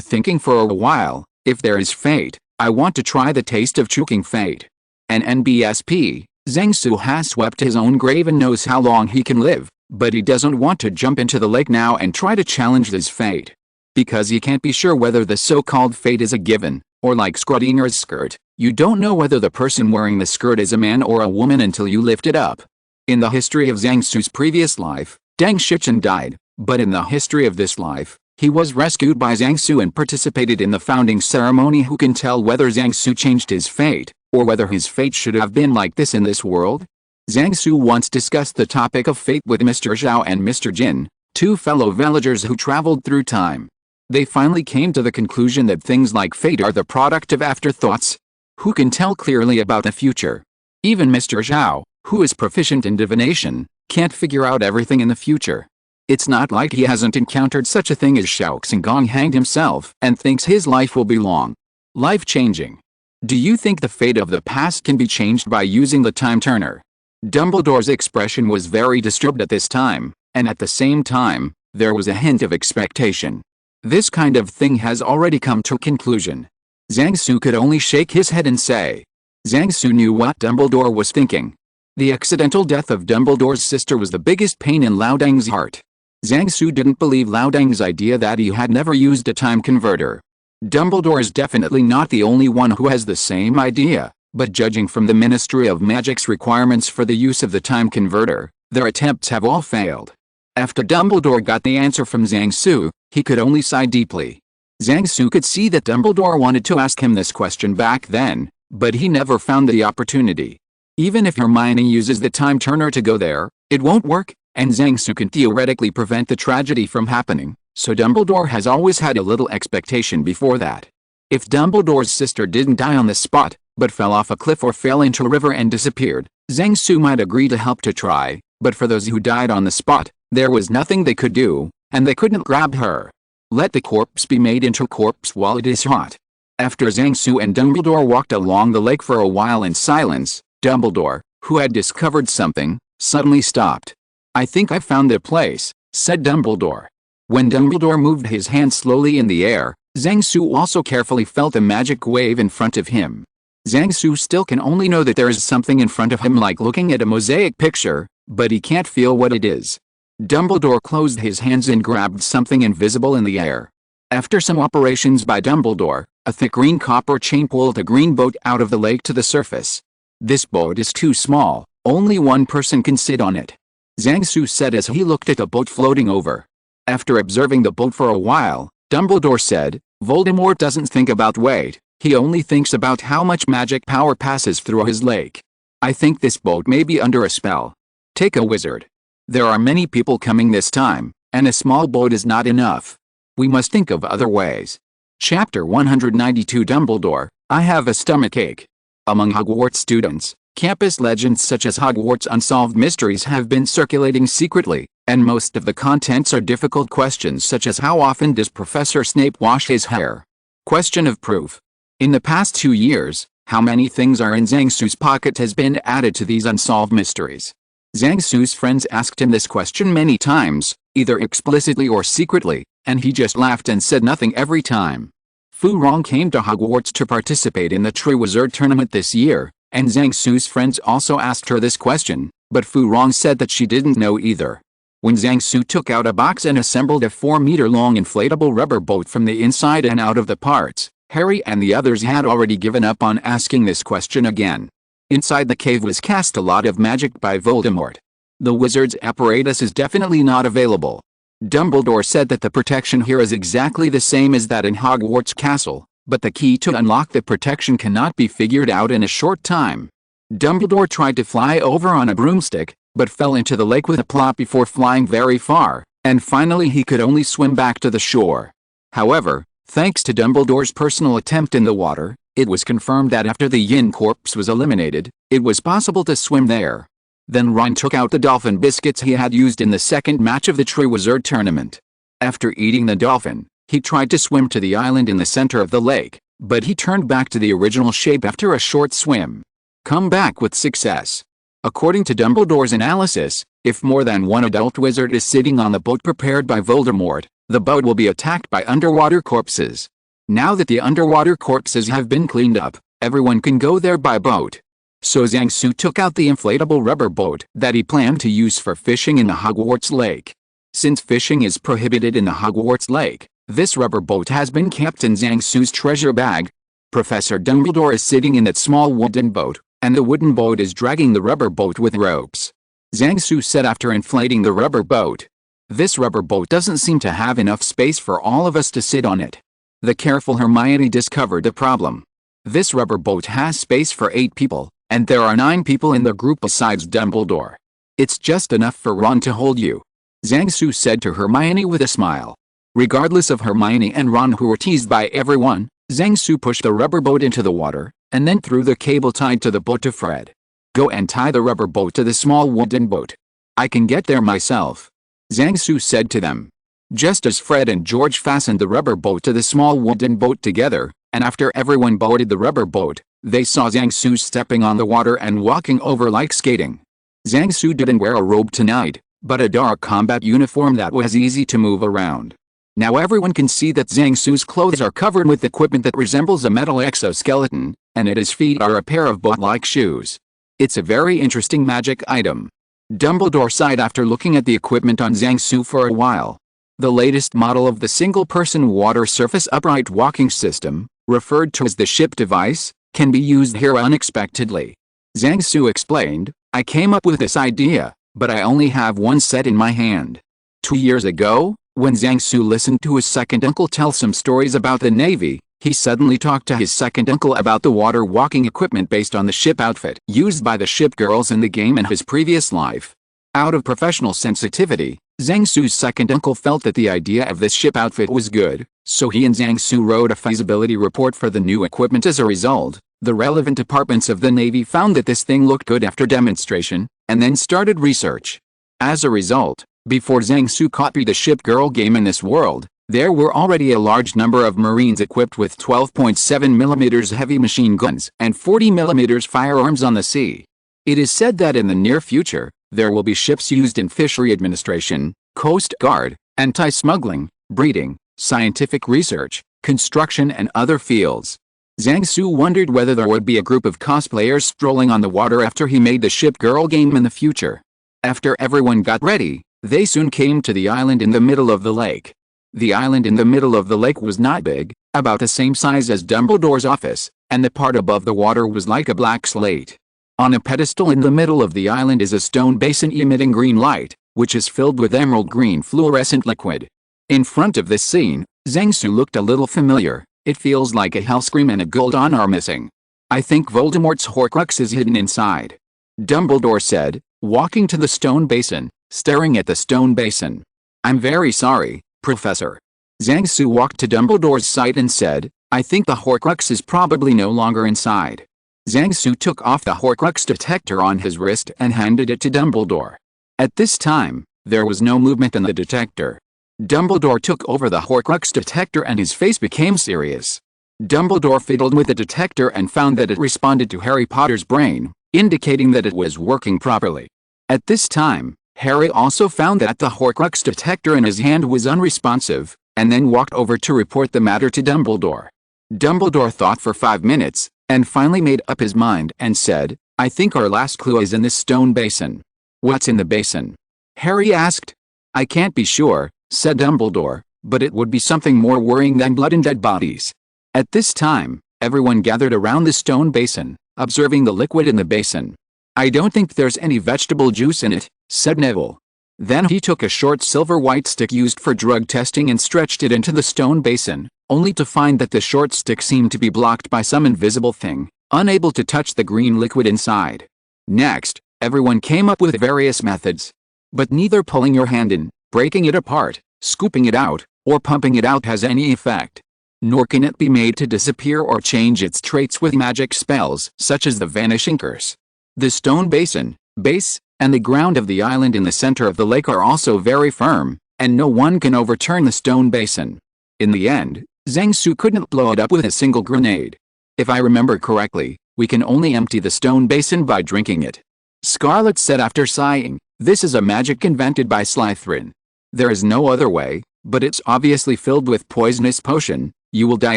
thinking for a while. If there is fate, I want to try the taste of choking fate. An NBSP, Zhang Su has swept his own grave and knows how long he can live, but he doesn't want to jump into the lake now and try to challenge this fate. Because he can't be sure whether the so-called fate is a given, or like Schrodinger's skirt, you don't know whether the person wearing the skirt is a man or a woman until you lift it up. In the history of Zhang Su's previous life, Deng Shichen died, but in the history of this life, he was rescued by Zhang Su and participated in the founding ceremony. Who can tell whether Zhang Su changed his fate, or whether his fate should have been like this in this world? Zhang Su once discussed the topic of fate with Mr. Zhao and Mr. Jin, two fellow villagers who traveled through time. They finally came to the conclusion that things like fate are the product of afterthoughts. Who can tell clearly about the future? Even Mr. Zhao, who is proficient in divination, can't figure out everything in the future. It's not like he hasn't encountered such a thing as Xiao Xinggong hanged himself and thinks his life will be long. Life-changing. Do you think the fate of the past can be changed by using the time turner? Dumbledore's expression was very disturbed at this time, and at the same time, there was a hint of expectation. This kind of thing has already come to a conclusion. Zhang Su could only shake his head and say. Zhang Su knew what Dumbledore was thinking. The accidental death of Dumbledore's sister was the biggest pain in Lao Deng's heart. Zhang Su didn't believe Lao Deng's idea that he had never used a time converter. Dumbledore is definitely not the only one who has the same idea, but judging from the Ministry of Magic's requirements for the use of the time converter, their attempts have all failed. After Dumbledore got the answer from Zhang Su, he could only sigh deeply. Zhang Su could see that Dumbledore wanted to ask him this question back then, but he never found the opportunity. Even if Hermione uses the time turner to go there, it won't work, and Zhang Su can theoretically prevent the tragedy from happening, so Dumbledore has always had a little expectation before that. If Dumbledore's sister didn't die on the spot, but fell off a cliff or fell into a river and disappeared, Zhang Su might agree to help to try, but for those who died on the spot, there was nothing they could do, and they couldn't grab her. Let the corpse be made into a corpse while it is hot. After Zhang Su and Dumbledore walked along the lake for a while in silence, Dumbledore, who had discovered something, suddenly stopped. I think I've found the place, said Dumbledore. When Dumbledore moved his hand slowly in the air, Zhang Su also carefully felt a magic wave in front of him. Zhang Su still can only know that there is something in front of him like looking at a mosaic picture, but he can't feel what it is. Dumbledore closed his hands and grabbed something invisible in the air. After some operations by Dumbledore, a thick green copper chain pulled a green boat out of the lake to the surface. This boat is too small, only one person can sit on it, Zhang Su said as he looked at the boat floating over. After observing the boat for a while, Dumbledore said, Voldemort doesn't think about weight, he only thinks about how much magic power passes through his lake. I think this boat may be under a spell. Take a wizard. There are many people coming this time, and a small boat is not enough. We must think of other ways. Chapter 192 Dumbledore, I have a stomachache. Among Hogwarts students, Campus legends such as Hogwarts unsolved mysteries have been circulating secretly, and most of the contents are difficult questions such as how often does Professor Snape wash his hair? Question of proof. In the past 2 years, how many things are in Zhang Su's pocket has been added to these unsolved mysteries. Zhang Su's friends asked him this question many times, either explicitly or secretly, and he just laughed and said nothing every time. Fu Rong came to Hogwarts to participate in the Triwizard Tournament this year, and Zhang Su's friends also asked her this question, but Fu Rong said that she didn't know either. When Zhang Su took out a box and assembled a 4-meter-long inflatable rubber boat from the inside and out of the parts, Harry and the others had already given up on asking this question again. Inside the cave was cast a lot of magic by Voldemort. The wizard's apparatus is definitely not available. Dumbledore said that the protection here is exactly the same as that in Hogwarts Castle, but the key to unlock the protection cannot be figured out in a short time. Dumbledore tried to fly over on a broomstick, but fell into the lake with a plop before flying very far, and finally he could only swim back to the shore. However, thanks to Dumbledore's personal attempt in the water, it was confirmed that after the Yin corpse was eliminated, it was possible to swim there. Then Ron took out the dolphin biscuits he had used in the second match of the Triwizard Tournament. After eating the dolphin, he tried to swim to the island in the center of the lake, but he turned back to the original shape after a short swim. Come back with success. According to Dumbledore's analysis, if more than one adult wizard is sitting on the boat prepared by Voldemort, the boat will be attacked by underwater corpses. Now that the underwater corpses have been cleaned up, everyone can go there by boat. So Zhang Su took out the inflatable rubber boat that he planned to use for fishing in the Hogwarts lake. Since fishing is prohibited in the Hogwarts lake, this rubber boat has been kept in Zhang Su's treasure bag. Professor Dumbledore is sitting in that small wooden boat, and the wooden boat is dragging the rubber boat with ropes. Zhang Su said after inflating the rubber boat, "This rubber boat doesn't seem to have enough space for all of us to sit on it." The careful Hermione discovered the problem. This rubber boat has space for 8 people, and there are 9 people in the group besides Dumbledore. It's just enough for Ron to hold you, Zhang Su said to Hermione with a smile. Regardless of Hermione and Ron, who were teased by everyone, Zhang Su pushed the rubber boat into the water, and then threw the cable tied to the boat to Fred. "Go and tie the rubber boat to the small wooden boat. I can get there myself," Zhang Su said to them. Just as Fred and George fastened the rubber boat to the small wooden boat together, and after everyone boarded the rubber boat, they saw Zhang Su stepping on the water and walking over like skating. Zhang Su didn't wear a robe tonight, but a dark combat uniform that was easy to move around. Now everyone can see that Zhang Su's clothes are covered with equipment that resembles a metal exoskeleton, and at his feet are a pair of boot-like shoes. It's a very interesting magic item. Dumbledore sighed after looking at the equipment on Zhang Su for a while. The latest model of the single-person water surface upright walking system, referred to as the ship device, can be used here unexpectedly. Zhang Su explained, "I came up with this idea, but I only have one set in my hand." 2 years ago, when Zhang Su listened to his second uncle tell some stories about the Navy, he suddenly talked to his second uncle about the water walking equipment based on the ship outfit used by the ship girls in the game in his previous life. Out of professional sensitivity, Zhang Su's second uncle felt that the idea of this ship outfit was good, so he and Zhang Su wrote a feasibility report for the new equipment. As a result, the relevant departments of the Navy found that this thing looked good after demonstration, and then started research. As a result, before Zhang Su copied the ship girl game in this world, there were already a large number of Marines equipped with 12.7mm heavy machine guns and 40mm firearms on the sea. It is said that in the near future, there will be ships used in fishery administration, coast guard, anti-smuggling, breeding, scientific research, construction and other fields. Zhang Su wondered whether there would be a group of cosplayers strolling on the water after he made the ship girl game in the future. After everyone got ready, they soon came to the island in the middle of the lake. The island in the middle of the lake was not big, about the same size as Dumbledore's office, and the part above the water was like a black slate. On a pedestal in the middle of the island is a stone basin emitting green light, which is filled with emerald green fluorescent liquid. In front of this scene, Zhang Su looked a little familiar. It feels like a Hellscream and a Goldon are missing. I think Voldemort's Horcrux is hidden inside, Dumbledore said, walking to the stone basin, staring at the stone basin. I'm very sorry, Professor. Zhang Su walked to Dumbledore's side and said, I think the Horcrux is probably no longer inside. Zhang took off the Horcrux detector on his wrist and handed it to Dumbledore. At this time, there was no movement in the detector. Dumbledore took over the Horcrux detector and his face became serious. Dumbledore fiddled with the detector and found that it responded to Harry Potter's brain, indicating that it was working properly. At this time, Harry also found that the Horcrux detector in his hand was unresponsive, and then walked over to report the matter to Dumbledore. Dumbledore thought for 5 minutes, and finally made up his mind and said, "I think our last clue is in this stone basin." "What's in the basin?" Harry asked. "I can't be sure," said Dumbledore, "but it would be something more worrying than blood and dead bodies." At this time, everyone gathered around the stone basin, observing the liquid in the basin. "I don't think there's any vegetable juice in it," said Neville. Then he took a short silver white stick used for drug testing and stretched it into the stone basin, only to find that the short stick seemed to be blocked by some invisible thing, unable to touch the green liquid inside. Next, everyone came up with various methods. But neither pulling your hand in, breaking it apart, scooping it out, or pumping it out has any effect. Nor can it be made to disappear or change its traits with magic spells, such as the Vanishing Curse. The stone basin, base, and the ground of the island in the center of the lake are also very firm, and no one can overturn the stone basin. In the end, Zhang couldn't blow it up with a single grenade. "If I remember correctly, we can only empty the stone basin by drinking it," Scarlet said after sighing. "This is a magic invented by Slytherin. There is no other way, but it's obviously filled with poisonous potion. You will die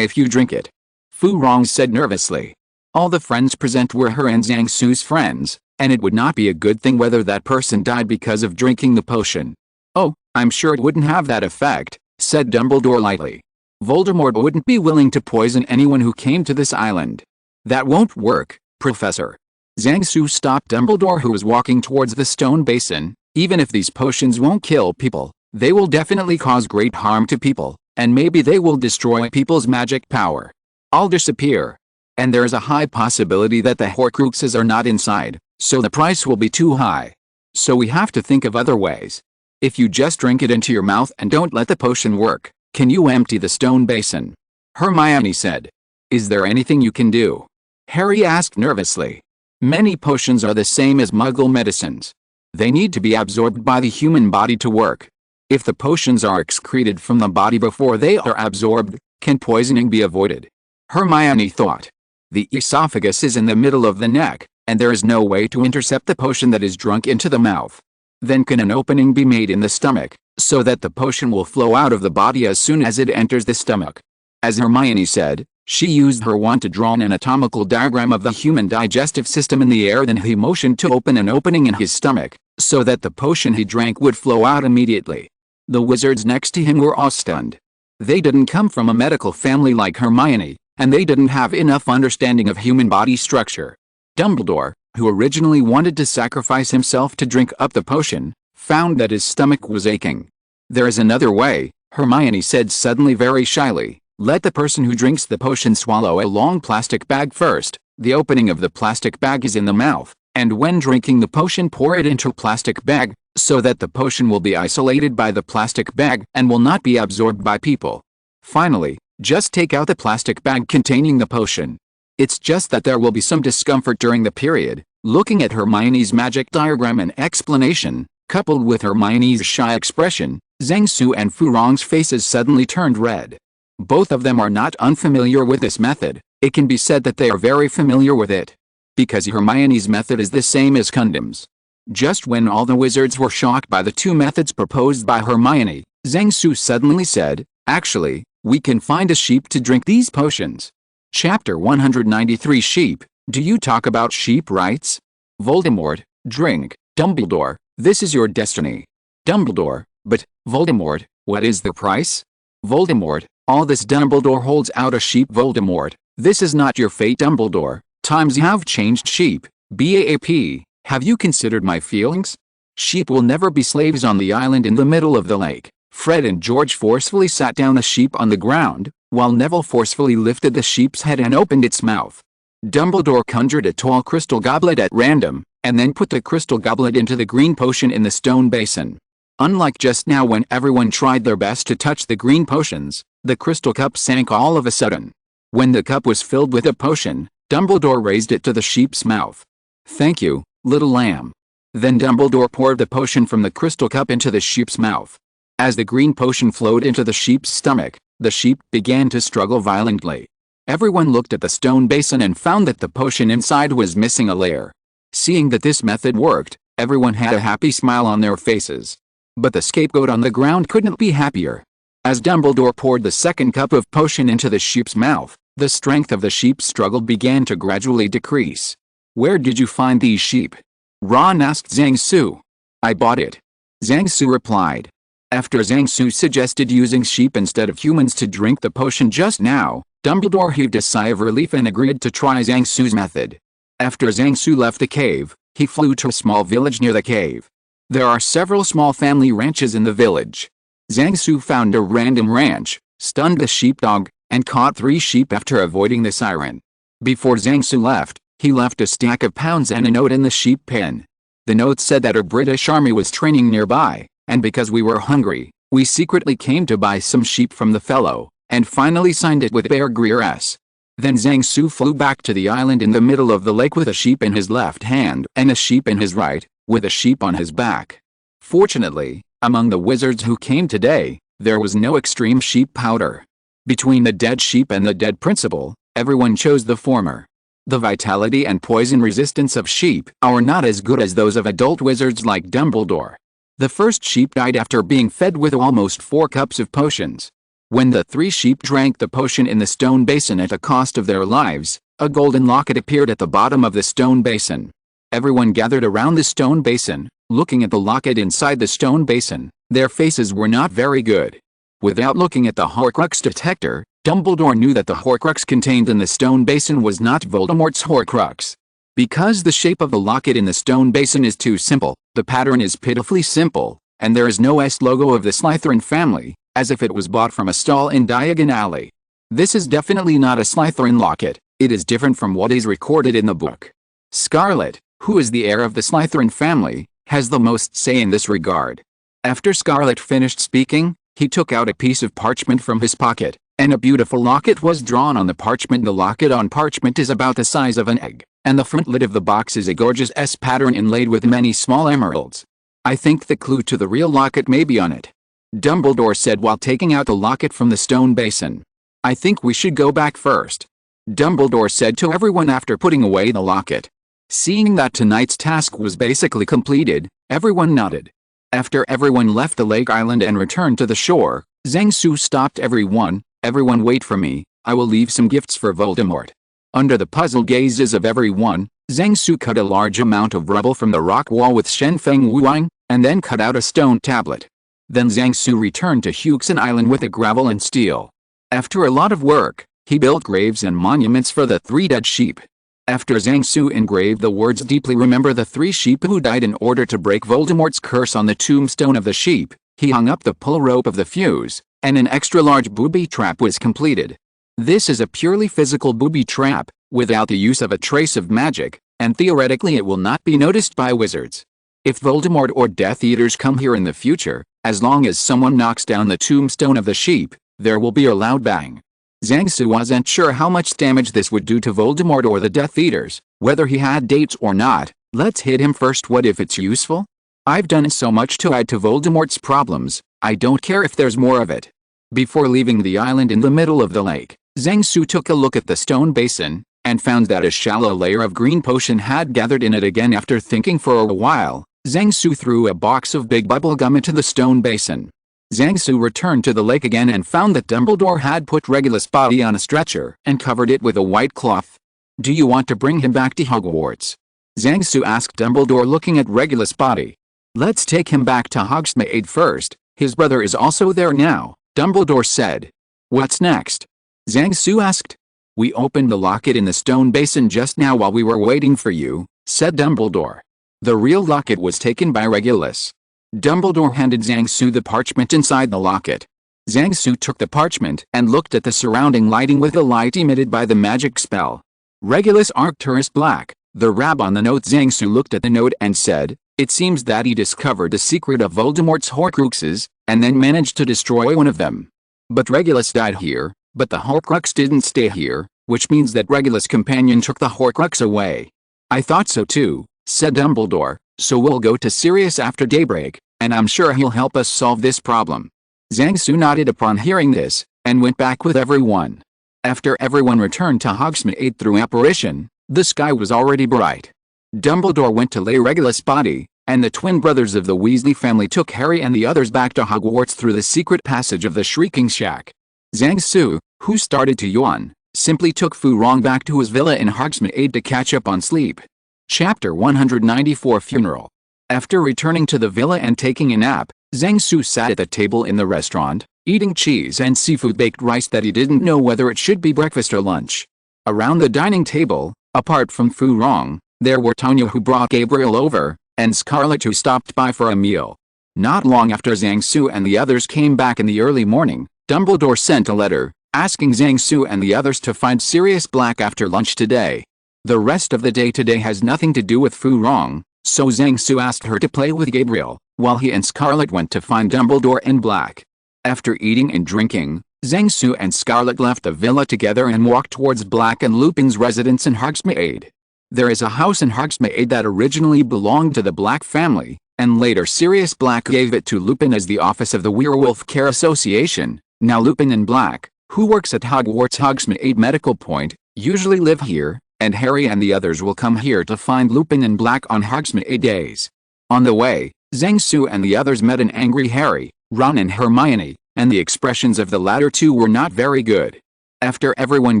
if you drink it," Fu Rong said nervously. All the friends present were her and Zhang friends, and it would not be a good thing whether that person died because of drinking the potion. "Oh, I'm sure it wouldn't have that effect," said Dumbledore lightly. "Voldemort wouldn't be willing to poison anyone who came to this island." "That won't work, Professor." Zhang stopped Dumbledore, who was walking towards the stone basin. "Even if these potions won't kill people, they will definitely cause great harm to people, and maybe they will destroy people's magic power. All disappear. And there is a high possibility that the Horcruxes are not inside, so the price will be too high. So we have to think of other ways. If you just drink it into your mouth and don't let the potion work, can you empty the stone basin?" Hermione said. "Is there anything you can do?" Harry asked nervously. "Many potions are the same as Muggle medicines. They need to be absorbed by the human body to work. If the potions are excreted from the body before they are absorbed, can poisoning be avoided?" Hermione thought. "The esophagus is in the middle of the neck, and there is no way to intercept the potion that is drunk into the mouth. Then can an opening be made in the stomach, so that the potion will flow out of the body as soon as it enters the stomach?" As Hermione said, she used her wand to draw an anatomical diagram of the human digestive system in the air. Then he motioned to open an opening in his stomach, so that the potion he drank would flow out immediately. The wizards next to him were all stunned. They didn't come from a medical family like Hermione, and they didn't have enough understanding of human body structure. Dumbledore, who originally wanted to sacrifice himself to drink up the potion, found that his stomach was aching. "There is another way," Hermione said suddenly very shyly. "Let the person who drinks the potion swallow a long plastic bag first. The opening of the plastic bag is in the mouth, and when drinking the potion pour it into a plastic bag, so that the potion will be isolated by the plastic bag and will not be absorbed by people. Finally, just take out the plastic bag containing the potion. It's just that there will be some discomfort during the period." Looking at Hermione's magic diagram and explanation, coupled with Hermione's shy expression, Zhang and Fu Rong's faces suddenly turned red. Both of them are not unfamiliar with this method. It can be said that they are very familiar with it, because Hermione's method is the same as Kundum's. Just when all the wizards were shocked by the two methods proposed by Hermione, Zhang suddenly said, "Actually, we can find a sheep to drink these potions." Chapter 193 Sheep. "Do you talk about sheep rights?" Voldemort, drink. Dumbledore, this is your destiny. Dumbledore, but, Voldemort, what is the price? Voldemort, all this. Dumbledore holds out a sheep. Voldemort, this is not your fate. Dumbledore, times have changed. Sheep, BAAP, have you considered my feelings? Sheep will never be slaves on the island in the middle of the lake. Fred and George forcefully sat down the sheep on the ground, while Neville forcefully lifted the sheep's head and opened its mouth. Dumbledore conjured a tall crystal goblet at random, and then put the crystal goblet into the green potion in the stone basin. Unlike just now when everyone tried their best to touch the green potions, the crystal cup sank all of a sudden. When the cup was filled with a potion, Dumbledore raised it to the sheep's mouth. "Thank you, little lamb." Then Dumbledore poured the potion from the crystal cup into the sheep's mouth. As the green potion flowed into the sheep's stomach, the sheep began to struggle violently. Everyone looked at the stone basin and found that the potion inside was missing a layer. Seeing that this method worked, everyone had a happy smile on their faces. But the scapegoat on the ground couldn't be happier. As Dumbledore poured the second cup of potion into the sheep's mouth, the strength of the sheep's struggle began to gradually decrease. "Where did you find these sheep?" Ron asked Zhang Su. "I bought it," Zhang Su replied. After Zhang Su suggested using sheep instead of humans to drink the potion just now, Dumbledore heaved a sigh of relief and agreed to try Zhang Su's method. After Zhang Su left the cave, he flew to a small village near the cave. There are several small family ranches in the village. Zhang Su found a random ranch, stunned the sheepdog, and caught 3 sheep after avoiding the siren. Before Zhang Su left, he left a stack of pounds and a note in the sheep pen. The note said that a British army was training nearby, and because we were hungry, we secretly came to buy some sheep from the fellow, and finally signed it with Bear Greer's. Then Zhang Su flew back to the island in the middle of the lake with a sheep in his left hand and a sheep in his right, with a sheep on his back. Fortunately, among the wizards who came today, there was no extreme sheep powder. Between the dead sheep and the dead principal, everyone chose the former. The vitality and poison resistance of sheep are not as good as those of adult wizards like Dumbledore. The first sheep died after being fed with almost 4 cups of potions. When the 3 sheep drank the potion in the stone basin at the cost of their lives, a golden locket appeared at the bottom of the stone basin. Everyone gathered around the stone basin, looking at the locket inside the stone basin. Their faces were not very good. Without looking at the Horcrux detector, Dumbledore knew that the Horcrux contained in the stone basin was not Voldemort's Horcrux. Because the shape of the locket in the stone basin is too simple, the pattern is pitifully simple, and there is no S logo of the Slytherin family, as if it was bought from a stall in Diagon Alley. This is definitely not a Slytherin locket, it is different from what is recorded in the book. Scarlet, who is the heir of the Slytherin family, has the most say in this regard. After Scarlet finished speaking, he took out a piece of parchment from his pocket, and a beautiful locket was drawn on the parchment. The locket on parchment is about the size of an egg, and the front lid of the box is a gorgeous S pattern inlaid with many small emeralds. "I think the clue to the real locket may be on it," Dumbledore said while taking out the locket from the stone basin. "I think we should go back first," Dumbledore said to everyone after putting away the locket. Seeing that tonight's task was basically completed, everyone nodded. After everyone left the lake island and returned to the shore, Zhang Su stopped everyone. "Everyone wait for me, I will leave some gifts for Voldemort." Under the puzzled gazes of everyone, Zhang Su cut a large amount of rubble from the rock wall with Shen Feng Wuang, and then cut out a stone tablet. Then Zhang Su returned to Huxon Island with the gravel and steel. After a lot of work, he built graves and monuments for the 3 dead sheep. After Zhang Su engraved the words "Deeply remember the 3 sheep who died" in order to break Voldemort's curse on the tombstone of the sheep, he hung up the pull rope of the fuse, and an extra-large booby trap was completed. This is a purely physical booby trap, without the use of a trace of magic, and theoretically it will not be noticed by wizards. If Voldemort or Death Eaters come here in the future, as long as someone knocks down the tombstone of the sheep, there will be a loud bang. Zhang Su wasn't sure how much damage this would do to Voldemort or the Death Eaters, whether he had dates or not. Let's hit him first. What if it's useful? I've done so much to add to Voldemort's problems, I don't care if there's more of it. Before leaving the island in the middle of the lake, Zhang Su took a look at the stone basin, and found that a shallow layer of green potion had gathered in it again. After thinking for a while, Zhang Su threw a box of big bubble gum into the stone basin. Zhang Su returned to the lake again and found that Dumbledore had put Regulus' body on a stretcher and covered it with a white cloth. "Do you want to bring him back to Hogwarts?" Zhang Su asked Dumbledore, looking at Regulus' body. "Let's take him back to Hogsmeade first, his brother is also there now," Dumbledore said. "What's next?" Zhang Su asked. "We opened the locket in the stone basin just now while we were waiting for you," said Dumbledore. The real locket was taken by Regulus. Dumbledore handed Zhang Su the parchment inside the locket. Zhang Su took the parchment and looked at the surrounding lighting with the light emitted by the magic spell. Regulus Arcturus Black, the rab on the note. Zhang Su looked at the note and said, "It seems that he discovered the secret of Voldemort's Horcruxes, and then managed to destroy one of them. But Regulus died here, but the Horcrux didn't stay here, which means that Regulus' companion took the Horcrux away. I thought so too, said Dumbledore, so we'll go to Sirius after daybreak, and I'm sure he'll help us solve this problem. Zhang-Su nodded upon hearing this, and went back with everyone. After everyone returned to Hogsmeade through apparition, the sky was already bright. Dumbledore went to lay Regulus' body, and the twin brothers of the Weasley family took Harry and the others back to Hogwarts through the secret passage of the Shrieking Shack. Zhang-Su, who started to yawn, simply took Fu Rong back to his villa in Hogsmeade to catch up on sleep. Chapter 194 Funeral. After returning to the villa and taking a nap, Zhang-Su sat at the table in the restaurant, eating cheese and seafood baked rice that he didn't know whether it should be breakfast or lunch. Around the dining table, apart from Fu Rong, there were Tonya, who brought Gabriel over, and Scarlet, who stopped by for a meal. Not long after Zhang-Su and the others came back in the early morning, Dumbledore sent a letter, asking Zhang-Su and the others to find Sirius Black after lunch today. The rest of the day today has nothing to do with Fu Rong, so Zhang-Su asked her to play with Gabriel, while he and Scarlet went to find Dumbledore and Black. After eating and drinking, Zhang-Su and Scarlet left the villa together and walked towards Black and Lupin's residence in Hogsmeade. There is a house in Hogsmeade that originally belonged to the Black family, and later Sirius Black gave it to Lupin as the office of the Werewolf Care Association. Now Lupin and Black, who works at Hogwarts Hogsmeade Medical Point, usually live here, and Harry and the others will come here to find Lupin and Black on Hogsmeade days. On the way, Zhang-Su and the others met an angry Harry, Ron and Hermione, and the expressions of the latter two were not very good. After everyone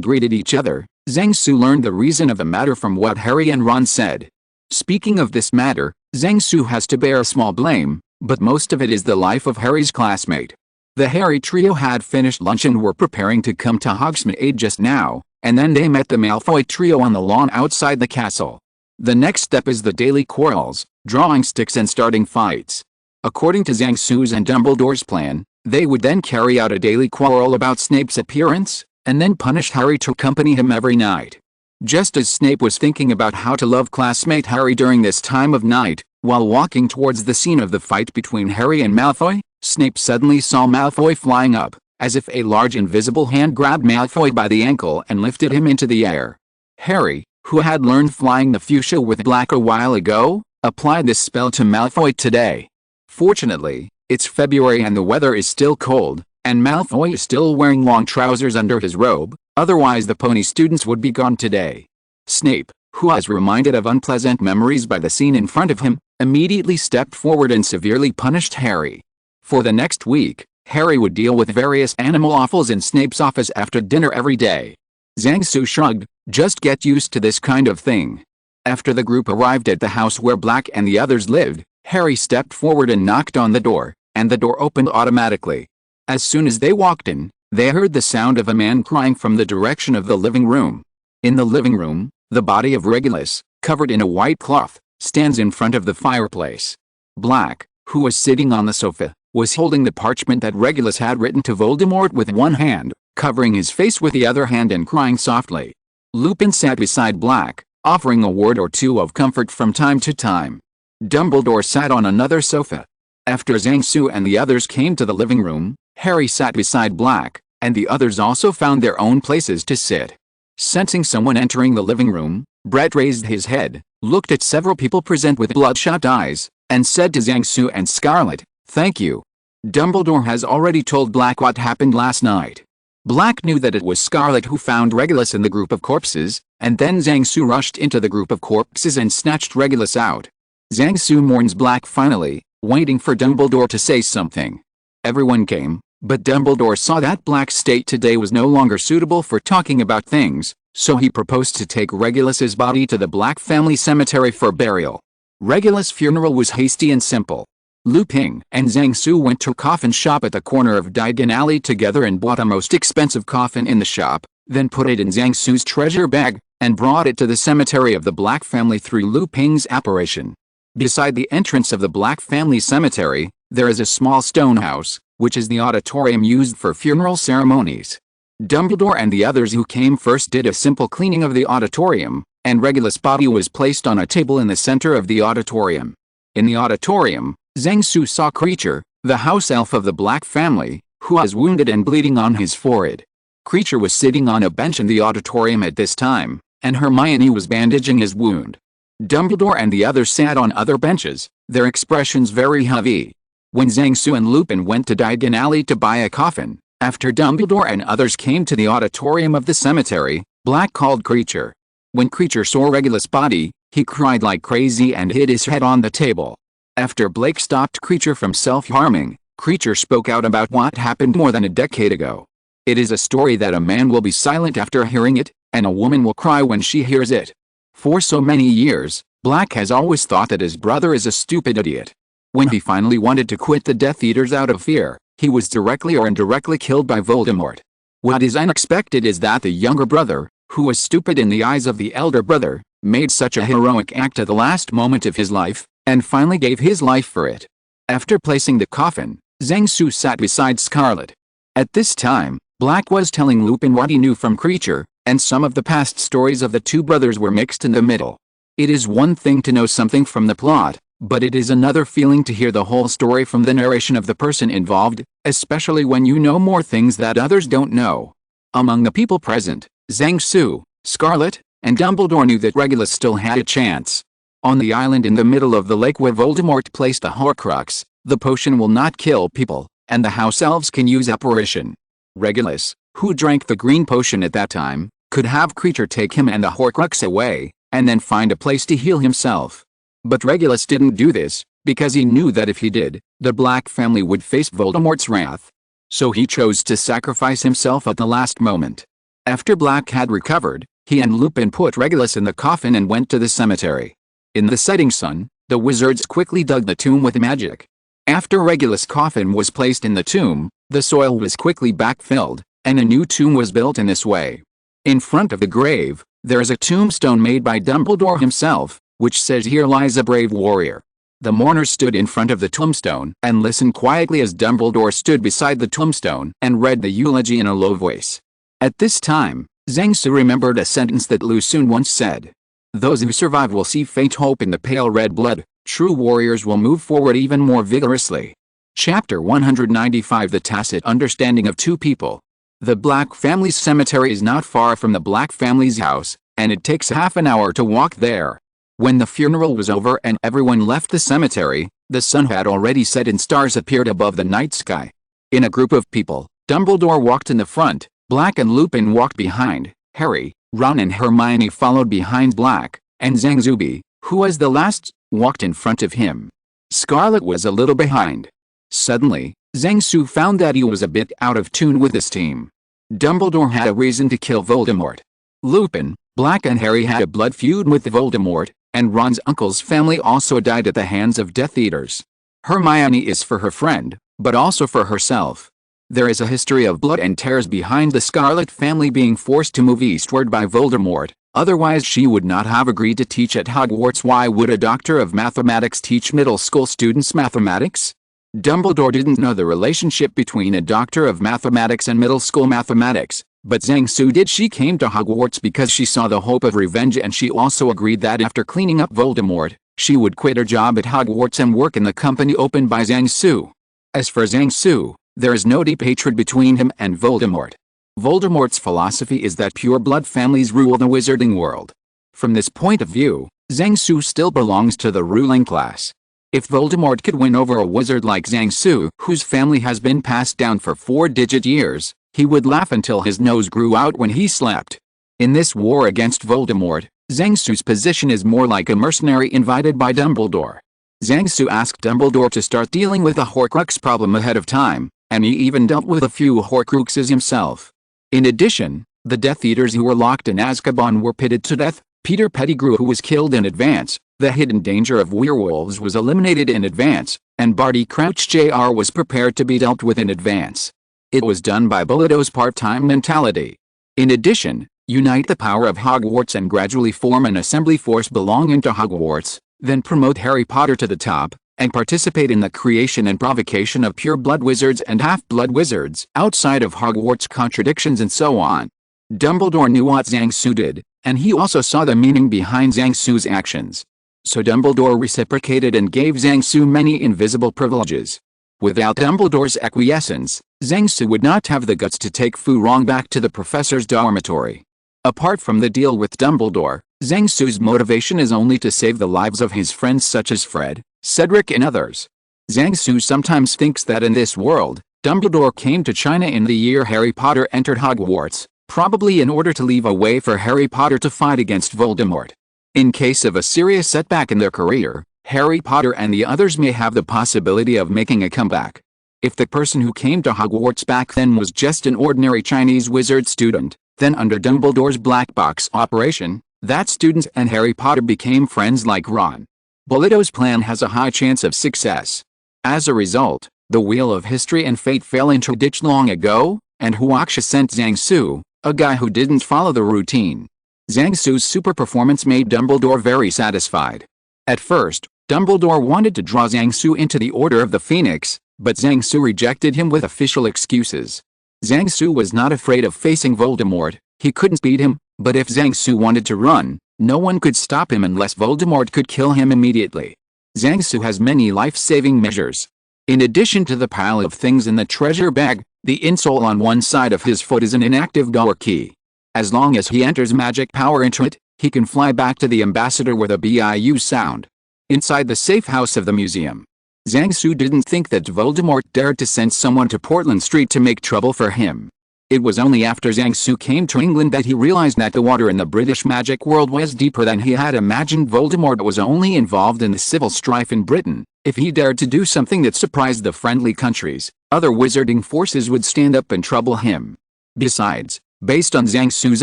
greeted each other, Zhang-Su learned the reason of the matter from what Harry and Ron said. Speaking of this matter, Zhang-Su has to bear small blame, but most of it is the life of Harry's classmate. The Harry trio had finished lunch and were preparing to come to Hogsmeade just now, and then they met the Malfoy trio on the lawn outside the castle. The next step is the daily quarrels, drawing sticks and starting fights. According to Zhang-Su's and Dumbledore's plan, they would then carry out a daily quarrel about Snape's appearance, and then punish Harry to accompany him every night. Just as Snape was thinking about how to love classmate Harry during this time of night, while walking towards the scene of the fight between Harry and Malfoy, Snape suddenly saw Malfoy flying up, as if a large invisible hand grabbed Malfoy by the ankle and lifted him into the air. Harry, who had learned flying the fuchsia with Black a while ago, applied this spell to Malfoy today. Fortunately, it's February and the weather is still cold, and Malfoy is still wearing long trousers under his robe, otherwise the pony students would be gone today. Snape, who was reminded of unpleasant memories by the scene in front of him, immediately stepped forward and severely punished Harry. For the next week, Harry would deal with various animal offals in Snape's office after dinner every day. Zhang-Su shrugged, just get used to this kind of thing. After the group arrived at the house where Black and the others lived, Harry stepped forward and knocked on the door, and the door opened automatically. As soon as they walked in, they heard the sound of a man crying from the direction of the living room. In the living room, the body of Regulus, covered in a white cloth, stands in front of the fireplace. Black, who was sitting on the sofa, was holding the parchment that Regulus had written to Voldemort with one hand, covering his face with the other hand and crying softly. Lupin sat beside Black, offering a word or two of comfort from time to time. Dumbledore sat on another sofa. After Zhang-Su and the others came to the living room, Harry sat beside Black, and the others also found their own places to sit. Sensing someone entering the living room, Brett raised his head, looked at several people present with bloodshot eyes, and said to Zhang-Su and Scarlet, "Thank you. Dumbledore has already told Black what happened last night." Black knew that it was Scarlet who found Regulus in the group of corpses, and then Zhang-Su rushed into the group of corpses and snatched Regulus out. Zhang-Su mourns Black finally, waiting for Dumbledore to say something. Everyone came, but Dumbledore saw that Black's state today was no longer suitable for talking about things, so he proposed to take Regulus's body to the Black family cemetery for burial. Regulus' funeral was hasty and simple. Lupin and Zhang-Su went to a coffin shop at the corner of Diagon Alley together and bought a most expensive coffin in the shop, then put it in Zhang-Su's treasure bag, and brought it to the cemetery of the Black family through Lupin's apparition. Beside the entrance of the Black family cemetery, there is a small stone house, which is the auditorium used for funeral ceremonies. Dumbledore and the others who came first did a simple cleaning of the auditorium, and Regulus' body was placed on a table in the center of the auditorium. In the auditorium, Zhang-Su saw Creature, the house elf of the Black family, who was wounded and bleeding on his forehead. Kreacher was sitting on a bench in the auditorium at this time, and Hermione was bandaging his wound. Dumbledore and the others sat on other benches, their expressions very heavy. When Zhang-Su and Lupin went to Diagon Alley to buy a coffin, after Dumbledore and others came to the auditorium of the cemetery, Black called Kreacher. When Kreacher saw Regulus' body, he cried like crazy and hit his head on the table. After Blake stopped Kreacher from self-harming, Kreacher spoke out about what happened more than a decade ago. It is a story that a man will be silent after hearing it, and a woman will cry when she hears it. For so many years, Black has always thought that his brother is a stupid idiot. When he finally wanted to quit the Death Eaters out of fear, he was directly or indirectly killed by Voldemort. What is unexpected is that the younger brother, who was stupid in the eyes of the elder brother, made such a heroic act at the last moment of his life, and finally gave his life for it. After placing the coffin, Zhang-Su sat beside Scarlet. At this time, Black was telling Lupin what he knew from Kreacher, and some of the past stories of the two brothers were mixed in the middle. It is one thing to know something from the plot, but it is another feeling to hear the whole story from the narration of the person involved, especially when you know more things that others don't know. Among the people present, Zhang-Su, Scarlet, and Dumbledore knew that Regulus still had a chance. On the island in the middle of the lake where Voldemort placed the Horcrux, the potion will not kill people, and the house-elves can use apparition. Regulus, who drank the green potion at that time, could have Kreacher take him and the Horcrux away, and then find a place to heal himself. But Regulus didn't do this, because he knew that if he did, the Black family would face Voldemort's wrath. So he chose to sacrifice himself at the last moment. After Black had recovered, he and Lupin put Regulus in the coffin and went to the cemetery. In the setting sun, the wizards quickly dug the tomb with magic. After Regulus' coffin was placed in the tomb, the soil was quickly backfilled, and a new tomb was built in this way. In front of the grave, there is a tombstone made by Dumbledore himself, which says, "Here lies a brave warrior." The mourners stood in front of the tombstone and listened quietly as Dumbledore stood beside the tombstone and read the eulogy in a low voice. At this time, Zhang-Su remembered a sentence that Lu Xun once said. "Those who survive will see faint hope in the pale red blood. True warriors will move forward even more vigorously." Chapter 195 The Tacit Understanding of Two People. The Black family's cemetery is not far from the Black family's house, and it takes half an hour to walk there. When the funeral was over and everyone left the cemetery, the sun had already set and stars appeared above the night sky. In a group of people, Dumbledore walked in the front, Black and Lupin walked behind, Harry, Ron and Hermione followed behind Black, and Zhang-Zubi, who was the last, walked in front of him. Scarlet was a little behind. Suddenly, Zhang-Su found that he was a bit out of tune with his team. Dumbledore had a reason to kill Voldemort. Lupin, Black and Harry had a blood feud with Voldemort, and Ron's uncle's family also died at the hands of Death Eaters. Hermione is for her friend, but also for herself. There is a history of blood and tears behind the Scarlet family being forced to move eastward by Voldemort, otherwise she would not have agreed to teach at Hogwarts. Why would a doctor of mathematics teach middle school students mathematics? Dumbledore didn't know the relationship between a doctor of mathematics and middle school mathematics, but Zhang-Su did. She came to Hogwarts because she saw the hope of revenge, and she also agreed that after cleaning up Voldemort, she would quit her job at Hogwarts and work in the company opened by Zhang-Su. As for Zhang-Su, there is no deep hatred between him and Voldemort. Voldemort's philosophy is that pure blood families rule the wizarding world. From this point of view, Zhang-Su still belongs to the ruling class. If Voldemort could win over a wizard like Zhang-Su, whose family has been passed down for 4-digit years, he would laugh until his nose grew out when he slept. In this war against Voldemort, Zhang-Su's position is more like a mercenary invited by Dumbledore. Zhang-Su asked Dumbledore to start dealing with the Horcrux problem ahead of time, and he even dealt with a few Horcruxes himself. In addition, the Death Eaters who were locked in Azkaban were pitted to death. Peter Pettigrew, who was killed in advance, the hidden danger of werewolves was eliminated in advance, and Barty Crouch Jr. was prepared to be dealt with in advance. It was done by Bullido's part-time mentality. In addition, unite the power of Hogwarts and gradually form an assembly force belonging to Hogwarts, then promote Harry Potter to the top, and participate in the creation and provocation of pure-blood wizards and half-blood wizards outside of Hogwarts, contradictions and so on. Dumbledore knew what Zhang-Su did, and he also saw the meaning behind Zhang-Su's actions. So Dumbledore reciprocated and gave Zhang-Su many invisible privileges. Without Dumbledore's acquiescence, Zhang Su would not have the guts to take Fu Rong back to the professor's dormitory. Apart from the deal with Dumbledore, Zhang Su's motivation is only to save the lives of his friends such as Fred, Cedric and others. Zhang Su sometimes thinks that in this world, Dumbledore came to China in the year Harry Potter entered Hogwarts, probably in order to leave a way for Harry Potter to fight against Voldemort. In case of a serious setback in their career, Harry Potter and the others may have the possibility of making a comeback. If the person who came to Hogwarts back then was just an ordinary Chinese wizard student, then under Dumbledore's black box operation, that student and Harry Potter became friends like Ron. Bolito's plan has a high chance of success. As a result, the wheel of history and fate fell into a ditch long ago, and Huaxia sent Zhang Su, a guy who didn't follow the routine. Zhang Su's super performance made Dumbledore very satisfied. At first, Dumbledore wanted to draw Zhang Su into the Order of the Phoenix, but Zhang Su rejected him with official excuses. Zhang Su was not afraid of facing Voldemort, he couldn't beat him, but if Zhang Su wanted to run, no one could stop him unless Voldemort could kill him immediately. Zhang Su has many life-saving measures. In addition to the pile of things in the treasure bag, the insole on one side of his foot is an inactive door key. As long as he enters magic power into it, he can fly back to the ambassador with a BIU sound. Inside the safe house of the museum, Zhang Su didn't think that Voldemort dared to send someone to Portland Street to make trouble for him. It was only after Zhang Su came to England that he realized that the water in the British magic world was deeper than he had imagined. Voldemort was only involved in the civil strife in Britain. If he dared to do something that surprised the friendly countries, other wizarding forces would stand up and trouble him. Besides, based on Zhang Su's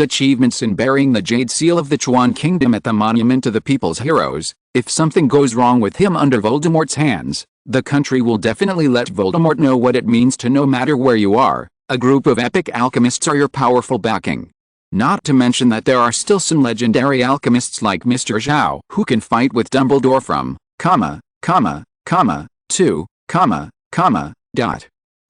achievements in burying the Jade Seal of the Chuan Kingdom at the Monument to the People's Heroes, if something goes wrong with him under Voldemort's hands, the country will definitely let Voldemort know what it means to no matter where you are, a group of epic alchemists are your powerful backing. Not to mention that there are still some legendary alchemists like Mr. Zhao who can fight with Dumbledore from,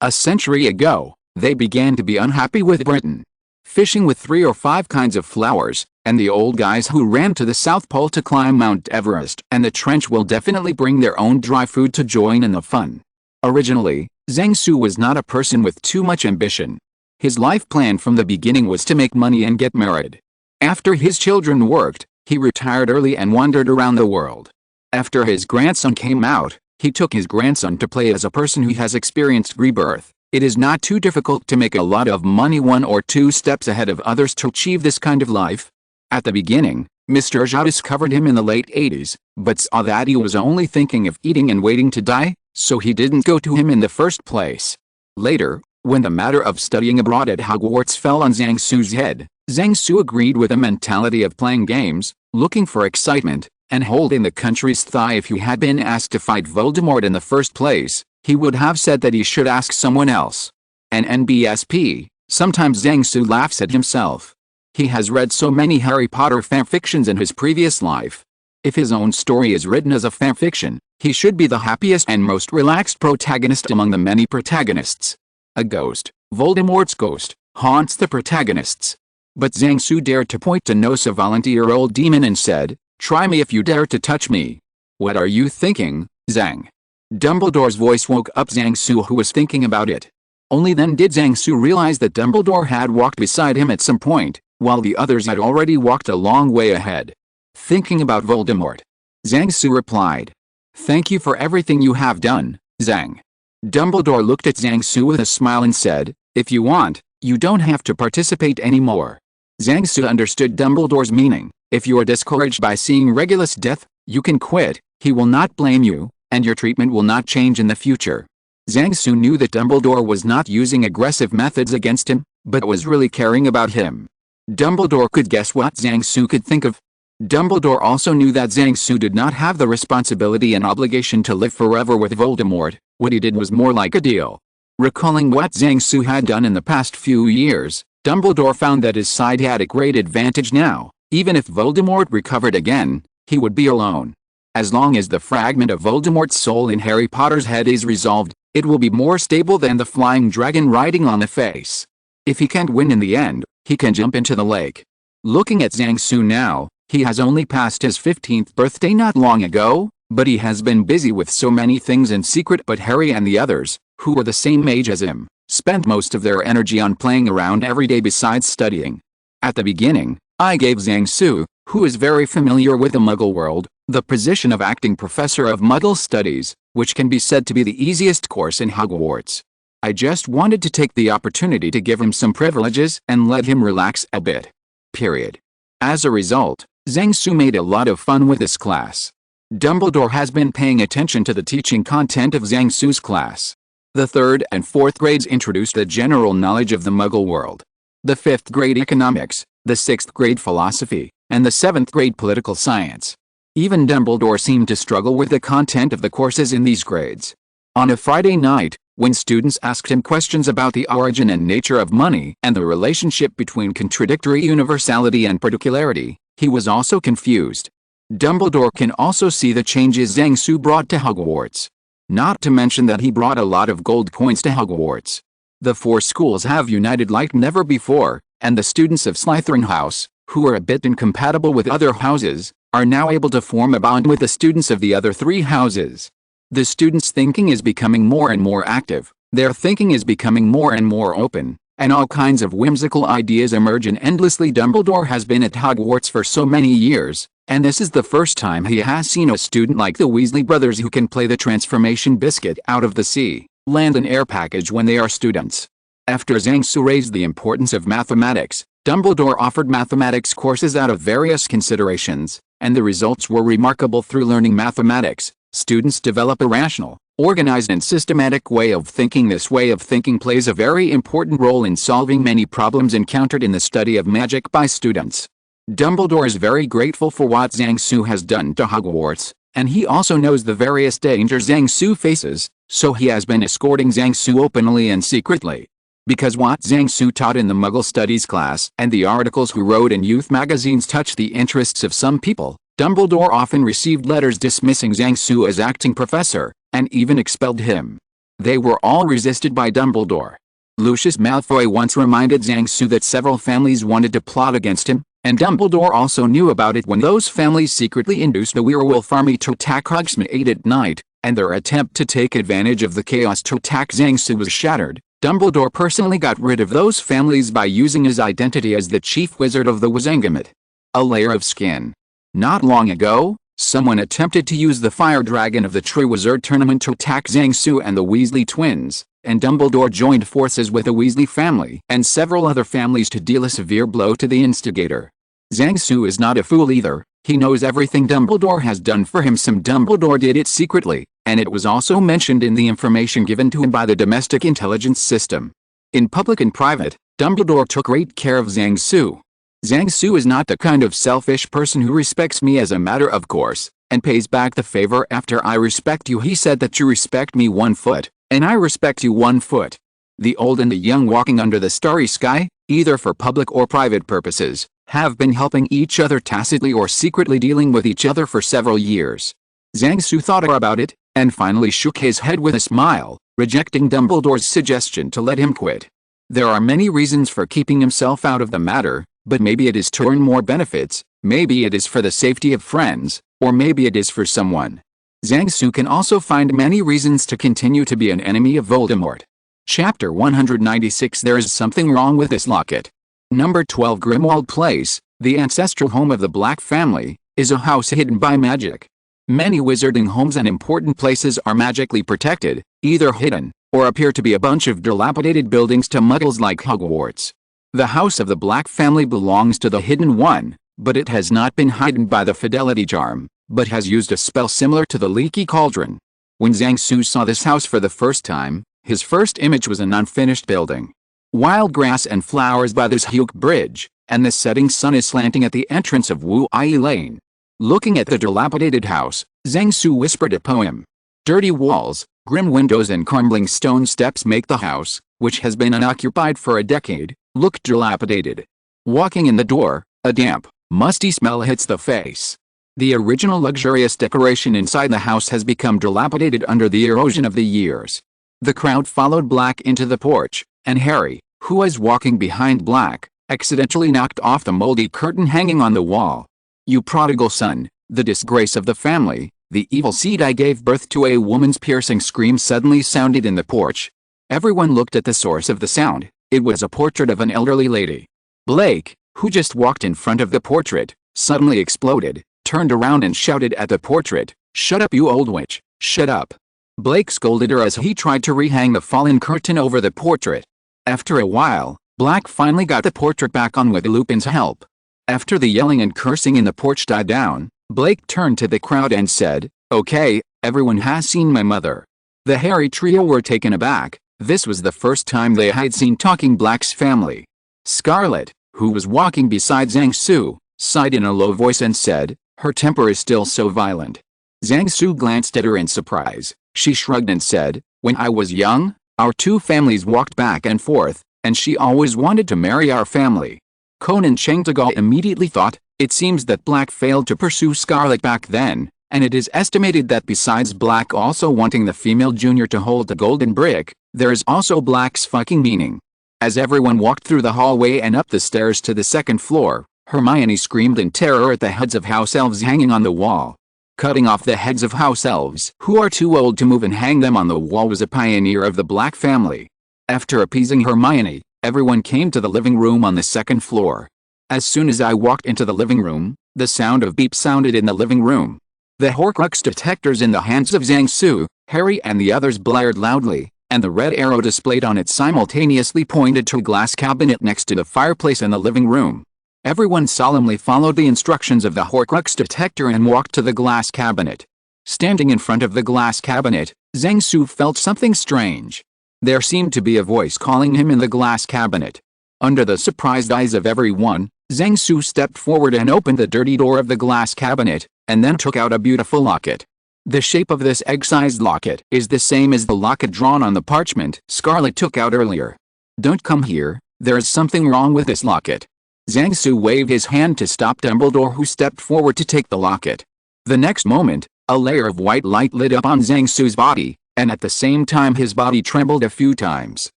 a century ago, they began to be unhappy with Britain. Fishing with 3 or 5 kinds of flowers, and the old guys who ran to the South Pole to climb Mount Everest and the Trench will definitely bring their own dry food to join in the fun. Originally, Zhang Su was not a person with too much ambition. His life plan from the beginning was to make money and get married. After his children worked, he retired early and wandered around the world. After his grandson came out, he took his grandson to play as a person who has experienced rebirth. It is not too difficult to make a lot of money 1 or 2 steps ahead of others to achieve this kind of life. At the beginning, Mr. Zhao discovered him in the late 80s, but saw that he was only thinking of eating and waiting to die, so he didn't go to him in the first place. Later, when the matter of studying abroad at Hogwarts fell on Zhang Su's head, Zhang Su agreed with a mentality of playing games, looking for excitement, and holding the country's thigh. If he had been asked to fight Voldemort in the first place, he would have said that he should ask someone else. An NBSP, sometimes Zhang Su laughs at himself. He has read so many Harry Potter fanfictions in his previous life. If his own story is written as a fanfiction, he should be the happiest and most relaxed protagonist among the many protagonists. A ghost, Voldemort's ghost, haunts the protagonists. But Zhang Su dared to point to no 70-year-old demon and said, "Try me if you dare to touch me." "What are you thinking, Zhang?" Dumbledore's voice woke up Zhang Su, who was thinking about it. Only then did Zhang Su realize that Dumbledore had walked beside him at some point, while the others had already walked a long way ahead. Thinking about Voldemort. Zhang Su replied. "Thank you for everything you have done, Zhang." Dumbledore looked at Zhang Su with a smile and said, "If you want, you don't have to participate anymore." Zhang Su understood Dumbledore's meaning. If you are discouraged by seeing Regulus' death, you can quit, he will not blame you, and your treatment will not change in the future. Zhang Su knew that Dumbledore was not using aggressive methods against him, but was really caring about him. Dumbledore could guess what Zhang Su could think of. Dumbledore also knew that Zhang Su did not have the responsibility and obligation to live forever with Voldemort. What he did was more like a deal. Recalling what Zhang Su had done in the past few years, Dumbledore found that his side had a great advantage now. Even if Voldemort recovered again, he would be alone. As long as the fragment of Voldemort's soul in Harry Potter's head is resolved, it will be more stable than the flying dragon riding on the face. If he can't win in the end, he can jump into the lake. Looking at Zhang Su now, he has only passed his 15th birthday not long ago, but he has been busy with so many things in secret. But Harry and the others, who were the same age as him, spent most of their energy on playing around every day besides studying. At the beginning, I gave Zhang Su, who is very familiar with the Muggle world, the position of acting professor of Muggle studies, which can be said to be the easiest course in Hogwarts. I just wanted to take the opportunity to give him some privileges and let him relax a bit. Period. As a result, Zhang Su made a lot of fun with this class. Dumbledore has been paying attention to the teaching content of Zhang Su's class. The 3rd and 4th grades introduced the general knowledge of the Muggle world. The 5th grade economics, the 6th grade philosophy, and the 7th grade political science. Even Dumbledore seemed to struggle with the content of the courses in these grades. On a Friday night, when students asked him questions about the origin and nature of money and the relationship between contradictory universality and particularity, he was also confused. Dumbledore can also see the changes Zhang Su brought to Hogwarts. Not to mention that he brought a lot of gold coins to Hogwarts. The 4 schools have united like never before, and the students of Slytherin House, who are a bit incompatible with other houses, are now able to form a bond with the students of the other 3 houses. The students' thinking is becoming more and more active, their thinking is becoming more and more open, and all kinds of whimsical ideas emerge endlessly. Dumbledore has been at Hogwarts for so many years, and this is the first time he has seen a student like the Weasley brothers who can play the transformation biscuit out of the sea, land and air package when they are students. After Zhang Su raised the importance of mathematics, Dumbledore offered mathematics courses out of various considerations, and the results were remarkable. Through learning mathematics, students develop a rational, organized and systematic way of thinking. This way of thinking plays a very important role in solving many problems encountered in the study of magic by students. Dumbledore is very grateful for what Zhang Su has done to Hogwarts, and he also knows the various dangers Zhang Su faces, so he has been escorting Zhang Su openly and secretly. Because what Zhang Su taught in the Muggle Studies class and the articles he wrote in youth magazines touched the interests of some people, Dumbledore often received letters dismissing Zhang Su as acting professor, and even expelled him. They were all resisted by Dumbledore. Lucius Malfoy once reminded Zhang Su that several families wanted to plot against him, and Dumbledore also knew about it when those families secretly induced the werewolf army to attack Hogsmeade at night, and their attempt to take advantage of the chaos to attack Zhang Su was shattered. Dumbledore personally got rid of those families by using his identity as the chief wizard of the Wizengamot. A layer of skin. Not long ago, someone attempted to use the fire dragon of the Triwizard Tournament to attack Zhang Su and the Weasley twins, and Dumbledore joined forces with the Weasley family and several other families to deal a severe blow to the instigator. Zhang Su is not a fool either. He knows everything Dumbledore has done for him. Some Dumbledore did it secretly, and it was also mentioned in the information given to him by the domestic intelligence system. In public and private, Dumbledore took great care of Zhang Su. Zhang Su is not the kind of selfish person who respects me as a matter of course, and pays back the favor after I respect you. He said that you respect me 1 foot, and I respect you 1 foot. The old and the young walking under the starry sky, either for public or private purposes, have been helping each other tacitly or secretly, dealing with each other for several years. Zhang Su thought about it, and finally shook his head with a smile, rejecting Dumbledore's suggestion to let him quit. There are many reasons for keeping himself out of the matter, but maybe it is to earn more benefits, maybe it is for the safety of friends, or maybe it is for someone. Zhang Su can also find many reasons to continue to be an enemy of Voldemort. Chapter 196. There is something wrong with this locket. Number 12. Grimwald Place, the ancestral home of the Black family, is a house hidden by magic. Many wizarding homes and important places are magically protected, either hidden, or appear to be a bunch of dilapidated buildings to muggles like Hogwarts. The house of the Black family belongs to the Hidden One, but it has not been hidden by the Fidelity Charm, but has used a spell similar to the Leaky Cauldron. When Zhang Su saw this house for the first time, his first image was an unfinished building. Wild grass and flowers by this huge bridge, and the setting sun is slanting at the entrance of Wu Ai Lane. Looking at the dilapidated house, Zhang Su whispered a poem. Dirty walls, grim windows and crumbling stone steps make the house, which has been unoccupied for a decade, look dilapidated. Walking in the door, a damp, musty smell hits the face. The original luxurious decoration inside the house has become dilapidated under the erosion of the years. The crowd followed Black into the porch, and Harry, who was walking behind Black, accidentally knocked off the moldy curtain hanging on the wall. "You prodigal son, the disgrace of the family," The evil seed I gave birth to. A woman's piercing scream suddenly sounded in the porch. Everyone looked at the source of the sound. It was a portrait of an elderly lady. Blake, who just walked in front of the portrait, suddenly exploded, turned around and shouted at the portrait, "Shut up, you old witch, shut up." Blake scolded her as he tried to rehang the fallen curtain over the portrait. After a while, Blake finally got the portrait back on with Lupin's help. After the yelling and cursing in the porch died down, Blake turned to the crowd and said, "Okay, everyone has seen my mother." The Harry trio were taken aback. This was the first time they had seen Talking Black's family. Scarlet, who was walking beside Zhang Su, sighed in a low voice and said, "Her temper is still so violent." Zhang Su glanced at her in surprise. She shrugged and said, "When I was young, our two families walked back and forth, and she always wanted to marry our family." Conan Chengtagal immediately thought, it seems that Black failed to pursue Scarlet back then, and it is estimated that besides Black also wanting the female junior to hold the golden brick, there is also Black's fucking meaning. As everyone walked through the hallway and up the stairs to the second floor, Hermione screamed in terror at the heads of house elves hanging on the wall. Cutting off the heads of house elves who are too old to move and hang them on the wall was a pioneer of the Black family. After appeasing Hermione, everyone came to the living room on the second floor. As soon as I walked into the living room, the sound of beep sounded in the living room. The Horcrux detectors in the hands of Zhang Su, Harry and the others blared loudly, and the red arrow displayed on it simultaneously pointed to a glass cabinet next to the fireplace in the living room. Everyone solemnly followed the instructions of the Horcrux detector and walked to the glass cabinet. Standing in front of the glass cabinet, Zhang Su felt something strange. There seemed to be a voice calling him in the glass cabinet. Under the surprised eyes of everyone, Zhang Su stepped forward and opened the dirty door of the glass cabinet, and then took out a beautiful locket. The shape of this egg-sized locket is the same as the locket drawn on the parchment Scarlet took out earlier. "Don't come here, there is something wrong with this locket." Zhang Su waved his hand to stop Dumbledore, who stepped forward to take the locket. The next moment, a layer of white light lit up on Zhang Su's body, and at the same time his body trembled a few times.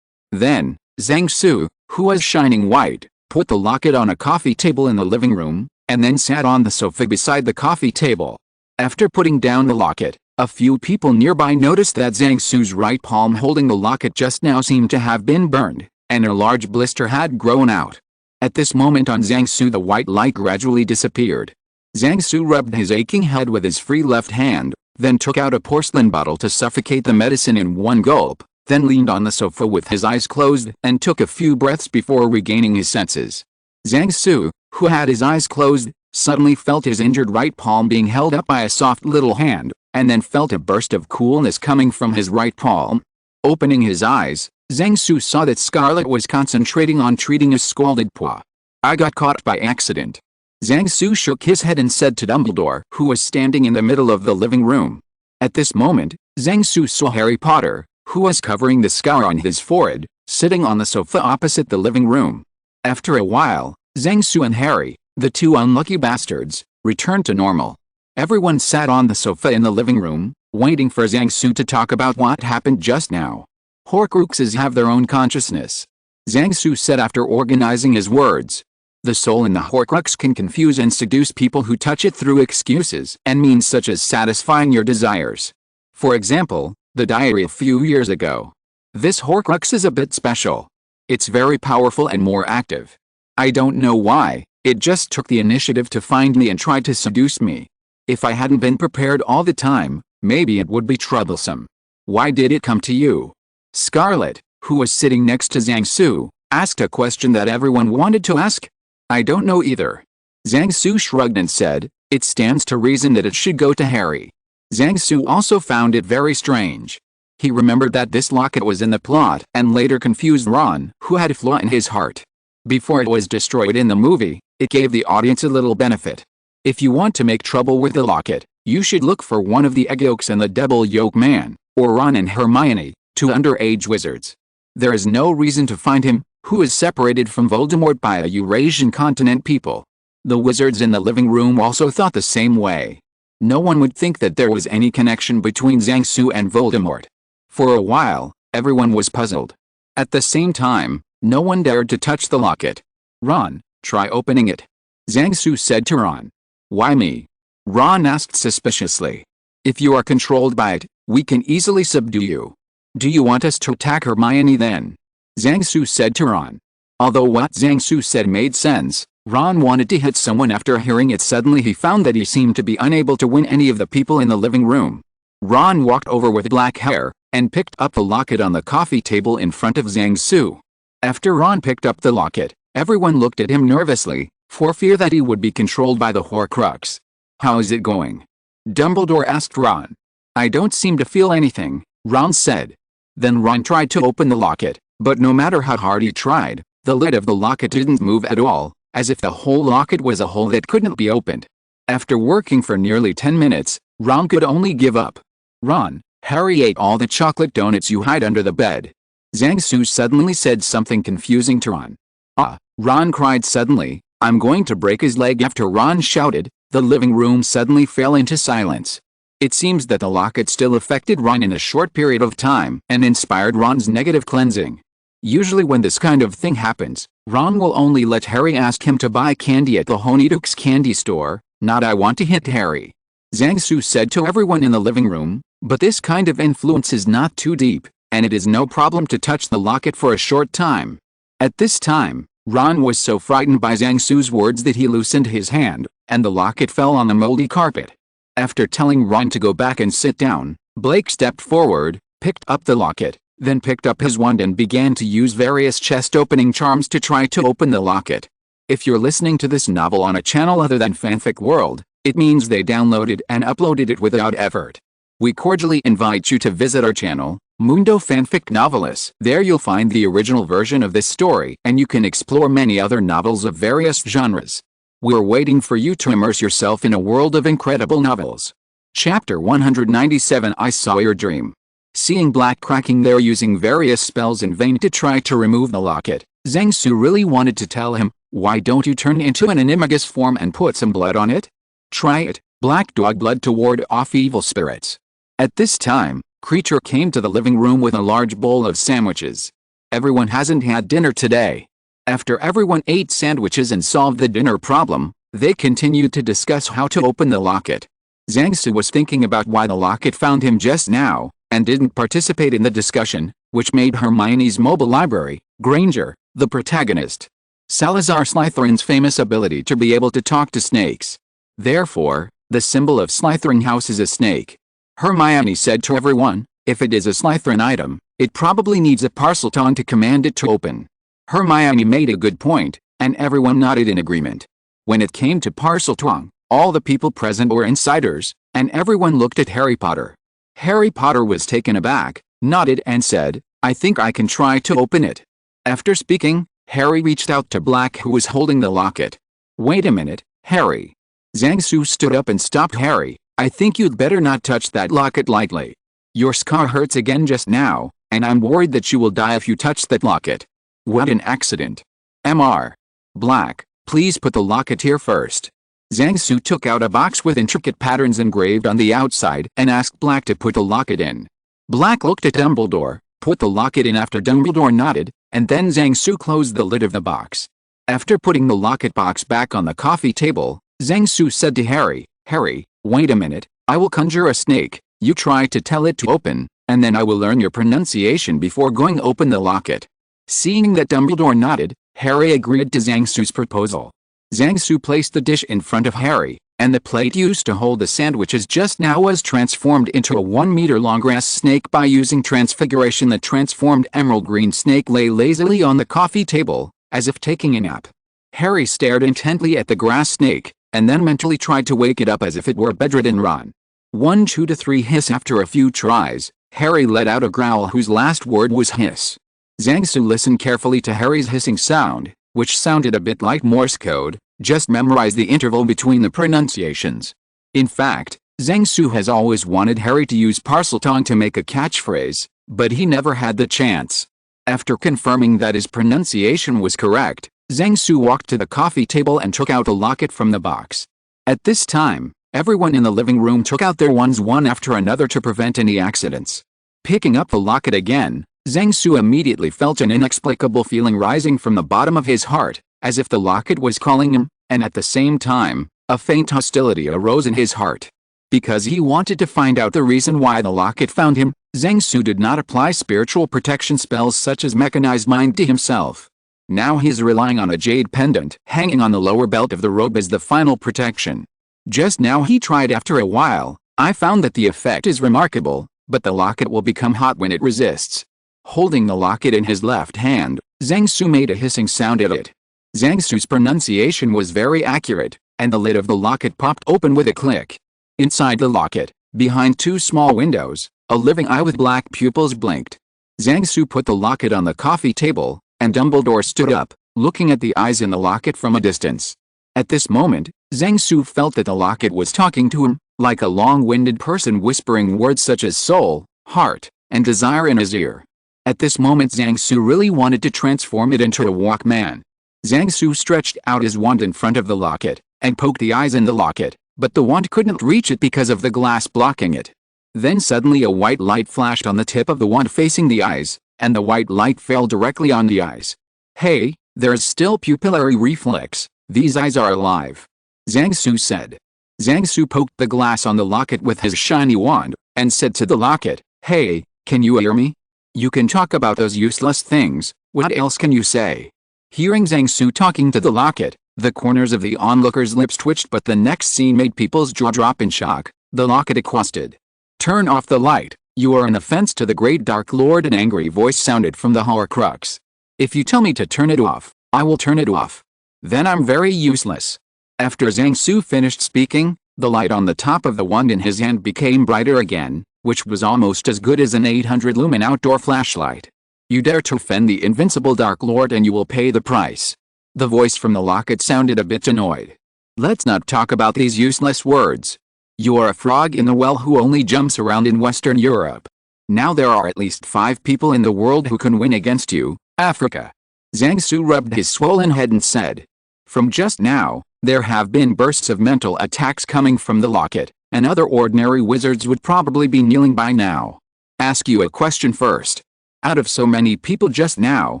Then, Zhang Su, who was shining white, put the locket on a coffee table in the living room, and then sat on the sofa beside the coffee table. After putting down the locket, a few people nearby noticed that Zhang Su's right palm holding the locket just now seemed to have been burned, and a large blister had grown out. At this moment on Zhang Su the white light gradually disappeared. Zhang Su rubbed his aching head with his free left hand, then took out a porcelain bottle to suffocate the medicine in one gulp, then leaned on the sofa with his eyes closed and took a few breaths before regaining his senses. Zhang Su, who had his eyes closed, suddenly felt his injured right palm being held up by a soft little hand, and then felt a burst of coolness coming from his right palm. Opening his eyes, Zhang Su saw that Scarlet was concentrating on treating his scalded paw. "I got caught by accident." Zhang Su shook his head and said to Dumbledore, who was standing in the middle of the living room. At this moment, Zhang Su saw Harry Potter, who was covering the scar on his forehead, sitting on the sofa opposite the living room. After a while, Zhang Su and Harry, the two unlucky bastards, returned to normal. Everyone sat on the sofa in the living room, waiting for Zhang Su to talk about what happened just now. Horcruxes have their own consciousness. Zhang Su said after organizing his words. The soul in the Horcrux can confuse and seduce people who touch it through excuses and means such as satisfying your desires. For example, the diary a few years ago. This Horcrux is a bit special. It's very powerful and more active. I don't know why, it just took the initiative to find me and tried to seduce me. If I hadn't been prepared all the time, maybe it would be troublesome. Why did it come to you? Scarlet, who was sitting next to Zhang Su, asked a question that everyone wanted to ask. I don't know either. Zhang Su shrugged and said, it stands to reason that it should go to Harry. Zhang Su also found it very strange. He remembered that this locket was in the plot and later confused Ron, who had a flaw in his heart. Before it was destroyed in the movie, it gave the audience a little benefit. If you want to make trouble with the locket, you should look for one of the egg yolks and the devil yolk man, or Ron and Hermione, two underage wizards. There is no reason to find him, who is separated from Voldemort by a Eurasian continent people. The wizards in the living room also thought the same way. No one would think that there was any connection between Zhang Su and Voldemort. For a while, everyone was puzzled. At the same time, no one dared to touch the locket. Ron, try opening it. Zhang Su said to Ron. Why me? Ron asked suspiciously. If you are controlled by it, we can easily subdue you. Do you want us to attack Hermione then? Zhang-Su said to Ron. Although what Zhang-Su said made sense, Ron wanted to hit someone. After hearing it, suddenly he found that he seemed to be unable to win any of the people in the living room. Ron walked over with black hair, and picked up the locket on the coffee table in front of Zhang-Su. After Ron picked up the locket, everyone looked at him nervously, for fear that he would be controlled by the Horcrux. How is it going? Dumbledore asked Ron. I don't seem to feel anything, Ron said. Then Ron tried to open the locket, but no matter how hard he tried, the lid of the locket didn't move at all, as if the whole locket was a hole that couldn't be opened. After working for nearly 10 minutes, Ron could only give up. Ron, Harry ate all the chocolate donuts you hide under the bed. Zhang-Su suddenly said something confusing to Ron. Ah, Ron cried suddenly, I'm going to break his leg. After Ron shouted, the living room suddenly fell into silence. It seems that the locket still affected Ron in a short period of time and inspired Ron's negative cleansing. Usually when this kind of thing happens, Ron will only let Harry ask him to buy candy at the Honeydukes candy store, not I want to hit Harry. Zhang-Su said to everyone in the living room, but this kind of influence is not too deep, and it is no problem to touch the locket for a short time. At this time, Ron was so frightened by Zhang-Su's words that he loosened his hand, and the locket fell on the moldy carpet. After telling Ron to go back and sit down, Blake stepped forward, picked up the locket, then picked up his wand and began to use various chest-opening charms to try to open the locket. If you're listening to this novel on a channel other than Fanfic World, it means they downloaded and uploaded it without effort. We cordially invite you to visit our channel, Mundo Fanfic Novelis. There you'll find the original version of this story, and you can explore many other novels of various genres. We're waiting for you to immerse yourself in a world of incredible novels. Chapter 197. I Saw Your Dream. Seeing Black cracking there using various spells in vain to try to remove the locket, Zhang-Su really wanted to tell him, why don't you turn into an animagus form and put some blood on it? Try it, black dog blood to ward off evil spirits. At this time, Creature came to the living room with a large bowl of sandwiches. Everyone hasn't had dinner today. After everyone ate sandwiches and solved the dinner problem, they continued to discuss how to open the locket. Zhang-Su was thinking about why the locket found him just now, and didn't participate in the discussion, which made Hermione's mobile library, Granger, the protagonist. Salazar Slytherin's famous ability to be able to talk to snakes. Therefore, the symbol of Slytherin house is a snake. Hermione said to everyone, if it is a Slytherin item, it probably needs a parcel tongue to command it to open. Hermione made a good point, and everyone nodded in agreement. When it came to parcel tongue, all the people present were insiders, and everyone looked at Harry Potter. Harry Potter was taken aback, nodded and said, I think I can try to open it. After speaking, Harry reached out to Black, who was holding the locket. Wait a minute, Harry. Zhang-Su stood up and stopped Harry. I think you'd better not touch that locket lightly. Your scar hurts again just now, and I'm worried that you will die if you touch that locket. What an accident. Mr. Black, please put the locket here first. Zhang-Su took out a box with intricate patterns engraved on the outside and asked Black to put the locket in. Black looked at Dumbledore, put the locket in after Dumbledore nodded, and then Zhang-Su closed the lid of the box. After putting the locket box back on the coffee table, Zhang-Su said to Harry, Harry, wait a minute, I will conjure a snake, you try to tell it to open, and then I will learn your pronunciation before going open the locket. Seeing that Dumbledore nodded, Harry agreed to Zhang-Su's proposal. Zhang-Su placed the dish in front of Harry, and the plate used to hold the sandwiches just now was transformed into a 1-meter-long grass snake by using transfiguration. The transformed emerald green snake lay lazily on the coffee table, as if taking a nap. Harry stared intently at the grass snake, and then mentally tried to wake it up as if it were bedridden. Ron. 1, 2 to 3 hiss. After a few tries, Harry let out a growl whose last word was hiss. Zhang-Su listened carefully to Harry's hissing sound, which sounded a bit like Morse code. Just memorize the interval between the pronunciations. In fact, Zhang-Su has always wanted Harry to use Parseltongue to make a catchphrase, but he never had the chance. After confirming that his pronunciation was correct, Zhang-Su walked to the coffee table and took out a locket from the box. At this time, everyone in the living room took out their wands one after another to prevent any accidents. Picking up the locket again, Zhang-Su immediately felt an inexplicable feeling rising from the bottom of his heart, as if the locket was calling him, and at the same time, a faint hostility arose in his heart. Because he wanted to find out the reason why the locket found him, Zhang Su did not apply spiritual protection spells such as mechanized mind to himself. Now he's relying on a jade pendant hanging on the lower belt of the robe as the final protection. Just now he tried. After a while, I found that the effect is remarkable, but the locket will become hot when it resists. Holding the locket in his left hand, Zhang Su made a hissing sound at it. Zhang Su's pronunciation was very accurate, and the lid of the locket popped open with a click. Inside the locket, behind two small windows, a living eye with black pupils blinked. Zhang Su put the locket on the coffee table, and Dumbledore stood up, looking at the eyes in the locket from a distance. At this moment, Zhang Su felt that the locket was talking to him, like a long-winded person whispering words such as soul, heart, and desire in his ear. At this moment Zhang Su really wanted to transform it into a Walkman. Zhang Su stretched out his wand in front of the locket, and poked the eyes in the locket, but the wand couldn't reach it because of the glass blocking it. Then suddenly a white light flashed on the tip of the wand facing the eyes, and the white light fell directly on the eyes. Hey, there's still pupillary reflex, these eyes are alive. Zhang Su said. Zhang Su poked the glass on the locket with his shiny wand, and said to the locket, hey, can you hear me? You can talk about those useless things, what else can you say? Hearing Zhang Su talking to the locket, the corners of the onlookers' lips twitched, but the next scene made people's jaw drop in shock. The locket accosted. Turn off the light, you are an offense to the great Dark Lord. An angry voice sounded from the Horcrux. If you tell me to turn it off, I will turn it off. Then I'm very useless. After Zhang Su finished speaking, the light on the top of the wand in his hand became brighter again, which was almost as good as an 800 lumen outdoor flashlight. You dare to offend the invincible Dark Lord and you will pay the price. The voice from the locket sounded a bit annoyed. Let's not talk about these useless words. You are a frog in the well who only jumps around in Western Europe. Now there are at least 5 people in the world who can win against you, Africa. Zhang Su rubbed his swollen head and said. From just now, there have been bursts of mental attacks coming from the locket, and other ordinary wizards would probably be kneeling by now. Ask you a question first. Out of so many people just now,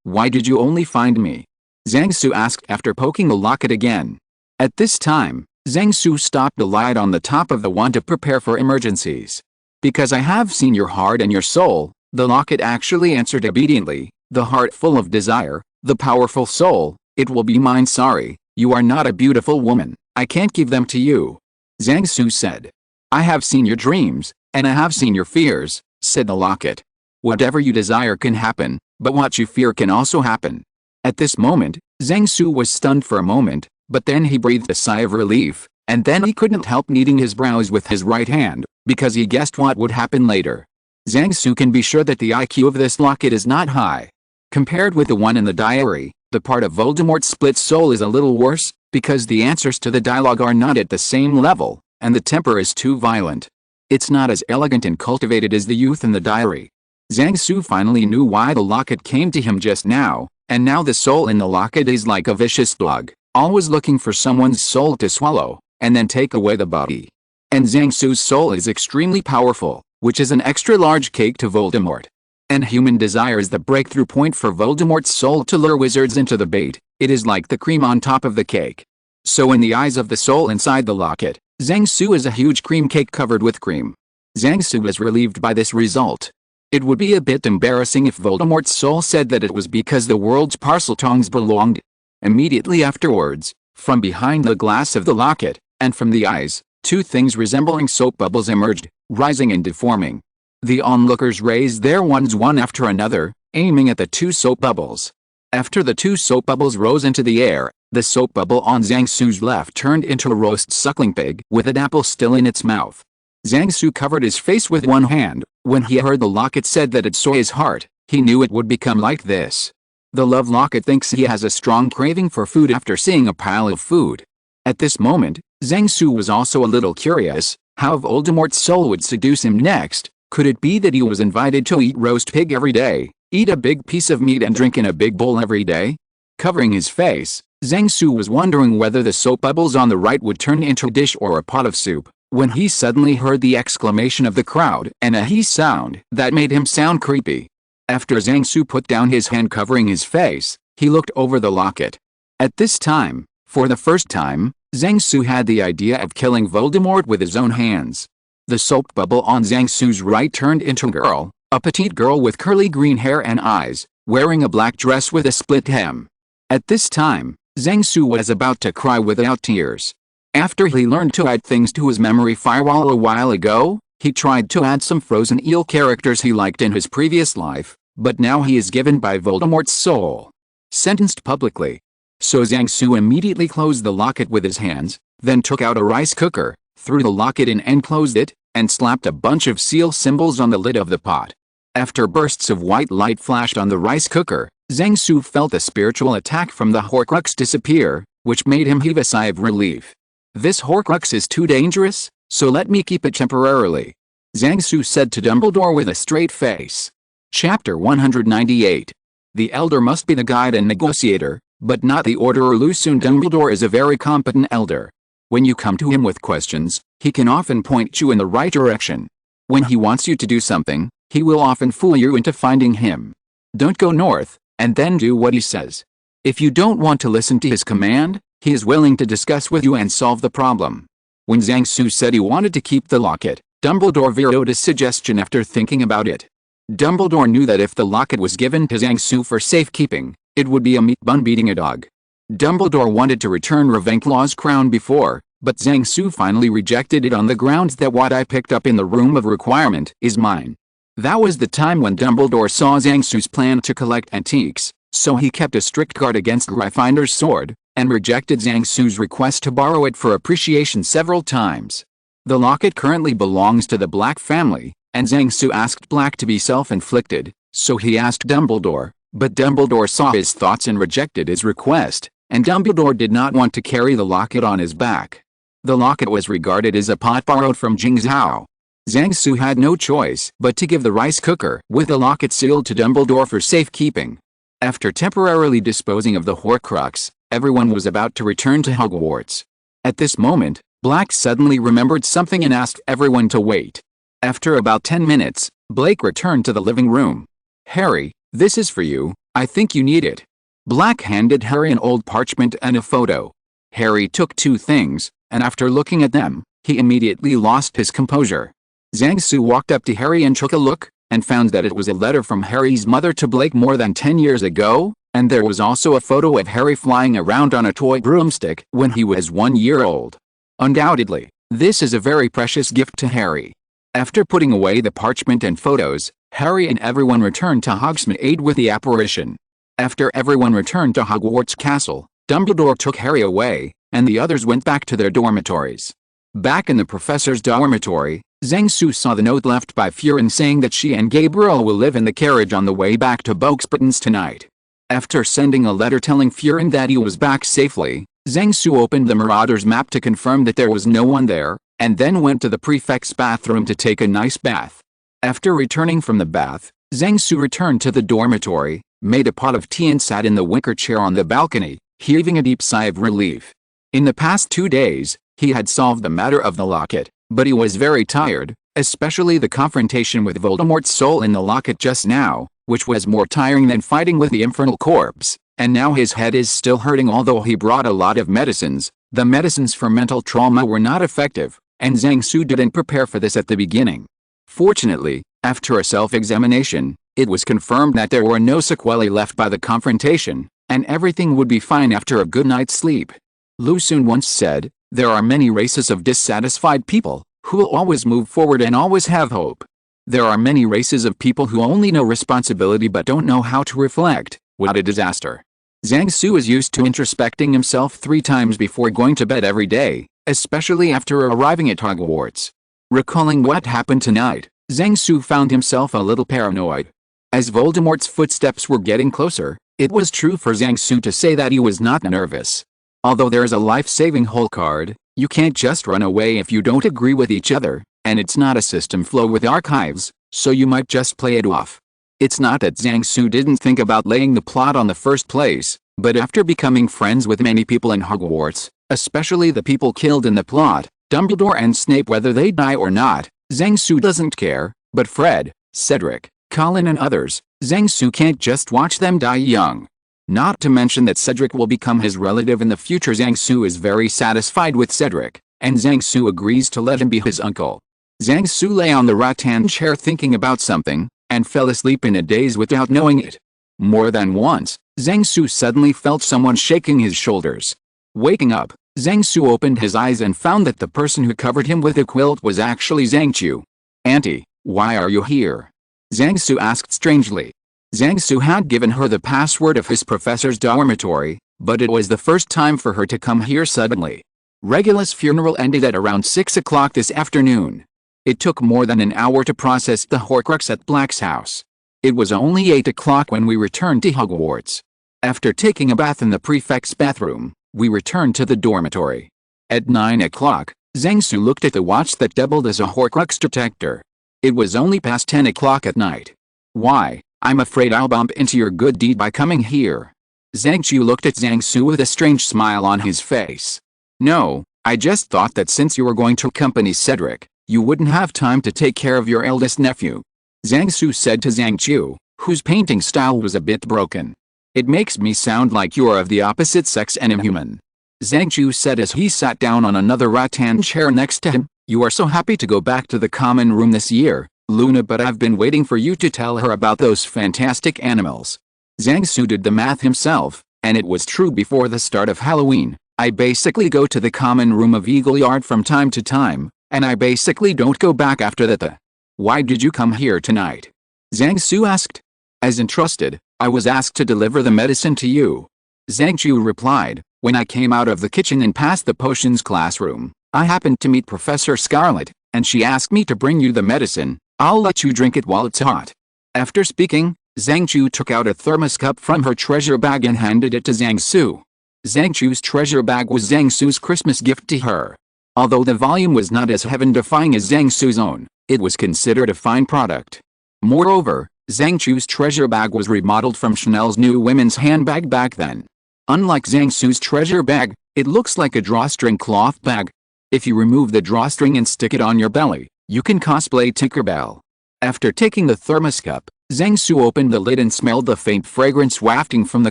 why did you only find me? Zhang Su asked after poking the locket again. At this time, Zhang Su stopped the light on the top of the wand to prepare for emergencies. Because I have seen your heart and your soul, the locket actually answered obediently, the heart full of desire, the powerful soul, it will be mine. Sorry, you are not a beautiful woman, I can't give them to you. Zhang Su said. I have seen your dreams, and I have seen your fears, said the locket. Whatever you desire can happen, but what you fear can also happen. At this moment, Zhang Su was stunned for a moment, but then he breathed a sigh of relief, and then he couldn't help kneading his brows with his right hand, because he guessed what would happen later. Zhang Su can be sure that the IQ of this locket is not high. Compared with the one in the diary, the part of Voldemort's split soul is a little worse, because the answers to the dialogue are not at the same level, and the temper is too violent. It's not as elegant and cultivated as the youth in the diary. Zhang Su finally knew why the locket came to him just now, and now the soul in the locket is like a vicious dog, always looking for someone's soul to swallow, and then take away the body. And Zhang Su's soul is extremely powerful, which is an extra large cake to Voldemort. And human desire is the breakthrough point for Voldemort's soul to lure wizards into the bait. It is like the cream on top of the cake. So in the eyes of the soul inside the locket, Zhang Su is a huge cream cake covered with cream. Zhang Su is relieved by this result. It would be a bit embarrassing if Voldemort's soul said that it was because the world's parseltongues belonged. Immediately afterwards, from behind the glass of the locket, and from the eyes, 2 things resembling soap bubbles emerged, rising and deforming. The onlookers raised their wands one after another, aiming at the 2 soap bubbles. After the 2 soap bubbles rose into the air, the soap bubble on Zhang Su's left turned into a roast suckling pig with an apple still in its mouth. Zhang Su covered his face with one hand. When he heard the locket said that it saw his heart, he knew it would become like this. The love locket thinks he has a strong craving for food after seeing a pile of food. At this moment, Zhang Su was also a little curious, how Voldemort's soul would seduce him next. Could it be that he was invited to eat roast pig every day, eat a big piece of meat and drink in a big bowl every day? Covering his face, Zhang Su was wondering whether the soap bubbles on the right would turn into a dish or a pot of soup, when he suddenly heard the exclamation of the crowd and a hee sound that made him sound creepy. After Zhang Su put down his hand covering his face, he looked over the locket. At this time, for the first time, Zhang Su had the idea of killing Voldemort with his own hands. The soap bubble on Zhang Su's right turned into a girl, a petite girl with curly green hair and eyes, wearing a black dress with a split hem. At this time, Zhang Su was about to cry without tears. After he learned to add things to his memory firewall a while ago, he tried to add some frozen eel characters he liked in his previous life, but now he is given by Voldemort's soul. Sentenced publicly. So Zhang Su immediately closed the locket with his hands, then took out a rice cooker, threw the locket in and closed it, and slapped a bunch of seal symbols on the lid of the pot. After bursts of white light flashed on the rice cooker, Zhang Su felt a spiritual attack from the Horcrux disappear, which made him heave a sigh of relief. This Horcrux is too dangerous, so let me keep it temporarily, Zhang Su said to Dumbledore with a straight face. Chapter 198. The Elder must be the guide and negotiator, but not the orderer. Lucian Dumbledore is a very competent elder. When you come to him with questions, he can often point you in the right direction. When he wants you to do something, he will often fool you into finding him. Don't go north, and then do what he says. If you don't want to listen to his command, he is willing to discuss with you and solve the problem. When Zhang Su said he wanted to keep the locket, Dumbledore vetoed his suggestion after thinking about it. Dumbledore knew that if the locket was given to Zhang Su for safekeeping, it would be a meat bun beating a dog. Dumbledore wanted to return Ravenclaw's crown before, but Zhang Su finally rejected it on the grounds that what I picked up in the Room of Requirement is mine. That was the time when Dumbledore saw Zhang Su's plan to collect antiques, so he kept a strict guard against Gryffindor's sword, and rejected Zhang Su's request to borrow it for appreciation several times. The locket currently belongs to the Black family, and Zhang Su asked Black to be self-inflicted, so he asked Dumbledore, but Dumbledore saw his thoughts and rejected his request, and Dumbledore did not want to carry the locket on his back. The locket was regarded as a pot borrowed from Jing Zhao. Zhang Su had no choice but to give the rice cooker with the locket sealed to Dumbledore for safekeeping. After temporarily disposing of the Horcrux, everyone was about to return to Hogwarts. At this moment, Black suddenly remembered something and asked everyone to wait. After about 10 minutes, Blake returned to the living room. "Harry, this is for you, I think you need it." Black handed Harry an old parchment and a photo. Harry took two things, and after looking at them, he immediately lost his composure. Zhang Su walked up to Harry and took a look, and found that it was a letter from Harry's mother to Blake more than 10 years ago, and there was also a photo of Harry flying around on a toy broomstick when he was 1 year old. Undoubtedly, this is a very precious gift to Harry. After putting away the parchment and photos, Harry and everyone returned to Hogsmeade with the apparition. After everyone returned to Hogwarts Castle, Dumbledore took Harry away, and the others went back to their dormitories. Back in the professor's dormitory, Zhang Su saw the note left by Furin saying that she and Gabriel will live in the carriage on the way back to Boxburton's tonight. After sending a letter telling Furin that he was back safely, Zhang Su opened the Marauder's map to confirm that there was no one there, and then went to the prefect's bathroom to take a nice bath. After returning from the bath, Zhang Su returned to the dormitory, made a pot of tea and sat in the wicker chair on the balcony, heaving a deep sigh of relief. In the past 2 days, he had solved the matter of the locket, but he was very tired, especially the confrontation with Voldemort's soul in the locket just now, which was more tiring than fighting with the infernal corpse, and now his head is still hurting. Although he brought a lot of medicines, the medicines for mental trauma were not effective, and Zhang Su didn't prepare for this at the beginning. Fortunately, after a self-examination, it was confirmed that there were no sequelae left by the confrontation, and everything would be fine after a good night's sleep. Lucian once said, "There are many races of dissatisfied people, who will always move forward and always have hope. There are many races of people who only know responsibility but don't know how to reflect. What a disaster." Zhang Su is used to introspecting himself 3 times before going to bed every day, especially after arriving at Hogwarts. Recalling what happened tonight, Zhang Su found himself a little paranoid. As Voldemort's footsteps were getting closer, it was true for Zhang Su to say that he was not nervous. Although there's a life-saving hole card, you can't just run away if you don't agree with each other, and it's not a system flow with archives, so you might just play it off. It's not that Zhang Su didn't think about laying the plot on the first place, but after becoming friends with many people in Hogwarts, especially the people killed in the plot, Dumbledore and Snape, whether they die or not, Zhang Su doesn't care, but Fred, Cedric, Colin and others, Zhang Su can't just watch them die young. Not to mention that Cedric will become his relative in the future. Zhang Su is very satisfied with Cedric, and Zhang Su agrees to let him be his uncle. Zhang Su lay on the rattan chair thinking about something, and fell asleep in a daze without knowing it. More than once, Zhang Su suddenly felt someone shaking his shoulders. Waking up, Zhang Su opened his eyes and found that the person who covered him with a quilt was actually Zhang Chu. "Auntie, why are you here?" Zhang Su asked strangely. Zhang Su had given her the password of his professor's dormitory, but it was the first time for her to come here suddenly. Regulus' funeral ended at around 6 o'clock this afternoon. It took more than an hour to process the Horcrux at Black's house. It was only 8 o'clock when we returned to Hogwarts. After taking a bath in the prefect's bathroom, we returned to the dormitory. At 9 o'clock, Zhang Su looked at the watch that doubled as a Horcrux detector. It was only past 10 o'clock at night. "Why, I'm afraid I'll bump into your good deed by coming here." Zhang Chu looked at Zhang Su with a strange smile on his face. "No, I just thought that since you were going to accompany Cedric, you wouldn't have time to take care of your eldest nephew," Zhang Su said to Zhang Chu, whose painting style was a bit broken. "It makes me sound like you are of the opposite sex and inhuman," Zhang Chu said as he sat down on another rattan chair next to him. "You are so happy to go back to the common room this year, Luna, but I've been waiting for you to tell her about those fantastic animals." Zhang Su did the math himself, and it was true. Before the start of Halloween, I basically go to the common room of Eagle Yard from time to time, and I basically don't go back after that. "Why did you come here tonight?" Zhang Su asked. "As entrusted, I was asked to deliver the medicine to you," Zhang Chu replied. "When I came out of the kitchen and passed the potions classroom, I happened to meet Professor Scarlet, and she asked me to bring you the medicine. I'll let you drink it while it's hot." After speaking, Zhang Chu took out a thermos cup from her treasure bag and handed it to Zhang Su. Zhang Chu's treasure bag was Zhang Su's Christmas gift to her. Although the volume was not as heaven-defying as Zhang Su's own, it was considered a fine product. Moreover, Zhang Chu's treasure bag was remodeled from Chanel's new women's handbag back then. Unlike Zhang Su's treasure bag, it looks like a drawstring cloth bag. If you remove the drawstring and stick it on your belly, you can cosplay Tinkerbell. After taking the thermos cup, Zhang Su opened the lid and smelled the faint fragrance wafting from the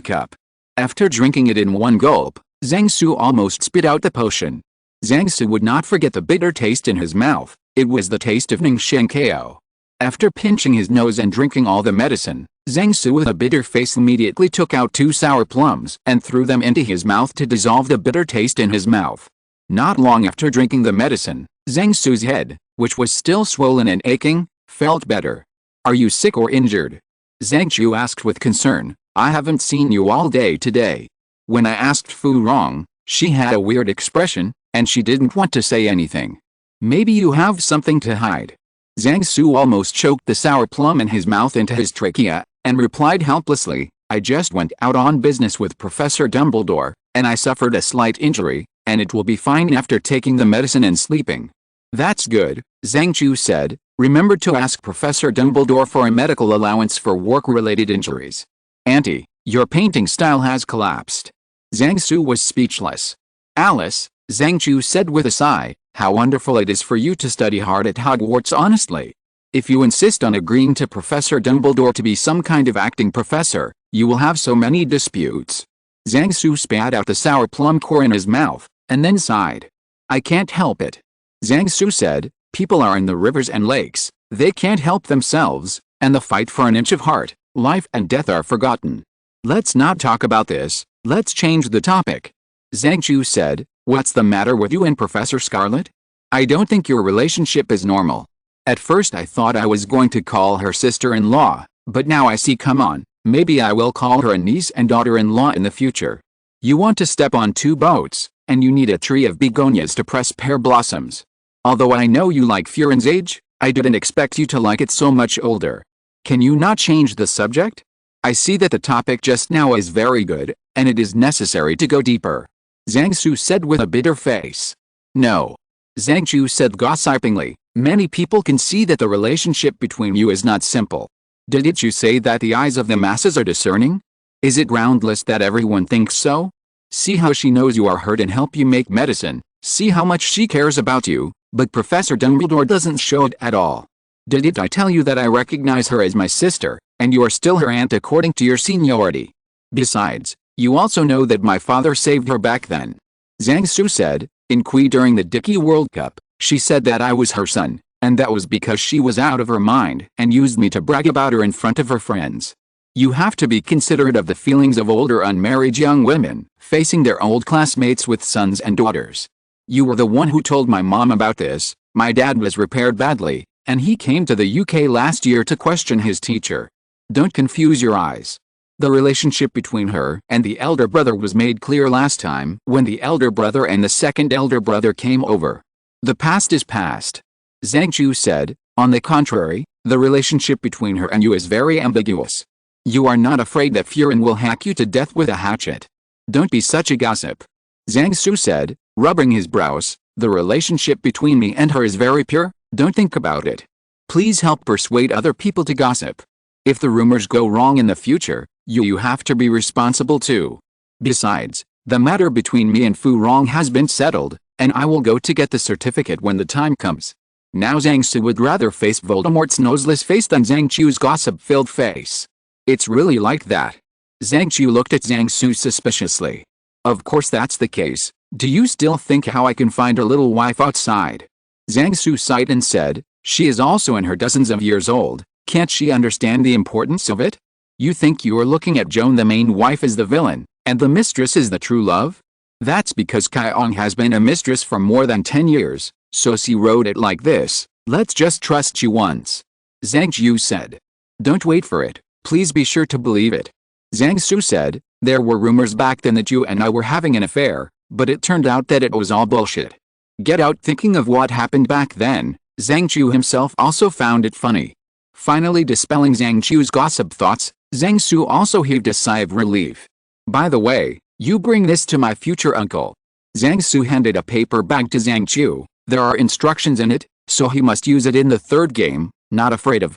cup. After drinking it in one gulp, Zhang Su almost spit out the potion. Zhang Su would not forget the bitter taste in his mouth. It was the taste of Ningxiang Ko. After pinching his nose and drinking all the medicine, Zhang Su with a bitter face immediately took out 2 sour plums and threw them into his mouth to dissolve the bitter taste in his mouth. Not long after drinking the medicine, Zhang Su's head, which was still swollen and aching, felt better. "Are you sick or injured?" Zhang Chu asked with concern. "I haven't seen you all day today." When I asked Fu Rong, she had a weird expression, and she didn't want to say anything. "Maybe you have something to hide." Zhang Su almost choked the sour plum in his mouth into his trachea, and replied helplessly, "I just went out on business with Professor Dumbledore, and I suffered a slight injury, and it will be fine after taking the medicine and sleeping." "That's good," Zhang Chu said. "Remember to ask Professor Dumbledore for a medical allowance for work-related injuries." "Auntie, your painting style has collapsed." Zhang Su was speechless. "Alice," Zhang Chu said with a sigh, "how wonderful it is for you to study hard at Hogwarts. Honestly, if you insist on agreeing to Professor Dumbledore to be some kind of acting professor, you will have so many disputes." Zhang Su spat out the sour plum core in his mouth, and then sighed. "I can't help it," Zhang Su said. "People are in the rivers and lakes, they can't help themselves, and the fight for an inch of heart, life and death are forgotten. Let's not talk about this, let's change the topic." Zhang Chu said, "What's the matter with you and Professor Scarlet? I don't think your relationship is normal. At first I thought I was going to call her sister-in-law, but now I see. Come on, maybe I will call her a niece and daughter-in-law in the future. You want to step on 2 boats, and you need a tree of begonias to press pear blossoms. Although I know you like Furin's age, I didn't expect you to like it so much older. Can you not change the subject? I see that the topic just now is very good, and it is necessary to go deeper," Zhang Su said with a bitter face. "No," Zhang Chu said gossipingly, "many people can see that the relationship between you is not simple. Didn't you say that the eyes of the masses are discerning? Is it groundless that everyone thinks so? See how she knows you are hurt and help you make medicine, see how much she cares about you, but Professor Dumbledore doesn't show it at all. Didn't I tell you that I recognize her as my sister, and you are still her aunt according to your seniority? Besides, you also know that my father saved her back then. Zhang Su said, in Kui during the Dicky World Cup, she said that I was her son, and that was because she was out of her mind and used me to brag about her in front of her friends. You have to be considerate of the feelings of older unmarried young women facing their old classmates with sons and daughters. You were the one who told my mom about this. My dad was repaired badly, and he came to the UK last year to question his teacher. Don't confuse your eyes. The relationship between her and the elder brother was made clear last time when the elder brother and the second elder brother came over. The past is past. Zhang Chu said, on the contrary, the relationship between her and you is very ambiguous. You are not afraid that Furin will hack you to death with a hatchet. Don't be such a gossip. Zhang Su said, rubbing his brows, the relationship between me and her is very pure, don't think about it. Please help persuade other people to gossip. If the rumors go wrong in the future, you have to be responsible too. Besides, the matter between me and Fu Rong has been settled, and I will go to get the certificate when the time comes. Now Zhang Su would rather face Voldemort's noseless face than Zhang Chu's gossip-filled face. It's really like that. Zhang Chu looked at Zhang Su suspiciously. Of course that's the case. Do you still think how I can find a little wife outside? Zhang Su sighed and said, she is also in her dozens of years old. Can't she understand the importance of it? You think you are looking at Joan the main wife as the villain, and the mistress is the true love? That's because Kai-Ong has been a mistress for more than 10 years, so she wrote it like this, let's just trust you once. Zhang Chu said. Don't wait for it. Please be sure to believe it. Zhang Su said, there were rumors back then that you and I were having an affair, but it turned out that it was all bullshit. Get out thinking of what happened back then. Zhang Chu himself also found it funny. Finally dispelling Zhang Chu's gossip thoughts, Zhang Su also heaved a sigh of relief. By the way, you bring this to my future uncle. Zhang Su handed a paper bag to Zhang Chu. There are instructions in it, so he must use it in the third game, not afraid of,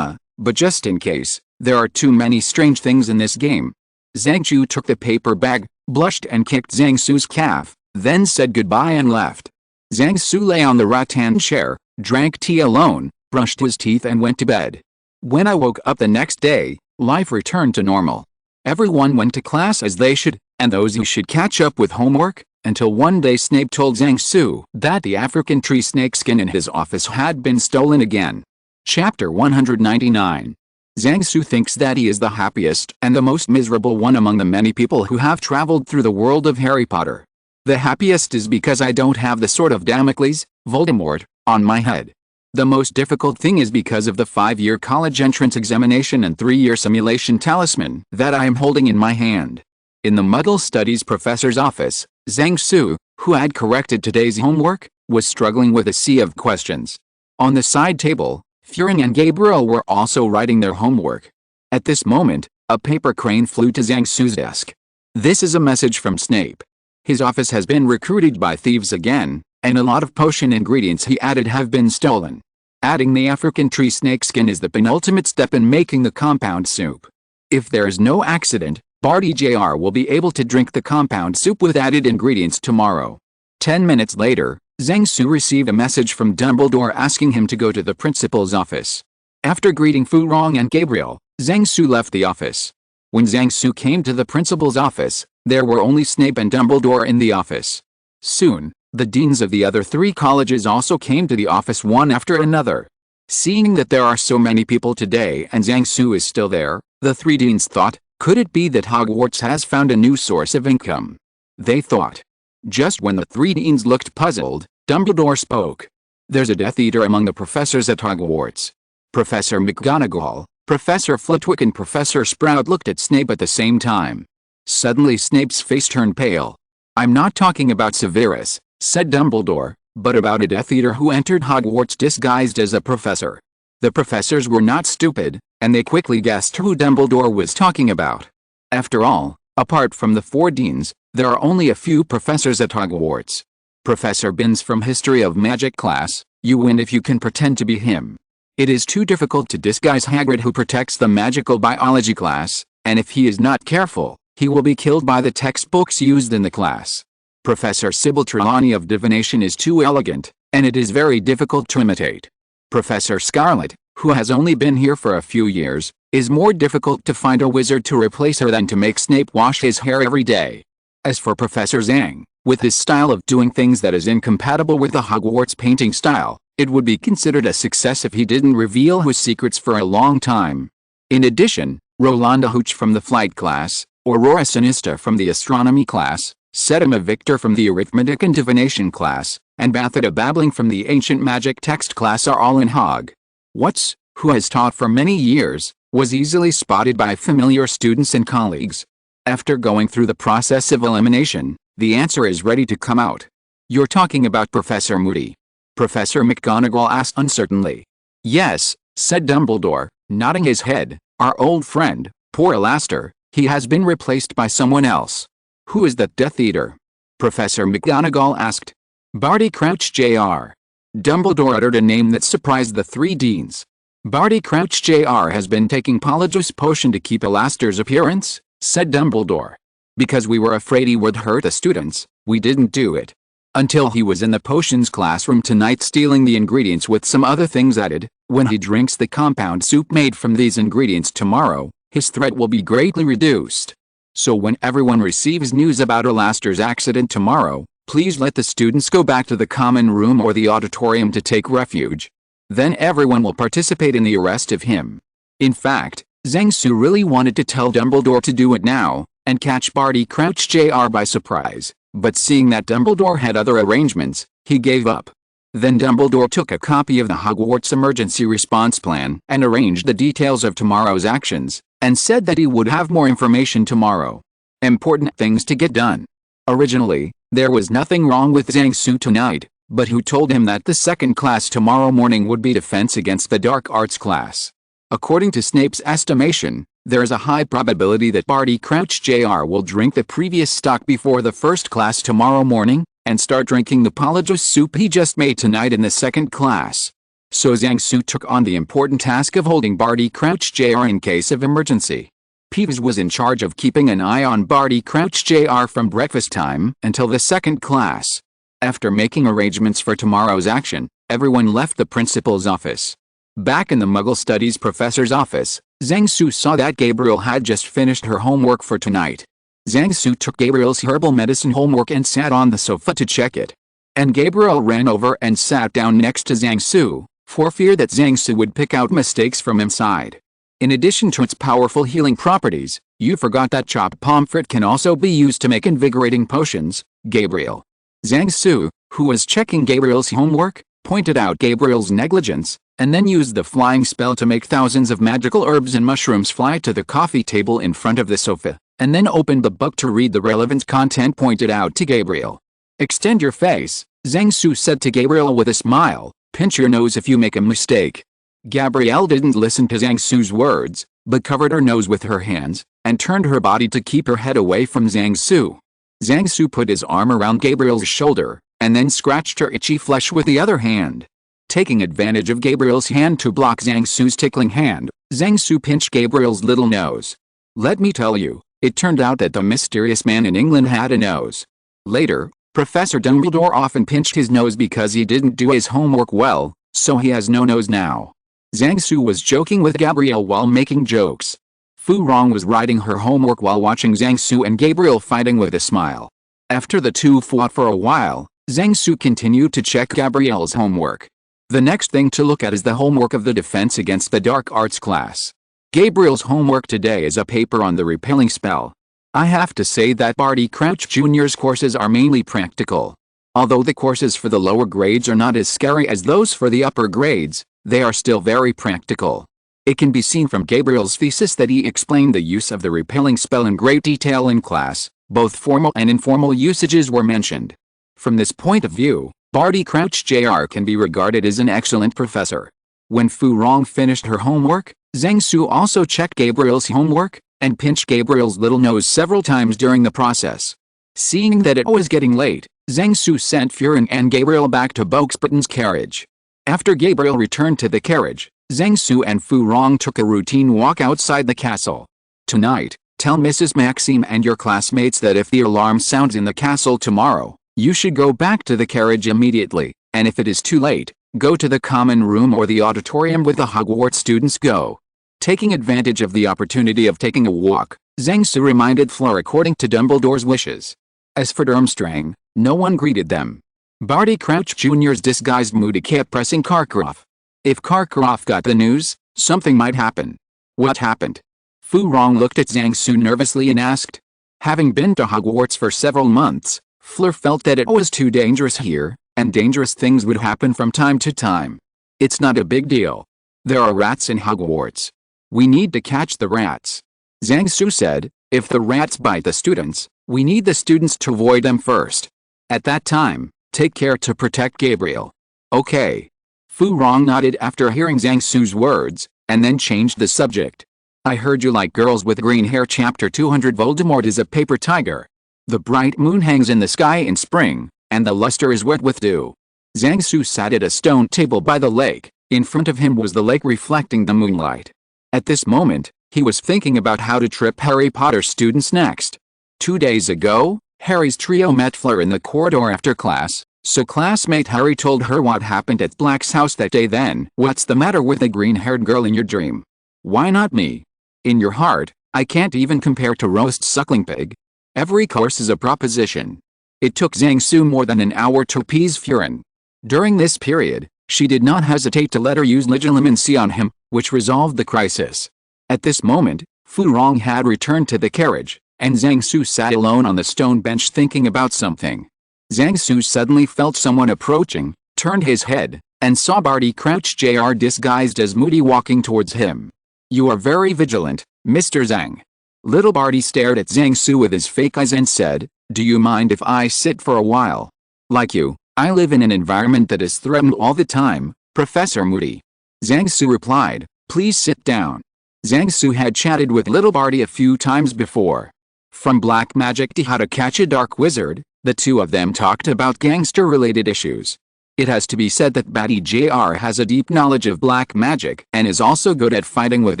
but just in case. There are too many strange things in this game. Zhang Chu took the paper bag, blushed and kicked Zhang Su's calf, then said goodbye and left. Zhang Su lay on the rattan chair, drank tea alone, brushed his teeth and went to bed. When I woke up the next day, life returned to normal. Everyone went to class as they should, and those who should catch up with homework, until one day Snape told Zhang Su that the African tree snake skin in his office had been stolen again. Chapter 199. Zhang Su thinks that he is the happiest and the most miserable one among the many people who have traveled through the world of Harry Potter. The happiest is because I don't have the sword of Damocles, Voldemort, on my head. The most difficult thing is because of the 5-year college entrance examination and 3-year simulation talisman that I am holding in my hand. In the Muggle Studies professor's office, Zhang Su, who had corrected today's homework, was struggling with a sea of questions. On the side table, Furin and Gabriel were also writing their homework. At this moment, a paper crane flew to Zhang Su's desk. This is a message from Snape. His office has been recruited by thieves again, and a lot of potion ingredients he added have been stolen. Adding the African tree snake skin is the penultimate step in making the compound soup. If there is no accident, Barty Jr. will be able to drink the compound soup with added ingredients tomorrow. 10 minutes later, Zhang Su received a message from Dumbledore asking him to go to the principal's office. After greeting Fu Rong and Gabriel, Zhang Su left the office. When Zhang Su came to the principal's office, there were only Snape and Dumbledore in the office. Soon, the deans of the other 3 colleges also came to the office one after another. Seeing that there are so many people today and Zhang Su is still there, the 3 deans thought, could it be that Hogwarts has found a new source of income? They thought. Just when the 3 deans looked puzzled, Dumbledore spoke. There's a Death Eater among the professors at Hogwarts. Professor McGonagall, Professor Flitwick and Professor Sprout looked at Snape at the same time. Suddenly Snape's face turned pale. I'm not talking about Severus, said Dumbledore, but about a Death Eater who entered Hogwarts disguised as a professor. The professors were not stupid, and they quickly guessed who Dumbledore was talking about. After all, apart from the 4 deans, there are only a few professors at Hogwarts. Professor Binns from History of Magic class, you win if you can pretend to be him. It is too difficult to disguise Hagrid who protects the magical biology class, and if he is not careful, he will be killed by the textbooks used in the class. Professor Sybil Trelawney of Divination is too elegant, and it is very difficult to imitate. Professor Scarlet, who has only been here for a few years, is more difficult to find a wizard to replace her than to make Snape wash his hair every day. As for Professor Zhang, with his style of doing things that is incompatible with the Hogwarts painting style, it would be considered a success if he didn't reveal his secrets for a long time. In addition, Rolanda Hooch from the flight class, Aurora Sinista from the astronomy class, Sedima Victor from the arithmetic and divination class, and Bathida Babbling from the ancient magic text class are all in Hogwarts, who has taught for many years, was easily spotted by familiar students and colleagues. After going through the process of elimination, the answer is ready to come out. You're talking about Professor Moody? Professor McGonagall asked uncertainly. Yes, said Dumbledore, nodding his head, our old friend, poor Alastor, he has been replaced by someone else. Who is that Death Eater? Professor McGonagall asked. Barty Crouch Jr. Dumbledore uttered a name that surprised the three deans. Barty Crouch Jr. has been taking Polyjuice Potion to keep Alastor's appearance, said Dumbledore. Because we were afraid he would hurt the students, we didn't do it. Until he was in the potions classroom tonight stealing the ingredients with some other things added. When he drinks the compound soup made from these ingredients tomorrow, his threat will be greatly reduced. So when everyone receives news about Alastor's accident tomorrow, please let the students go back to the common room or the auditorium to take refuge. Then everyone will participate in the arrest of him. In fact, Zhang Su really wanted to tell Dumbledore to do it now, and catch Barty Crouch Jr. by surprise, but seeing that Dumbledore had other arrangements, he gave up. Then Dumbledore took a copy of the Hogwarts Emergency Response Plan and arranged the details of tomorrow's actions, and said that he would have more information tomorrow. Important things to get done. Originally, there was nothing wrong with Zhang Su tonight, but who told him that the second class tomorrow morning would be Defense Against the Dark Arts class. According to Snape's estimation, there is a high probability that Barty Crouch Jr. will drink the previous stock before the first class tomorrow morning, and start drinking the Polyjuice soup he just made tonight in the second class. So Zhang Su took on the important task of holding Barty Crouch Jr. in case of emergency. Peeves was in charge of keeping an eye on Barty Crouch Jr. from breakfast time until the second class. After making arrangements for tomorrow's action, everyone left the principal's office. Back in the Muggle Studies professor's office, Zhang Su saw that Gabriel had just finished her homework for tonight. Zhang Su took Gabriel's herbal medicine homework and sat on the sofa to check it. And Gabriel ran over and sat down next to Zhang Su, for fear that Zhang Su would pick out mistakes from inside. In addition to its powerful healing properties, you forgot that chopped pomfret can also be used to make invigorating potions, Gabriel. Zhang Su, who was checking Gabriel's homework, pointed out Gabriel's negligence, and then used the flying spell to make thousands of magical herbs and mushrooms fly to the coffee table in front of the sofa, and then opened the book to read the relevant content pointed out to Gabriel. Extend your face, Zhang Su said to Gabriel with a smile, pinch your nose if you make a mistake. Gabrielle didn't listen to Zhang Su's words, but covered her nose with her hands, and turned her body to keep her head away from Zhang Su. Zhang Su put his arm around Gabriel's shoulder, and then scratched her itchy flesh with the other hand. Taking advantage of Gabriel's hand to block Zhang Su's tickling hand, Zhang Su pinched Gabriel's little nose. Let me tell you, it turned out that the mysterious man in England had a nose. Later, Professor Dumbledore often pinched his nose because he didn't do his homework well, so he has no nose now. Zhang Su was joking with Gabrielle while making jokes. Fu Rong was writing her homework while watching Zhang Su and Gabriel fighting with a smile. After the two fought for a while, Zhang Su continued to check Gabrielle's homework. The next thing to look at is the homework of the Defense Against the Dark Arts class. Gabriel's homework today is a paper on the repelling spell. I have to say that Barty Crouch Jr.'s courses are mainly practical. Although the courses for the lower grades are not as scary as those for the upper grades, they are still very practical. It can be seen from Gabriel's thesis that he explained the use of the repelling spell in great detail in class. Both formal and informal usages were mentioned. From this point of view, Barty Crouch Jr. can be regarded as an excellent professor. When Fu Rong finished her homework, Zhang Su also checked Gabriel's homework, and pinched Gabriel's little nose several times during the process. Seeing that it was getting late, Zhang Su sent Furin and Gabriel back to Boxburton's carriage. After Gabriel returned to the carriage, Zhang Su and Fu Rong took a routine walk outside the castle. Tonight, tell Mrs. Maxime and your classmates that if the alarm sounds in the castle tomorrow, you should go back to the carriage immediately, and if it is too late, Go to the common room or the auditorium with the Hogwarts students go. Taking advantage of the opportunity of taking a walk, Zhang reminded Fleur according to Dumbledore's wishes. As for Durmstrang, no one greeted them. Barty Crouch Jr.'s disguised Moody kept pressing Karkaroff. If Karkaroff got the news, something might happen. What happened? Fu Rong looked at Zhang Su nervously and asked. Having been to Hogwarts for several months, Fleur felt that it was too dangerous here, and dangerous things would happen from time to time. It's not a big deal. There are rats in Hogwarts. We need to catch the rats. Zhang Su said, if the rats bite the students, we need the students to avoid them first. At that time, take care to protect Gabriel. Okay. Fu Rong nodded after hearing Zhang Su's words, and then changed the subject. I heard you like girls with green hair. Chapter 200. Voldemort is a paper tiger. The bright moon hangs in the sky in spring, and the luster is wet with dew. Zhang Su sat at a stone table by the lake. In front of him was the lake reflecting the moonlight. At this moment, he was thinking about how to trip Harry Potter students next. 2 days ago, Harry's trio met Fleur in the corridor after class, so classmate Harry told her what happened at Black's house that day. Then, what's the matter with the green-haired girl in your dream? Why not me? In your heart, I can't even compare to roast suckling pig. Every course is a proposition. It took Zhang Su more than an hour to appease Furin. During this period, she did not hesitate to let her use legilimency on him, which resolved the crisis. At this moment, Fu Rong had returned to the carriage, and Zhang Su sat alone on the stone bench thinking about something. Zhang Su suddenly felt someone approaching, turned his head, and saw Barty Crouch Jr. disguised as Moody walking towards him. You are very vigilant, Mr. Zhang. Little Barty stared at Zhang Su with his fake eyes and said, do you mind if I sit for a while? Like you, I live in an environment that is threatened all the time, Professor Moody. Zhang Su replied, please sit down. Zhang Su had chatted with Little Barty a few times before. From black magic to how to catch a dark wizard, the two of them talked about gangster-related issues. It has to be said that Barty Jr. has a deep knowledge of black magic and is also good at fighting with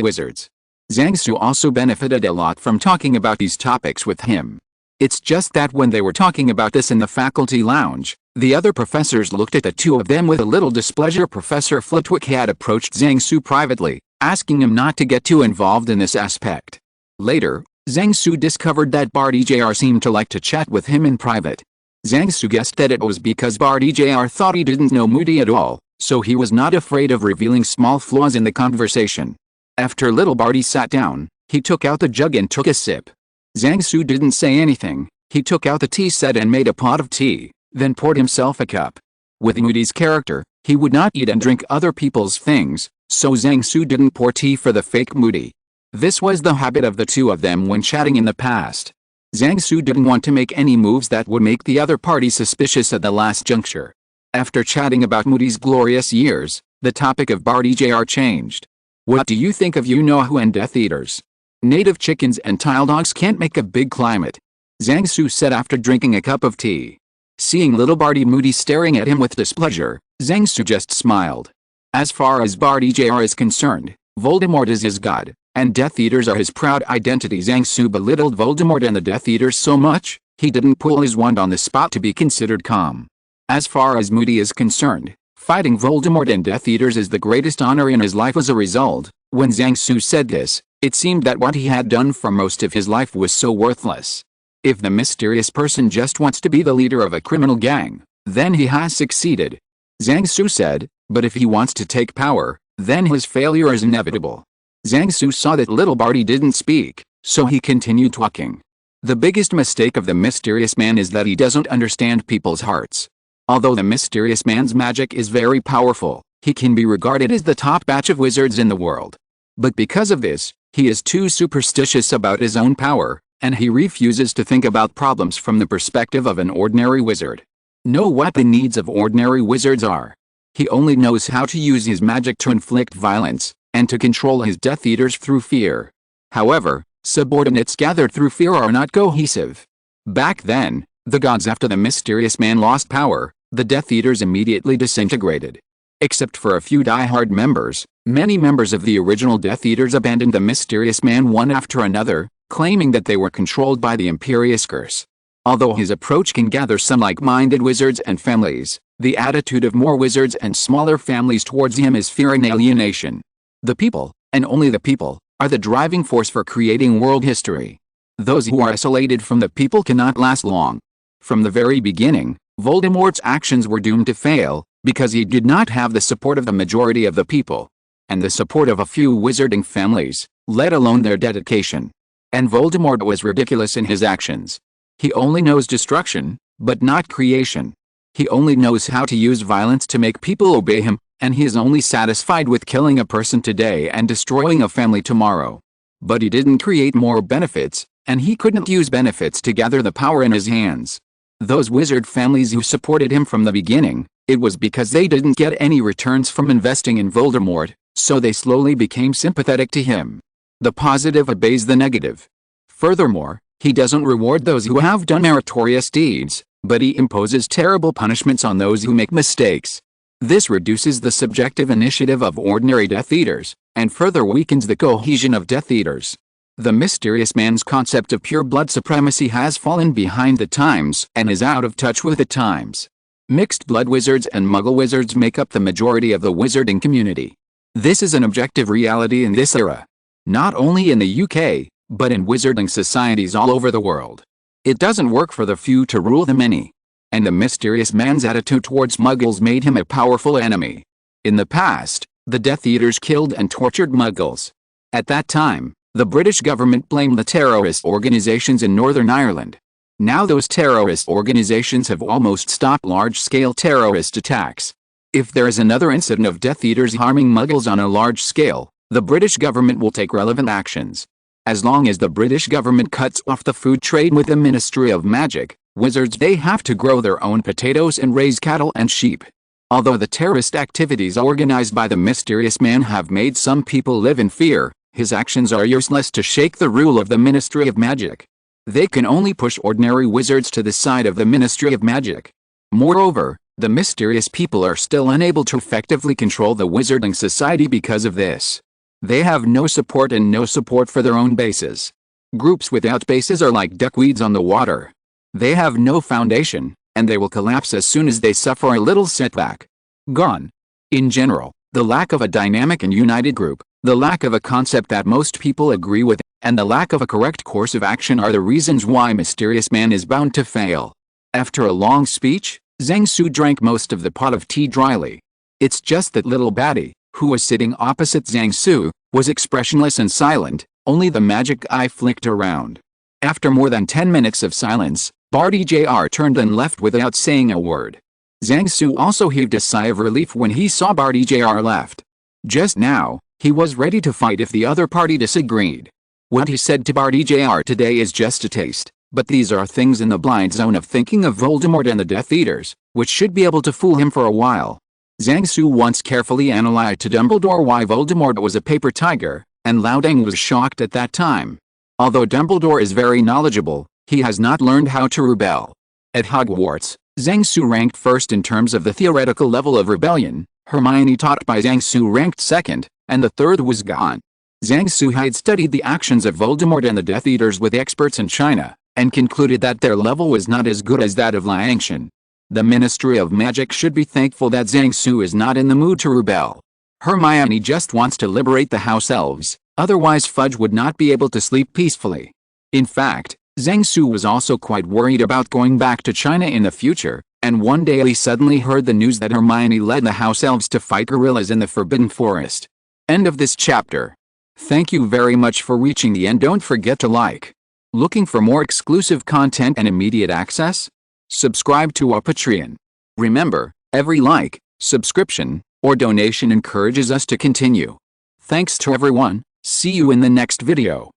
wizards. Zhang Su also benefited a lot from talking about these topics with him. It's just that when they were talking about this in the faculty lounge, the other professors looked at the two of them with a little displeasure. Professor Flitwick had approached Zhang Su privately, asking him not to get too involved in this aspect. Later, Zhang Su discovered that Barty Jr. seemed to like to chat with him in private. Zhang Su guessed that it was because Barty Jr. thought he didn't know Moody at all, so he was not afraid of revealing small flaws in the conversation. After little Barty sat down, he took out the jug and took a sip. Zhang Su didn't say anything. He took out the tea set and made a pot of tea, then poured himself a cup. With Moody's character, he would not eat and drink other people's things, so Zhang Su didn't pour tea for the fake Moody. This was the habit of the two of them when chatting in the past. Zhang Su didn't want to make any moves that would make the other party suspicious at the last juncture. After chatting about Moody's glorious years, the topic of Barty Jr. changed. What do you think of you-know-who and Death Eaters? Native chickens and tile dogs can't make a big climate. Zhang Su said after drinking a cup of tea. Seeing little Barty Moody staring at him with displeasure, Zhang Su just smiled. As far as Barty Jr. is concerned, Voldemort is his god, and Death Eaters are his proud identity. Zhang Su belittled Voldemort and the Death Eaters so much, he didn't pull his wand on the spot to be considered calm. As far as Moody is concerned, fighting Voldemort and Death Eaters is the greatest honor in his life. As a result, when Zhang Su said this, it seemed that what he had done for most of his life was so worthless. If the mysterious person just wants to be the leader of a criminal gang, then he has succeeded. Zhang Su said, but if he wants to take power, then his failure is inevitable. Zhang Su saw that little Barty didn't speak, so he continued talking. The biggest mistake of the mysterious man is that he doesn't understand people's hearts. Although the mysterious man's magic is very powerful, he can be regarded as the top batch of wizards in the world. But because of this, he is too superstitious about his own power, and he refuses to think about problems from the perspective of an ordinary wizard. Know what the needs of ordinary wizards are. He only knows how to use his magic to inflict violence, and to control his Death Eaters through fear. However, subordinates gathered through fear are not cohesive. Back then, the gods after the mysterious man lost power, the Death Eaters immediately disintegrated. Except for a few die-hard members, many members of the original Death Eaters abandoned the mysterious man one after another, claiming that they were controlled by the Imperious Curse. Although his approach can gather some like-minded wizards and families, the attitude of more wizards and smaller families towards him is fear and alienation. The people, and only the people, are the driving force for creating world history. Those who are isolated from the people cannot last long. From the very beginning, Voldemort's actions were doomed to fail, because he did not have the support of the majority of the people, and the support of a few wizarding families, let alone their dedication. And Voldemort was ridiculous in his actions. He only knows destruction, but not creation. He only knows how to use violence to make people obey him, and he is only satisfied with killing a person today and destroying a family tomorrow. But he didn't create more benefits, and he couldn't use benefits to gather the power in his hands. Those wizard families who supported him from the beginning, it was because they didn't get any returns from investing in Voldemort, so they slowly became sympathetic to him. The positive obeys the negative. Furthermore, he doesn't reward those who have done meritorious deeds, but he imposes terrible punishments on those who make mistakes. This reduces the subjective initiative of ordinary Death Eaters, and further weakens the cohesion of Death Eaters. The mysterious man's concept of pure blood supremacy has fallen behind the times and is out of touch with the times. Mixed blood wizards and muggle wizards make up the majority of the wizarding community. This is an objective reality in this era. Not only in the UK, but in wizarding societies all over the world. It doesn't work for the few to rule the many. And the mysterious man's attitude towards muggles made him a powerful enemy. In the past, the Death Eaters killed and tortured muggles. At that time, the British government blamed the terrorist organizations in Northern Ireland. Now those terrorist organizations have almost stopped large-scale terrorist attacks. If there is another incident of Death Eaters harming muggles on a large scale, the British government will take relevant actions. As long as the British government cuts off the food trade with the Ministry of Magic, wizards they have to grow their own potatoes and raise cattle and sheep. Although the terrorist activities organized by the mysterious man have made some people live in fear, his actions are useless to shake the rule of the Ministry of Magic. They can only push ordinary wizards to the side of the Ministry of Magic. Moreover, the mysterious people are still unable to effectively control the wizarding society because of this. They have no support and no support for their own bases. Groups without bases are like duckweeds on the water. They have no foundation, and they will collapse as soon as they suffer a little setback. Gone. In general, the lack of a dynamic and united group, the lack of a concept that most people agree with, and the lack of a correct course of action are the reasons why Mysterious Man is bound to fail. After a long speech, Zhang Su drank most of the pot of tea dryly. It's just that little baddie, who was sitting opposite Zhang Su, was expressionless and silent, only the magic eye flicked around. After more than 10 minutes of silence, Barty Jr. turned and left without saying a word. Zhang Su also heaved a sigh of relief when he saw Barty Jr. left. Just now, he was ready to fight if the other party disagreed. What he said to Barty Jr. today is just a taste, but these are things in the blind zone of thinking of Voldemort and the Death Eaters, which should be able to fool him for a while. Zhang Su once carefully analyzed to Dumbledore why Voldemort was a paper tiger, and Loudang was shocked at that time. Although Dumbledore is very knowledgeable, he has not learned how to rebel. At Hogwarts, Zhang Su ranked first in terms of the theoretical level of rebellion, Hermione taught by Zhang Su ranked second, and the third was gone. Zhang Su had studied the actions of Voldemort and the Death Eaters with experts in China, and concluded that their level was not as good as that of Liangshan. The Ministry of Magic should be thankful that Zhang Su is not in the mood to rebel. Hermione just wants to liberate the house-elves, otherwise Fudge would not be able to sleep peacefully. In fact, Zhang Su was also quite worried about going back to China in the future, and one day he suddenly heard the news that Hermione led the house-elves to fight gorillas in the Forbidden Forest. End of this chapter. Thank you very much for reaching the end. Don't forget to like. Looking for more exclusive content and immediate access? Subscribe to our Patreon. Remember, every like, subscription, or donation encourages us to continue. Thanks to everyone. See you in the next video.